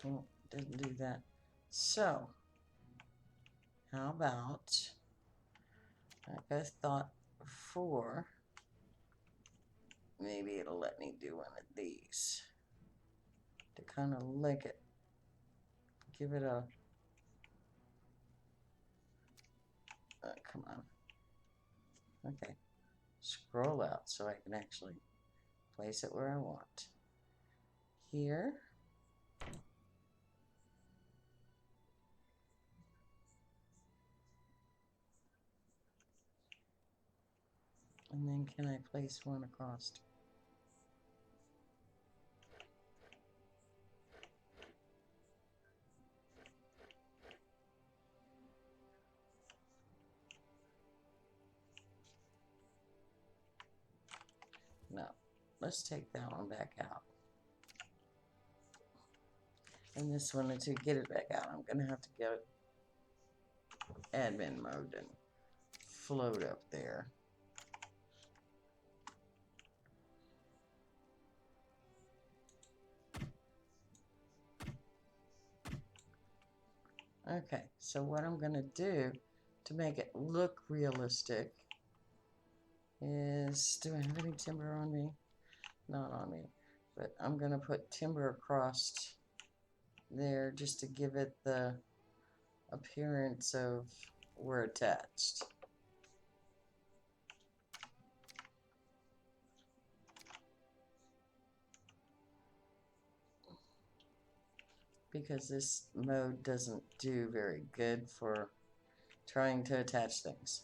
Oh, didn't do that. So, how about, like I thought before, maybe it'll let me do one of these to kind of lick it. Give it a, come on. Okay, scroll out so I can actually place it where I want. Here. And then can I place one across? No, let's take that one back out. And this one, to get it back out, I'm gonna have to go admin mode and float up there. Okay, so what I'm gonna do to make it look realistic is, do I have any timber on me? Not on me, but I'm gonna put timber across there just to give it the appearance of we're attached. Because this mode doesn't do very good for trying to attach things.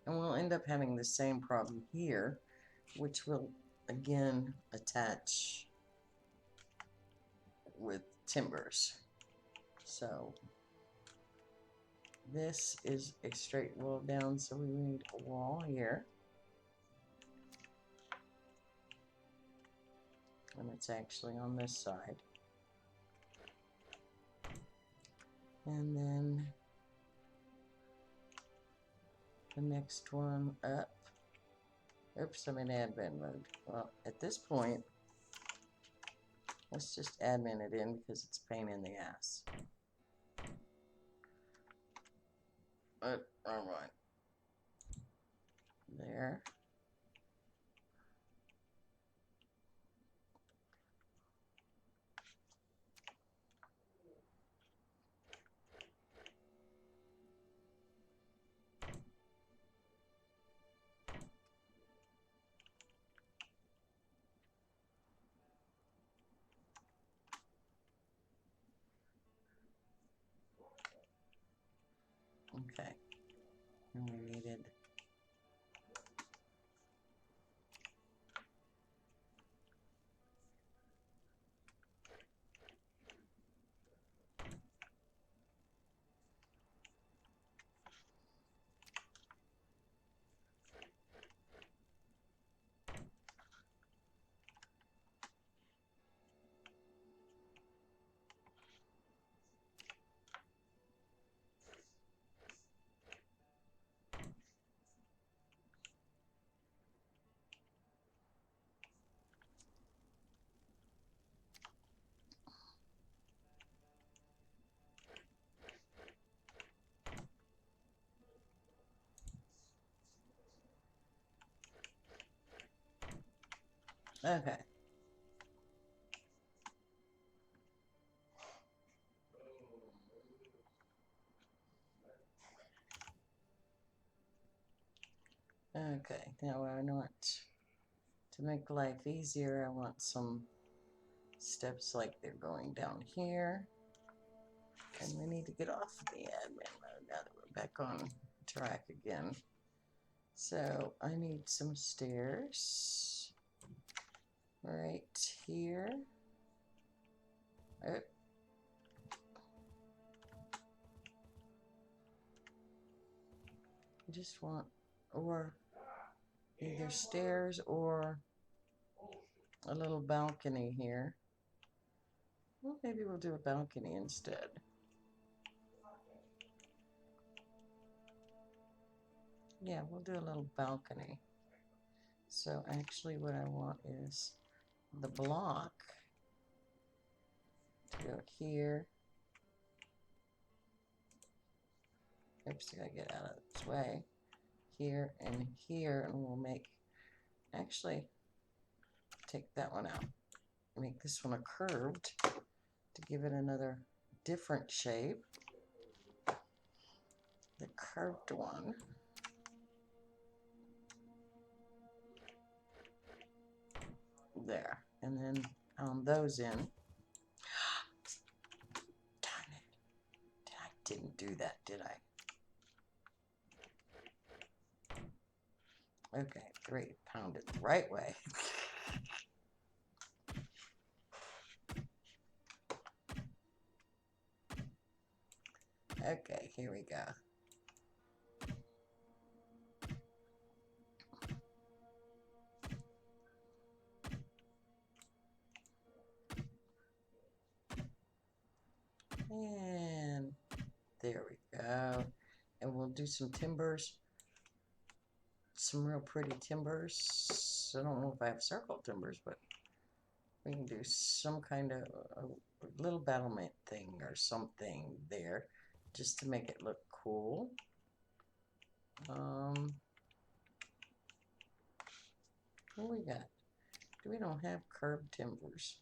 And we'll end up having the same problem here, which will again attach with timbers. So this is a straight wall down, so we need a wall here. And it's actually on this side. And then the next one up. Oops, I'm in admin mode. Well, at this point, let's just admin it in because it's a pain in the ass. Wrong one. There. Okay. And we needed okay. Okay, now I want to make life easier, I want some steps like they're going down here. And we need to get off the admin mode now that we're back on track again. So I need some stairs right here. Oh. I just want, or either stairs or a little balcony here. Well, maybe we'll do a balcony instead. Yeah, we'll do a little balcony. So actually what I want is the block Go here. Oops, I gotta get out of its way. Here and here, and we'll make, actually, take that one out. Make this one a curved to give it another different shape. The curved one. There. And then on those in. Darn it. I didn't do that, did I? Okay, 3. Pound it the right way. Okay, here we go. And there we go. And we'll do some timbers. Some real pretty timbers. I don't know if I have circle timbers, but we can do some kind of a little battlement thing or something there just to make it look cool. What we got? We don't have curved timbers,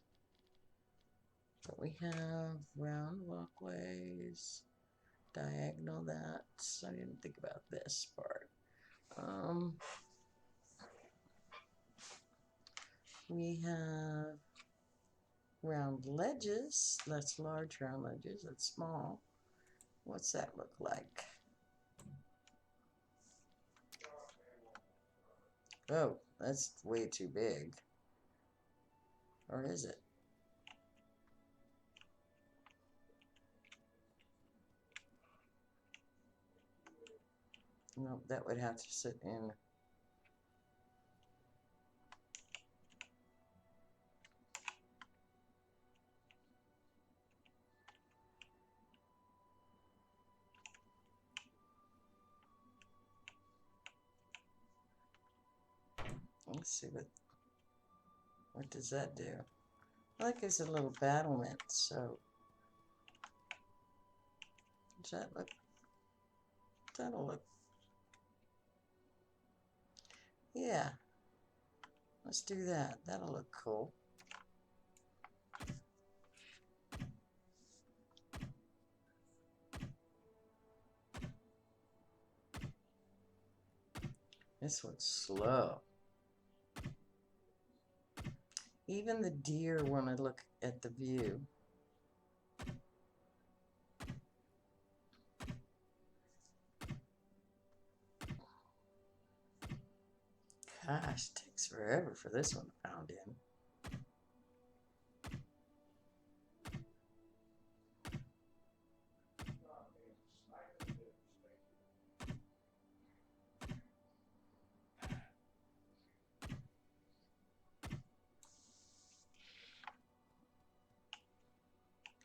but we have round walkways, diagonal. That's, I didn't think about this part. We have round ledges. That's large round ledges. That's small. What's that look like? Oh, that's way too big. Or is it? No, that would have to sit in. Let's see what does that do? I like it's a little battlement, so does that look? That'll look. Yeah. Let's do that. That'll look cool. This one's slow. Even the deer want to look at the view. Gosh, it takes forever for this one to pound in.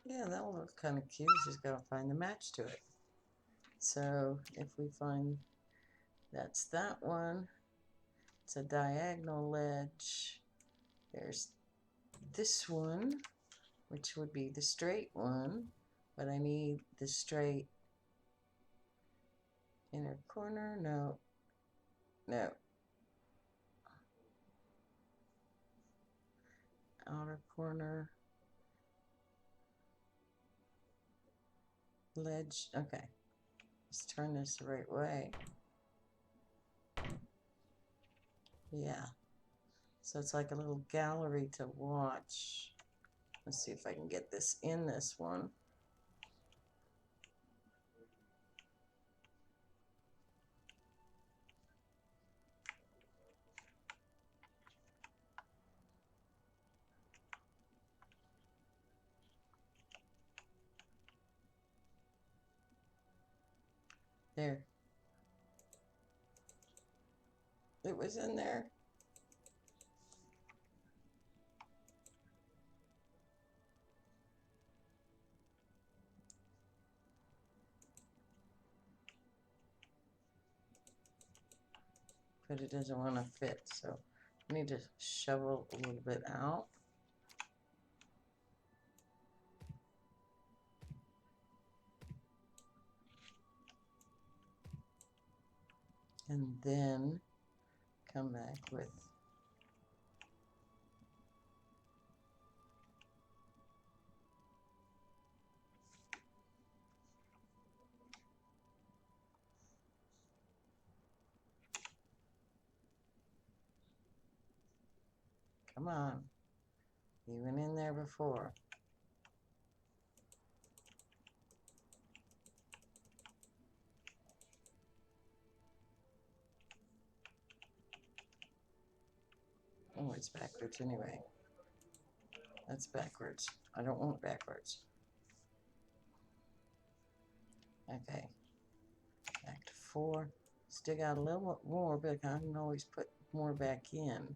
Yeah, that will look kind of cute. Just gotta find the match to it. So if we find that's that one, it's a diagonal ledge. There's this one, which would be the straight one, but I need the straight inner corner. No, no. Outer corner. Ledge. Okay. Let's turn this the right way. Yeah. So it's like a little gallery to watch. Let's see if I can get this in this one. There. It was in there. But it doesn't want to fit, so I need to shovel a little bit out. and then come back with come on, you went in there before. Oh, it's backwards anyway. That's backwards. I don't want it backwards. Okay, back to 4. Still got a little more, but I can always put more back in.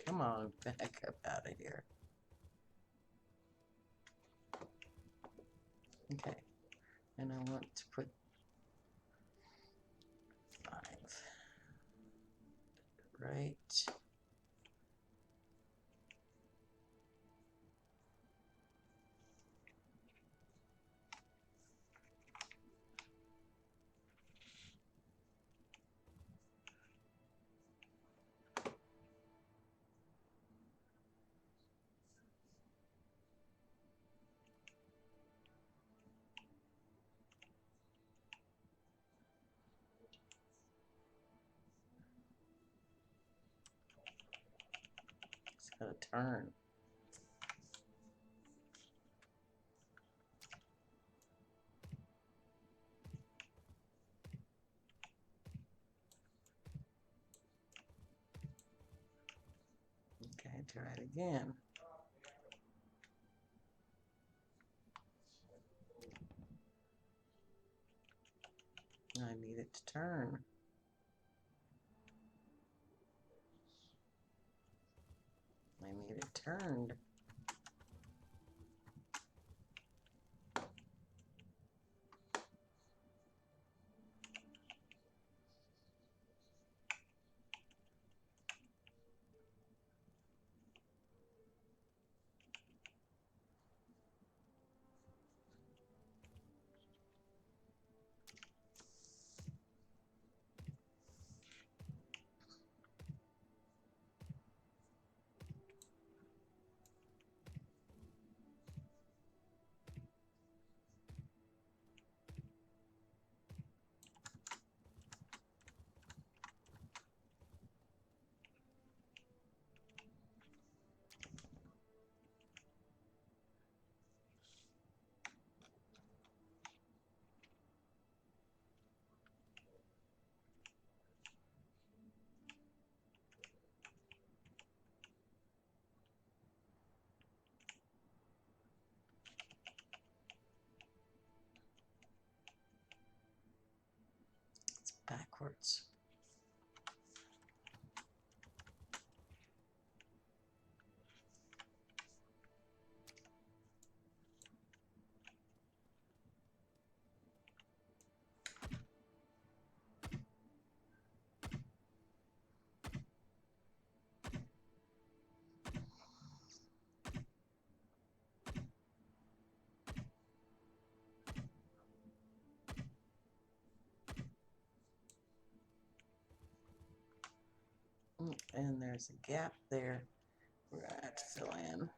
Come on, back up out of here. Okay, and I want to put 5 right. It's got to turn. Okay, try it again. I need it to turn. I need it turned. It's backwards. And there's a gap there where I have to fill in.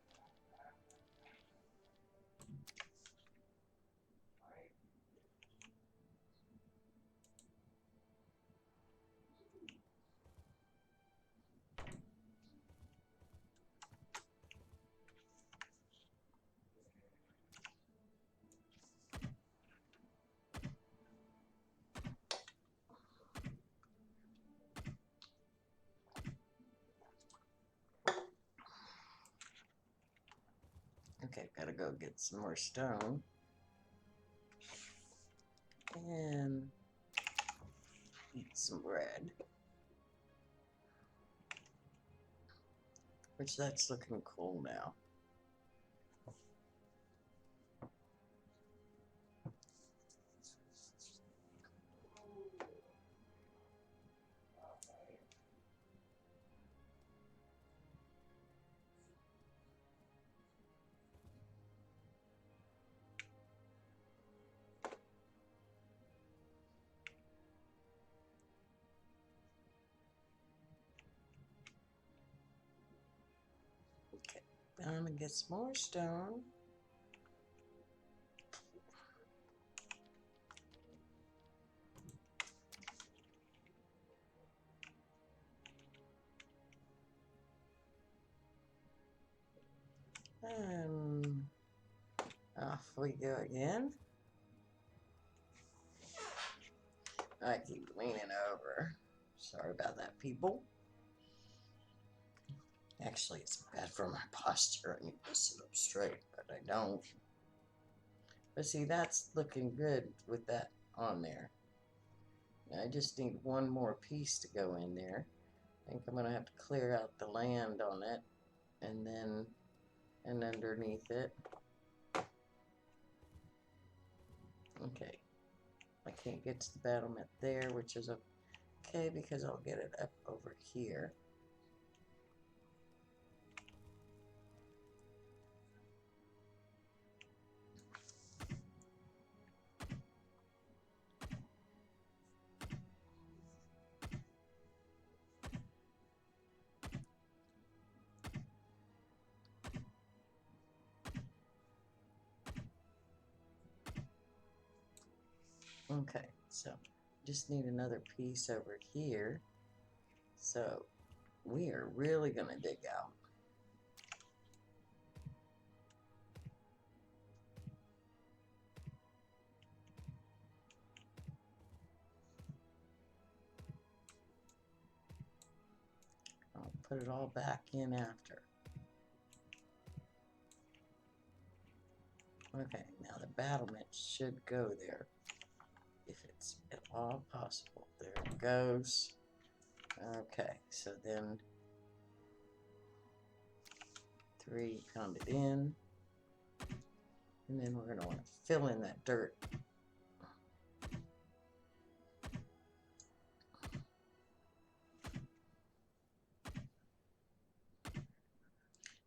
Okay, gotta go get some more stone. And eat some bread. Which that's looking cool now. I'm gonna get some more stone. And off we go again. I keep leaning over. Sorry about that, people. Actually, it's bad for my posture. I need to sit up straight, but I don't. But see, that's looking good with that on there. I just need one more piece to go in there. I think I'm going to have to clear out the land on it and underneath it. Okay. I can't get to the battlement there, which is okay because I'll get it up over here. Okay, so just need another piece over here. So we are really going to dig out. I'll put it all back in after. Okay, now the battlement should go there. If it's at all possible. There it goes. Okay, so then 3 pound it in. And then we're going to want to fill in that dirt.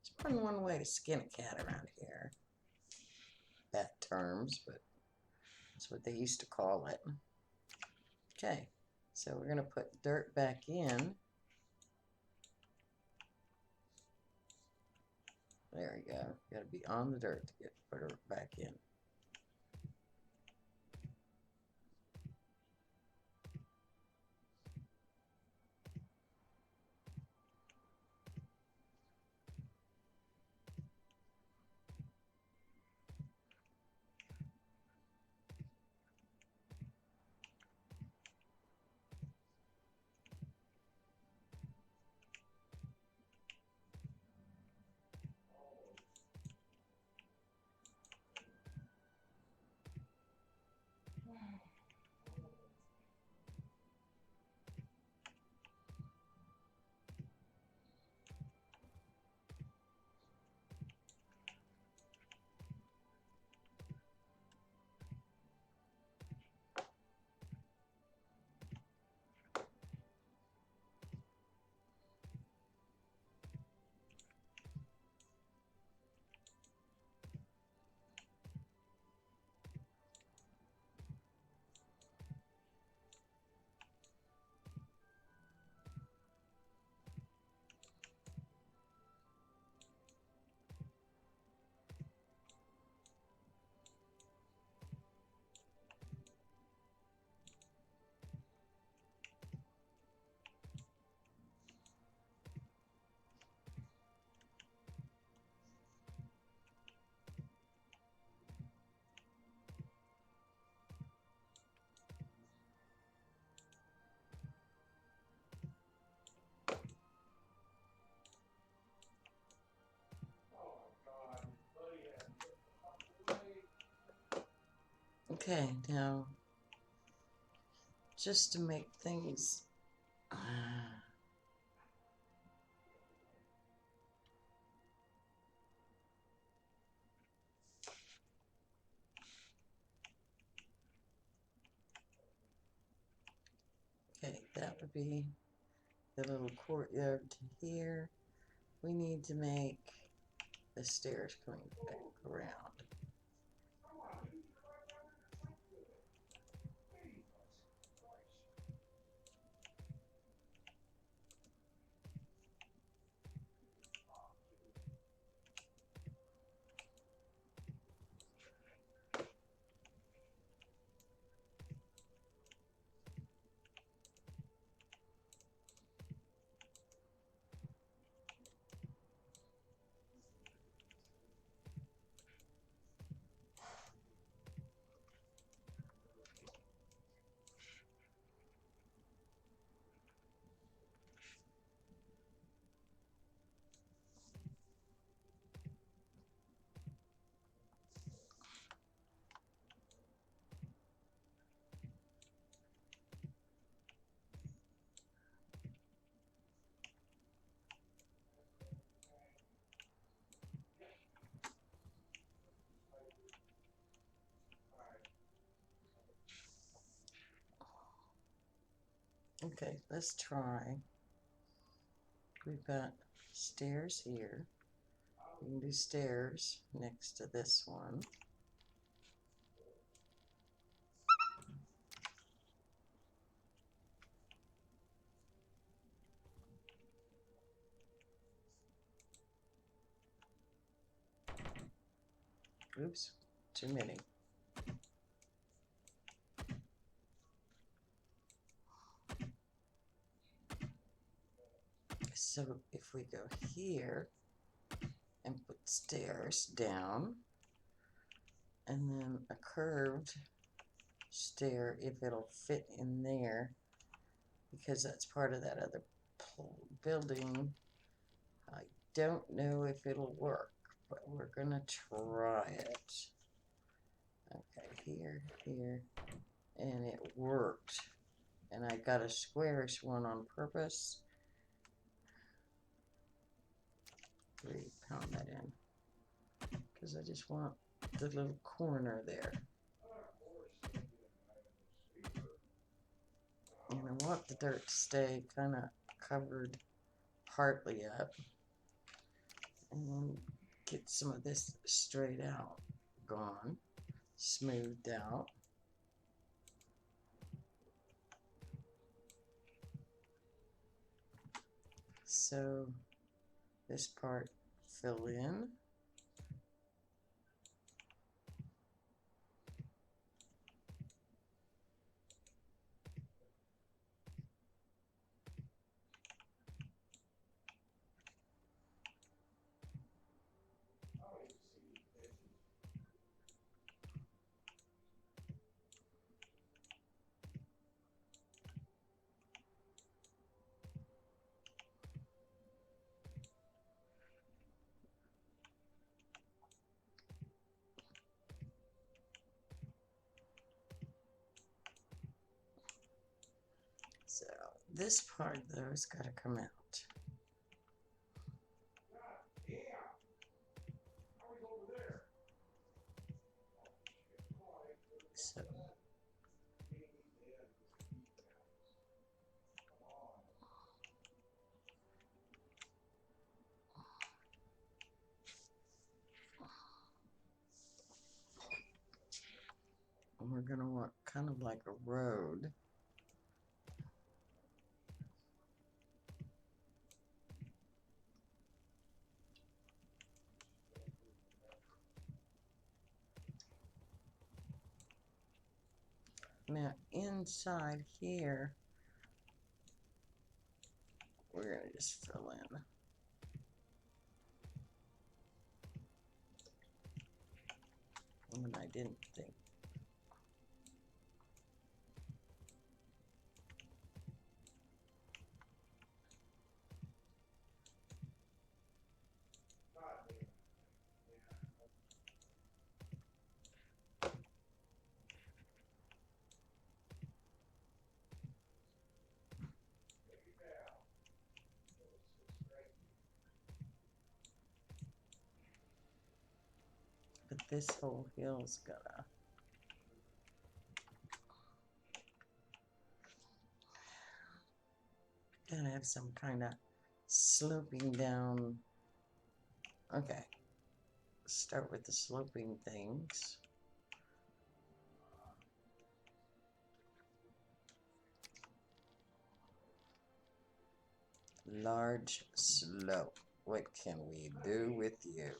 It's more than one way to skin a cat around here. That terms, but that's what they used to call it. Okay, so we're going to put dirt back in. There we go. Got to be on the dirt to put her back in. Okay, now just to make things okay, that would be the little courtyard to here. We need to make the stairs coming back around. Okay, let's try. We've got stairs here. We can do stairs next to this one. Oops, too many. So if we go here and put stairs down, and then a curved stair, if it'll fit in there, because that's part of that other building. I don't know if it'll work, but we're gonna try it. Okay, here, and it worked. And I got a squarish one on purpose. 3 pound that in, because I just want the little corner there. And I want the dirt to stay kind of covered partly up. And then get some of this straight out, gone, smoothed out. So this part fill in. So this part though has got to come out. So we're gonna want kind of like a road. Now inside here, we're gonna just fill in. And I didn't think. But this whole hill's gotta have some kind of sloping down. Okay, start with the sloping things. Large slope. What can we do with you?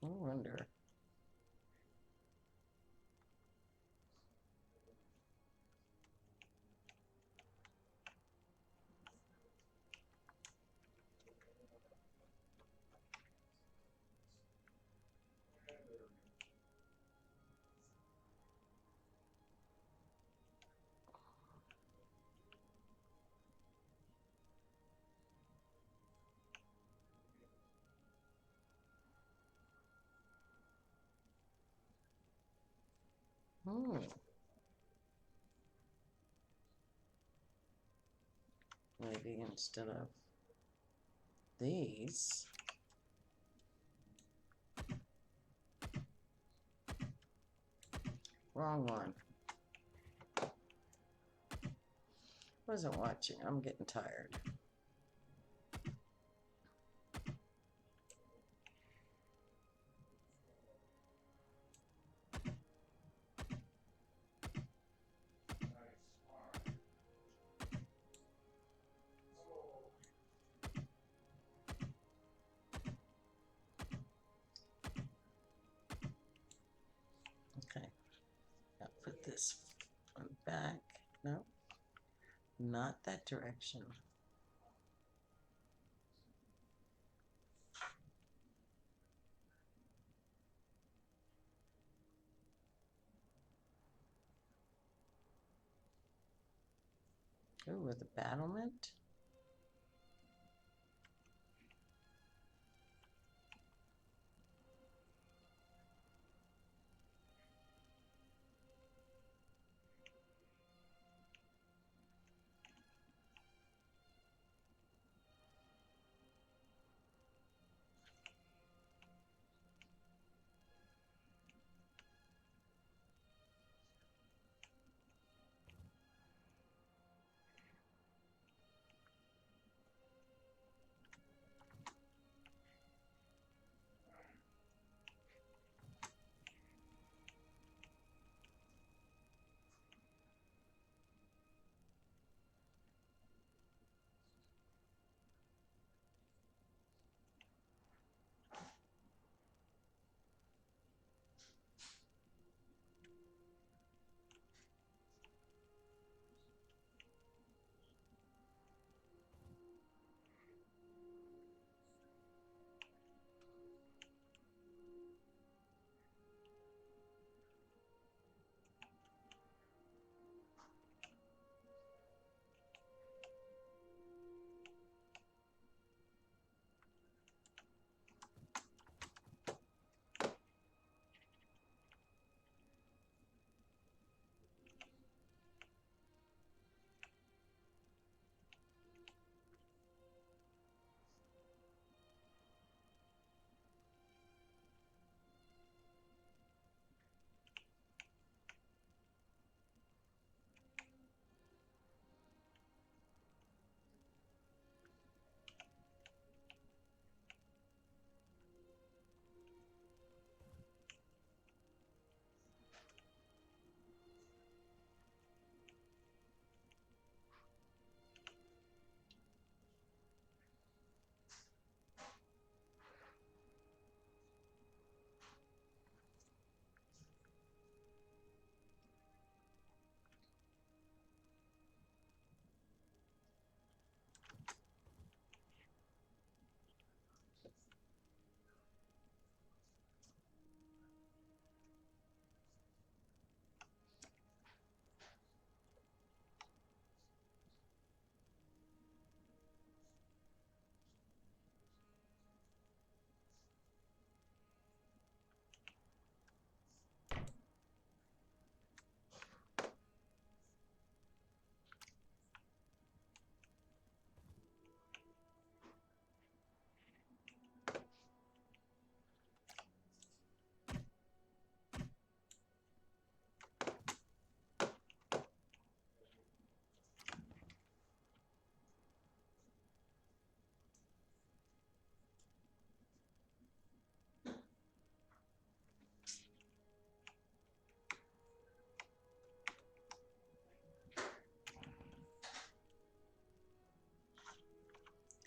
I wonder. Maybe instead of these, wrong one. Wasn't watching. I'm getting tired. Okay, now put this one back. No, not that direction. Ooh, with the battlement.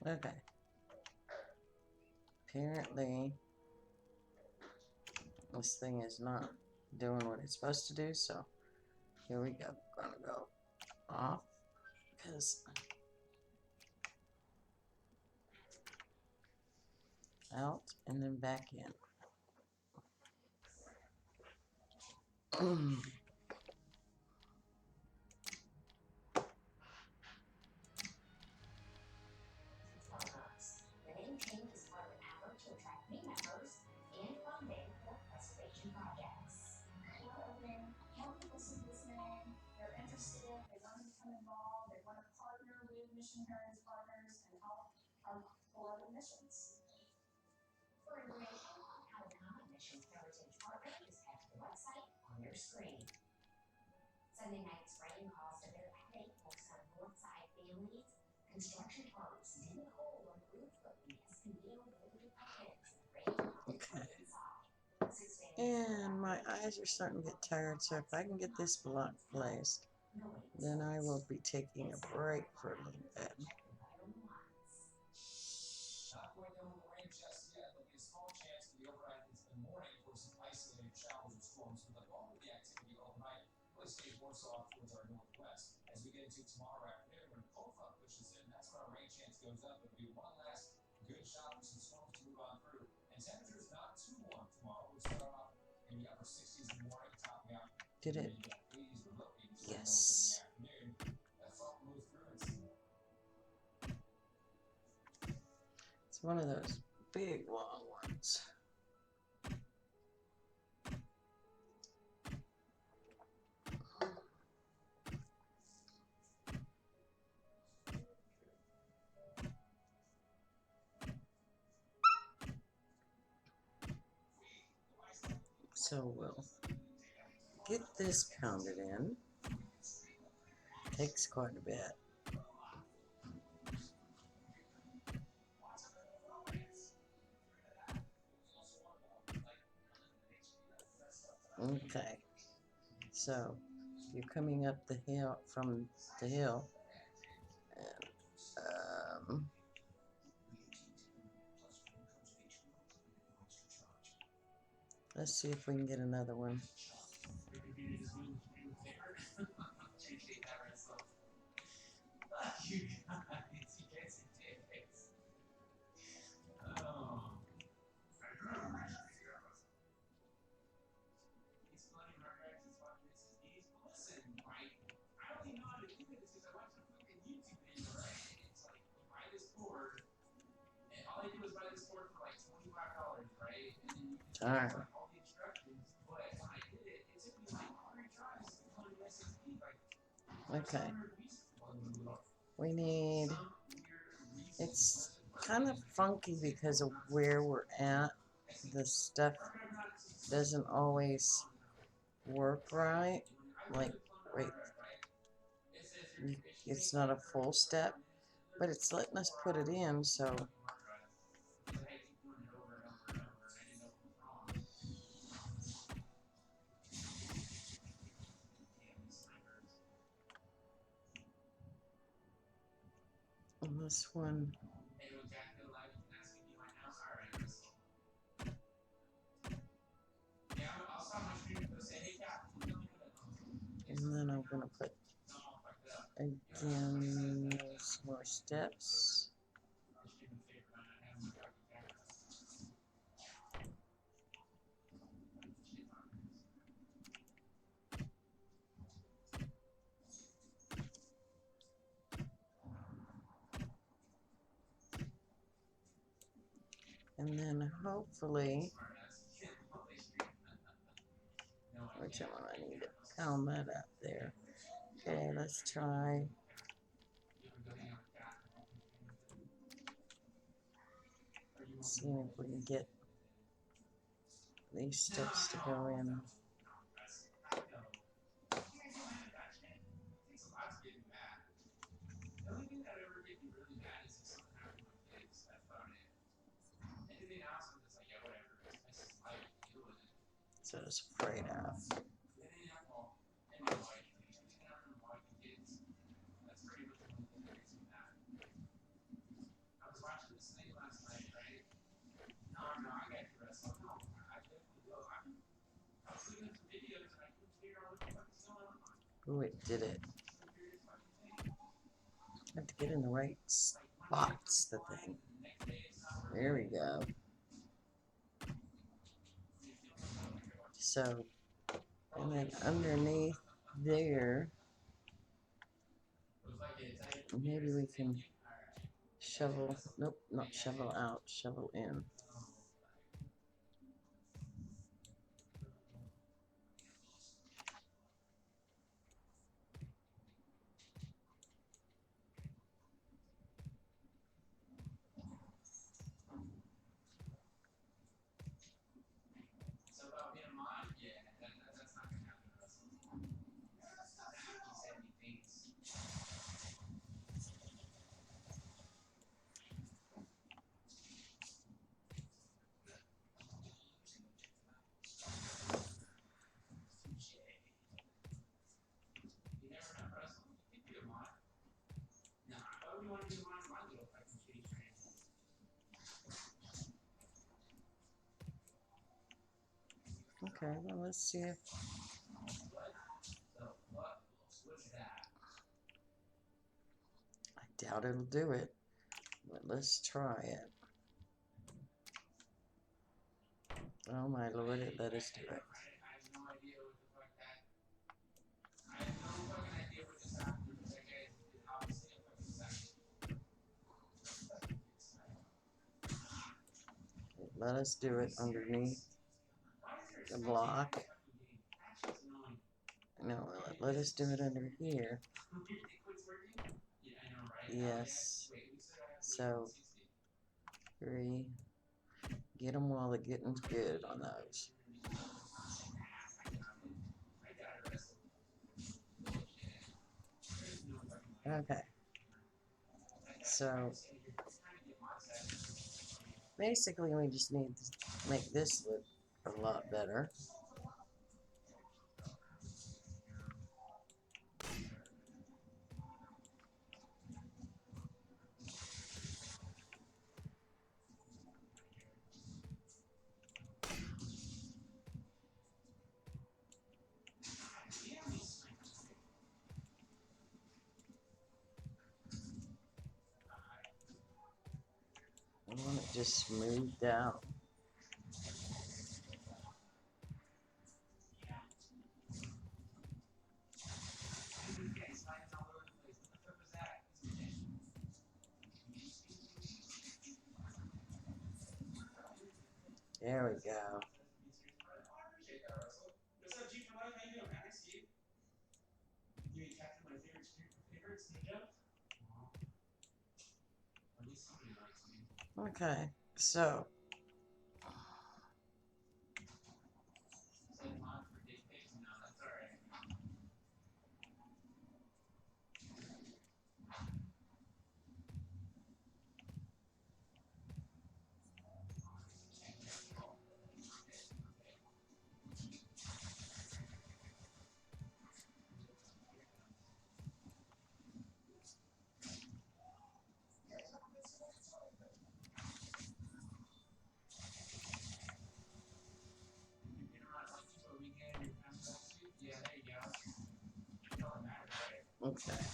Okay. Apparently, this thing is not doing what it's supposed to do, so here we go. Gonna go off because out and then back in. The name change is part of an effort to attract new members and funding for preservation projects. We're opening machine guards, partners, and all are beloved missions. For information on how to become a Missions Heritage partner, just head to the website on your screen. Sunday night's rain caused a bit of headache for some Northside families. Construction tarps didn't hold on the roof, but yes, can be avoided by kids in the rain Okay. inside. And my eyes are starting to get tired, so if I can get this block placed, then I will be taking a break for a little bit. Not quite done with the rain just yet. There'll be a small chance for the overnight into the morning for some isolated showers or storms, but the bulk of the activity overnight really stays more so off towards our northwest. As we get into tomorrow afternoon, when a cold front pushes in, that's when our rain chance goes up. It'll be one last good shot for some storms to move on through. And temperatures not too warm tomorrow. We'll start off in the upper 60s in the morning, topping out Did in it? the 80s or low 80s Yes. in the afternoon. That front will move through and some It's one of those big long ones. So we'll get this pounded in. Takes quite a bit. Okay, so you're coming up the hill from the hill, and let's see if we can get another one. Darn. Okay. We need, it's kind of funky because of where we're at. The stuff doesn't always work right. Like, right, it's not a full step, but it's letting us put it in, so. And this one. And then I'm gonna put again some more steps. And then hopefully, which one I need to pound that up there. Okay, let's try. Seeing if we can get these steps to go in. So I was afraid of. Ooh, it did it. I have to get in the right spots, the thing. There we go. So, and then underneath there, maybe we can shovel, nope, not shovel out, shovel in. Okay, well, let's see if I doubt it'll do it, but let's try it. Oh my lord, it let us do it. I have no idea what the fuck that. I have no fucking idea what just happened. That guy is obviously a fucking psychic. It let us do it underneath the block. No, it let us do it under here. Yes. So, 3. Get them while the getting's good on those. Okay. So, basically we just need to make this look a lot better. I want it just smoothed out. There we go. What's up, Chief? How you doing, man? Nice to see you. You captain my favorites in the jump? At least somebody likes me. Okay, so Same on for dick pics? No, that's alright. Yeah, there you go. That's all that matters, right? okay.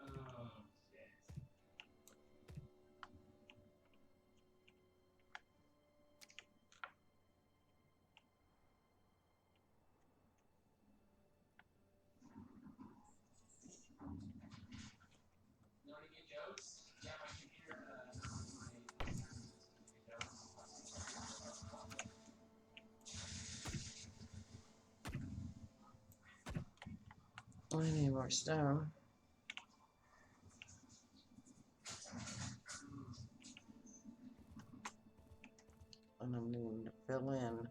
Oh, shit. You want to get jokes? Yeah, my computer, I need more stone. And I'm needing to fill in.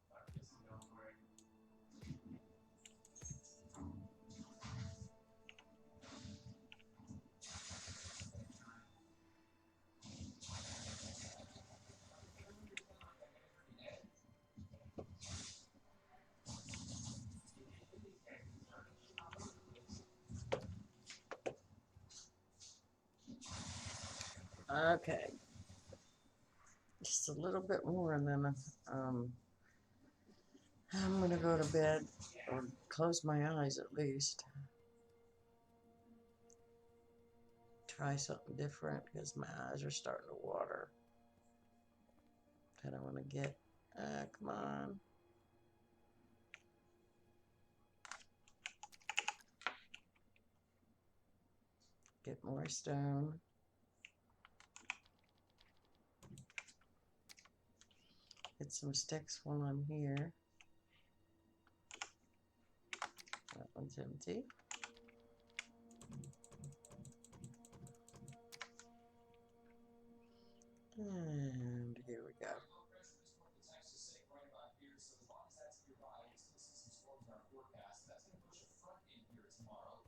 fuck this and go for it. Okay. Just a little bit more and then I'm gonna go to bed or close my eyes at least. Try something different because my eyes are starting to water. I don't want to get, come on. Get more stone. Get some sticks while I'm here. That one's empty. And here we go. Low pressure is going to Texas sitting right about here, so as long as that's nearby, we still see some storms in our forecast. That's going to push a front in here tomorrow.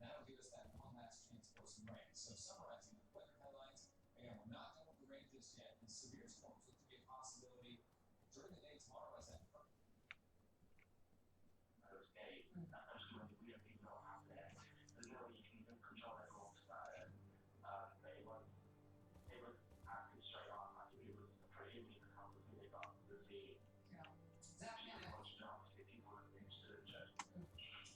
That'll give us that one last chance for some rain. So summarizing the weather headlines, again, we're not done with the rain just yet, and severe storms look to be a possibility during the day tomorrow as that front.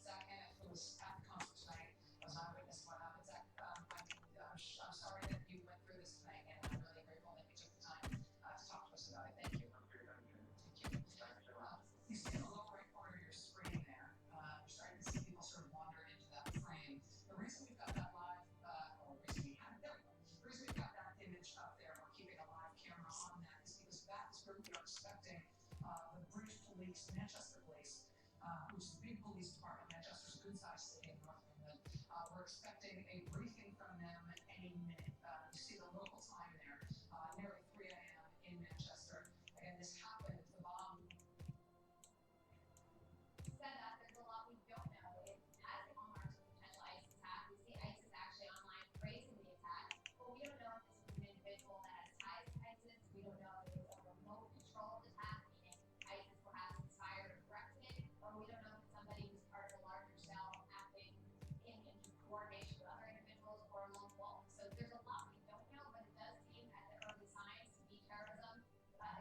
Zach Hannett was at the concert tonight. I was an eyewitness to what happened. Zach, I'm sorry that you went through this tonight, and I'm really grateful that you took the time to talk to us about it. Thank you. Thank you. You see in the lower right corner of your screen there, you're starting to see people sort of wander into that frame. The reason we've got that live, or the reason we have, there we go. The reason we've got that image up there, we're keeping a live camera on that, is because that is where we are expecting the British Police, Manchester Police, which is a big police department. Manchester's a good-sized city in North England. We're expecting a briefing from them any minute. You see the local time there, nearly 3 a.m. in Manchester. Again, this happened. The bomb. Said that there's a lot we don't know. It has hallmarks of potential ISIS attack. We see ISIS actually online praising the attack, but we don't know if this was an individual that has ties to ISIS. We don't know if it was a remote controlled attack, meaning ISIS perhaps inspired or directed it, or we don't know if it's somebody who's part of a larger cell acting in coordination with other individuals or a lone wolf. So there's a lot we don't know, but it does seem at the early signs to be terrorism.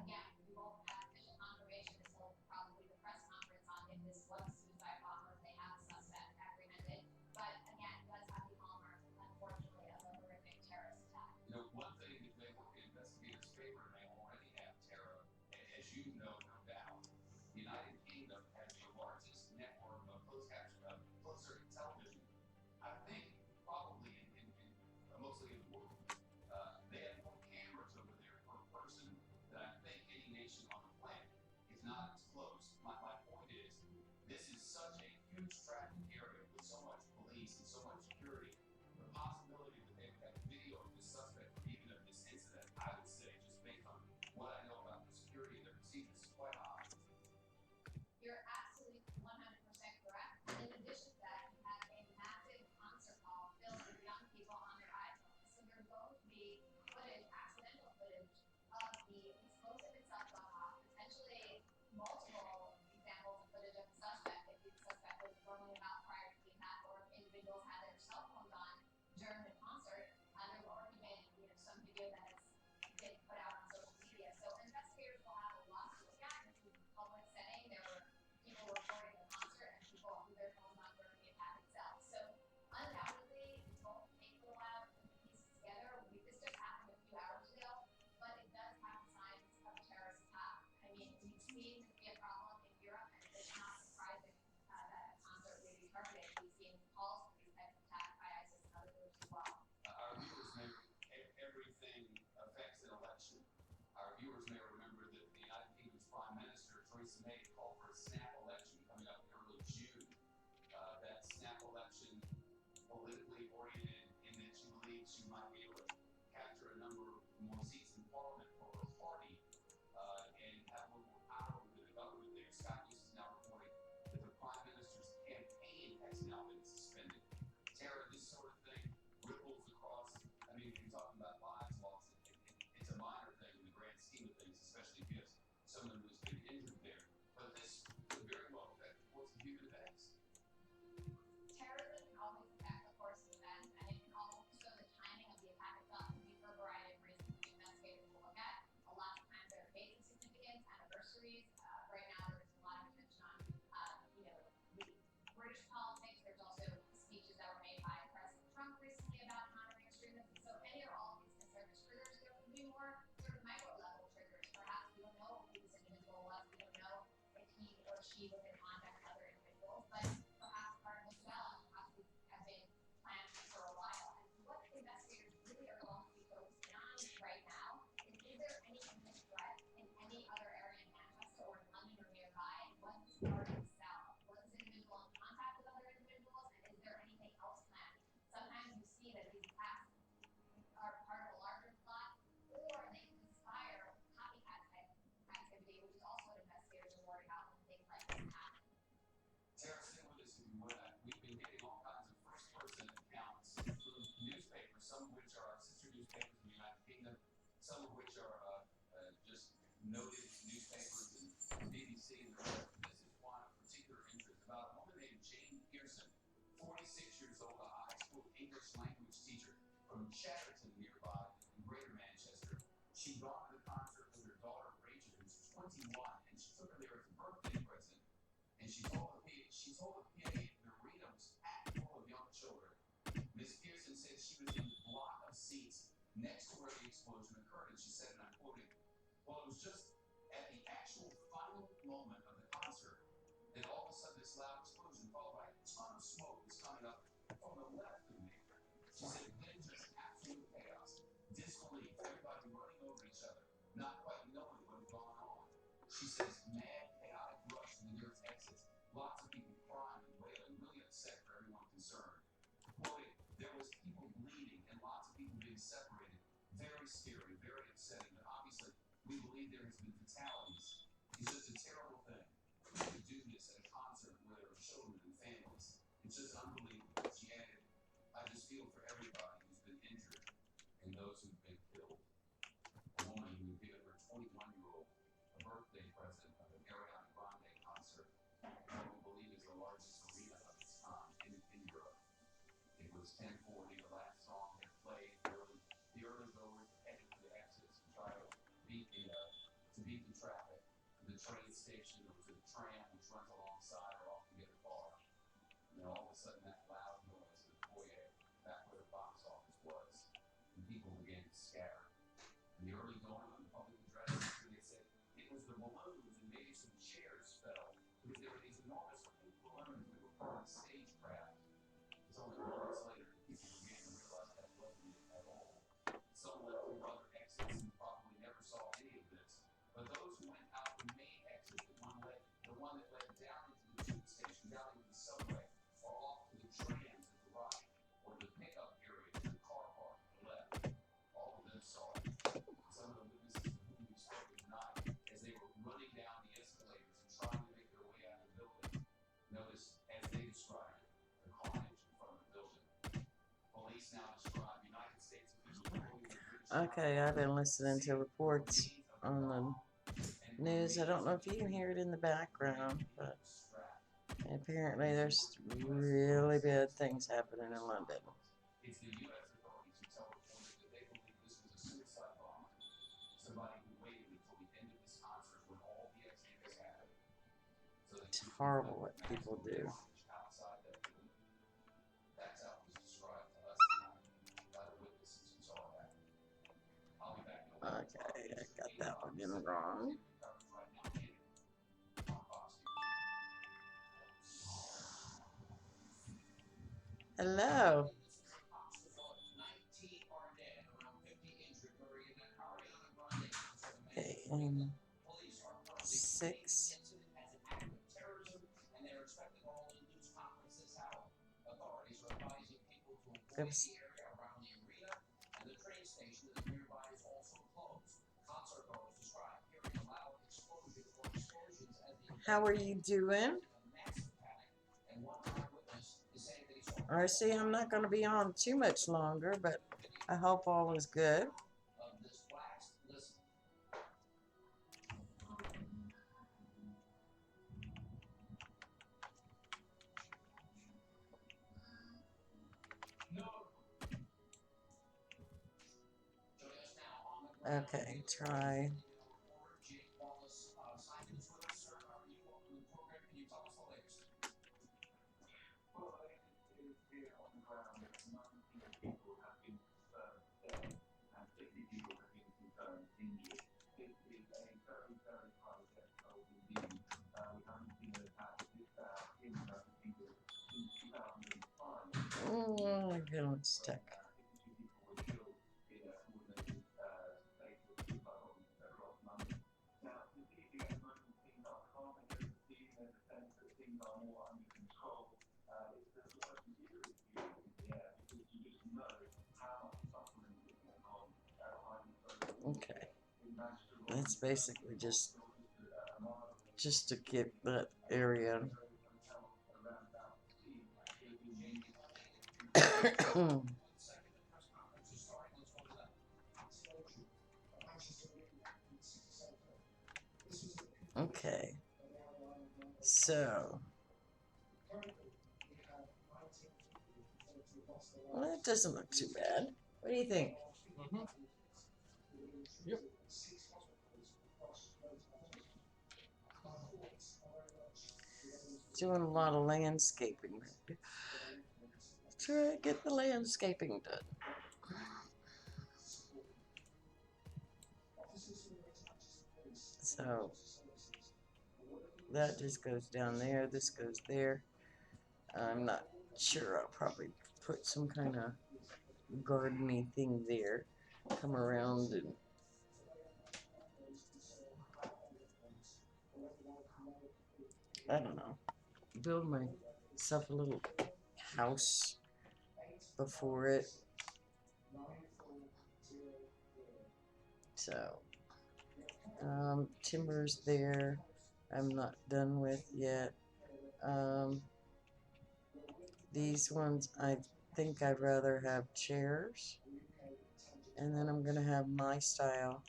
Again, we won't have official confirmation until probably the press conference on if this was suicide bomber, if they have a suspect apprehended. But again, it does have the hallmarks, unfortunately, of a horrific terrorist attack. You know, one thing that may work in investigators' favor may already have, Tara, as you know, no doubt, the United Kingdom has the largest network of closed circuit television, I think, probably mostly in the world. They have more cameras over there per person than I think any nation on the planet. It's not as close. My point is, this is such a huge traffic area with so much police and so much security. The possibility that they would have video of this suspect or even of this incident, I would say, just based on what I know about the security and their procedures, is quite high. You're absolutely 100% correct. In addition to that, you have a massive concert hall filled with young people on their iPhones. So there's going to be footage, accidental footage, of the explosive itself going off, potentially multiple examples of footage of the suspect, if the suspect was roaming about prior to the attack, or if individuals had their cell phones on during the concert. There's already been, some video that has been put out on social media. So investigators will have a lot to look at. This is a public setting. There were people reporting the concert and people who their phones on during the attack itself. So undoubtedly, it's going to take a little while to put the pieces together. This just happened a few hours ago, but it does have signs of a terrorist attack. I mean, we've seen this be a problem in Europe, and it's not surprising that a concert would be targeted. We've seen calls for these types of attacks by ISIS and other groups as well. Our viewers may everything affects an election. Our viewers may remember that the United Kingdom's Prime Minister Theresa May called for a snap election coming up in early June. That snap election, politically oriented, in that she believes she might be able to capture a number more seats in Parliament for her party and have a little more power within the government there. Scott News is now reporting that the Prime Minister's campaign has now been suspended. Tara, this sort of thing ripples across. I mean, you're talking about lives lost. It's a minor thing in the grand scheme of things, especially if you have someone who's been injured there. But this could very well affect the course of human events. Terrorism can always affect the course of events, and it can also, the timing of the attack some of which are just noted newspapers and BBC and the rest. This is one of particular interest about a woman named Jane Pearson, 46 years old, a high school English language teacher from Chatterton nearby in Greater Manchester. She'd gone to the concert with her daughter Rachel, who's 21, and she took her there as a birthday present. And she told the PA the arena was packed full of young children. Miss Pearson said she was in the block of seats next to where the explosion occurred, and she said, and I'm quoting, "Well, it was just at the actual final moment of the concert that all of a sudden this loud explosion followed by a ton of smoke was coming up from the left of me." She said, "Then just absolute chaos, disbelief, everybody running over each other, not quite knowing what had gone on." She says, "Mad, chaotic rush to the nearest exits, lots of people crying and wailing, really upset for everyone concerned. Quoting, there was people bleeding and lots of people being separated. Very scary, very upsetting, but obviously we believe there has been fatalities. It's just a terrible thing. Who would do this at a concert where there are children and families? It's just unbelievable." She added, "I just feel for everybody who's been injured and those who've been killed." A woman who had given her 21-year-old a birthday present of an Ariana Grande concert in what we believe is the largest arena of its kind in Europe. It was 10:40. The last song had played. The early goers were headed for the exits to try to beat the traffic. At the train station, there was a tram which runs alongside or off to get a car. And then all of a sudden, that loud noise in the foyer, back where the box office was, and people began to scatter. And the early going on the public address, they said it was the balloons and maybe some chairs fell because there were these enormous pink balloons that were part of the stagecraft. It's only moments later that people began to realize that wasn't it at all. Some went through other exits and probably never saw any of this. But those who went out the main exit, the one that led down into the tube station, down into the subway, or off to the trams at the right, or the pickup area to the car park at the left, all of them saw it. Some of the witnesses with whom we spoke tonight, as they were running down the escalators and trying to make their way out of the building, noticed, as they described it, the carnage in front of the building. Police now describe United States officials quoting the British. Okay, I've been listening to reports on the news. I don't know if you can hear it in the background, but apparently there's really bad things happening in London. It's the U.S. authorities who tell reporters that they believe this was a suicide bomber, somebody who waited until the end of this concert when all the exodus happened. So It's horrible what people do. Outside that building. That's how it was described to us tonight by the witnesses who saw it happen. I'll be back in a while. Okay, I got that one in wrong. Hello. Okay, 6. Oops. How are you doing? I see I'm not going to be on too much longer, but I hope all is good. Okay, try. Oh, my God, it's stuck. Okay, that's basically just to get that area. Okay, so well, that doesn't look too bad. What do you think? Mm-hmm. Yep. Doing a lot of landscaping. Try to get the landscaping done. So that just goes down there. This goes there. I'm not sure. I'll probably put some kind of gardeny thing there. Come around and I don't know. Build myself a little house before it. So timber's there. I'm not done with yet. Um, these ones I think I'd rather have chairs. And then I'm gonna have my style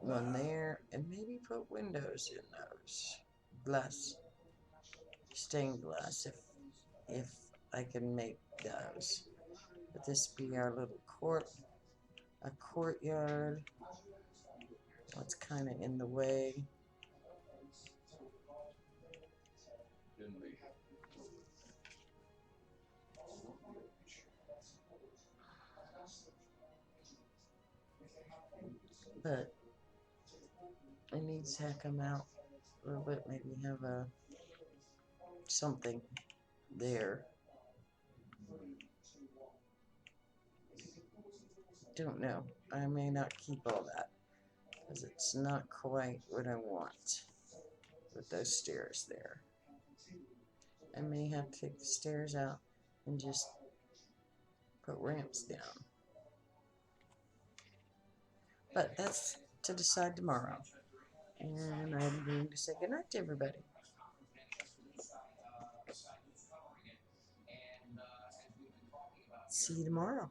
one there and maybe put windows in those. Glass, stained glass if I can make those. But this be our little a courtyard. What's kind of in the way. But it needs to come out a little bit. Maybe have a something there. Don't know. I may not keep all that because it's not quite what I want with those stairs there. I may have to take the stairs out and just put ramps down. But that's to decide tomorrow. And I'm going to say goodnight to everybody. See you tomorrow.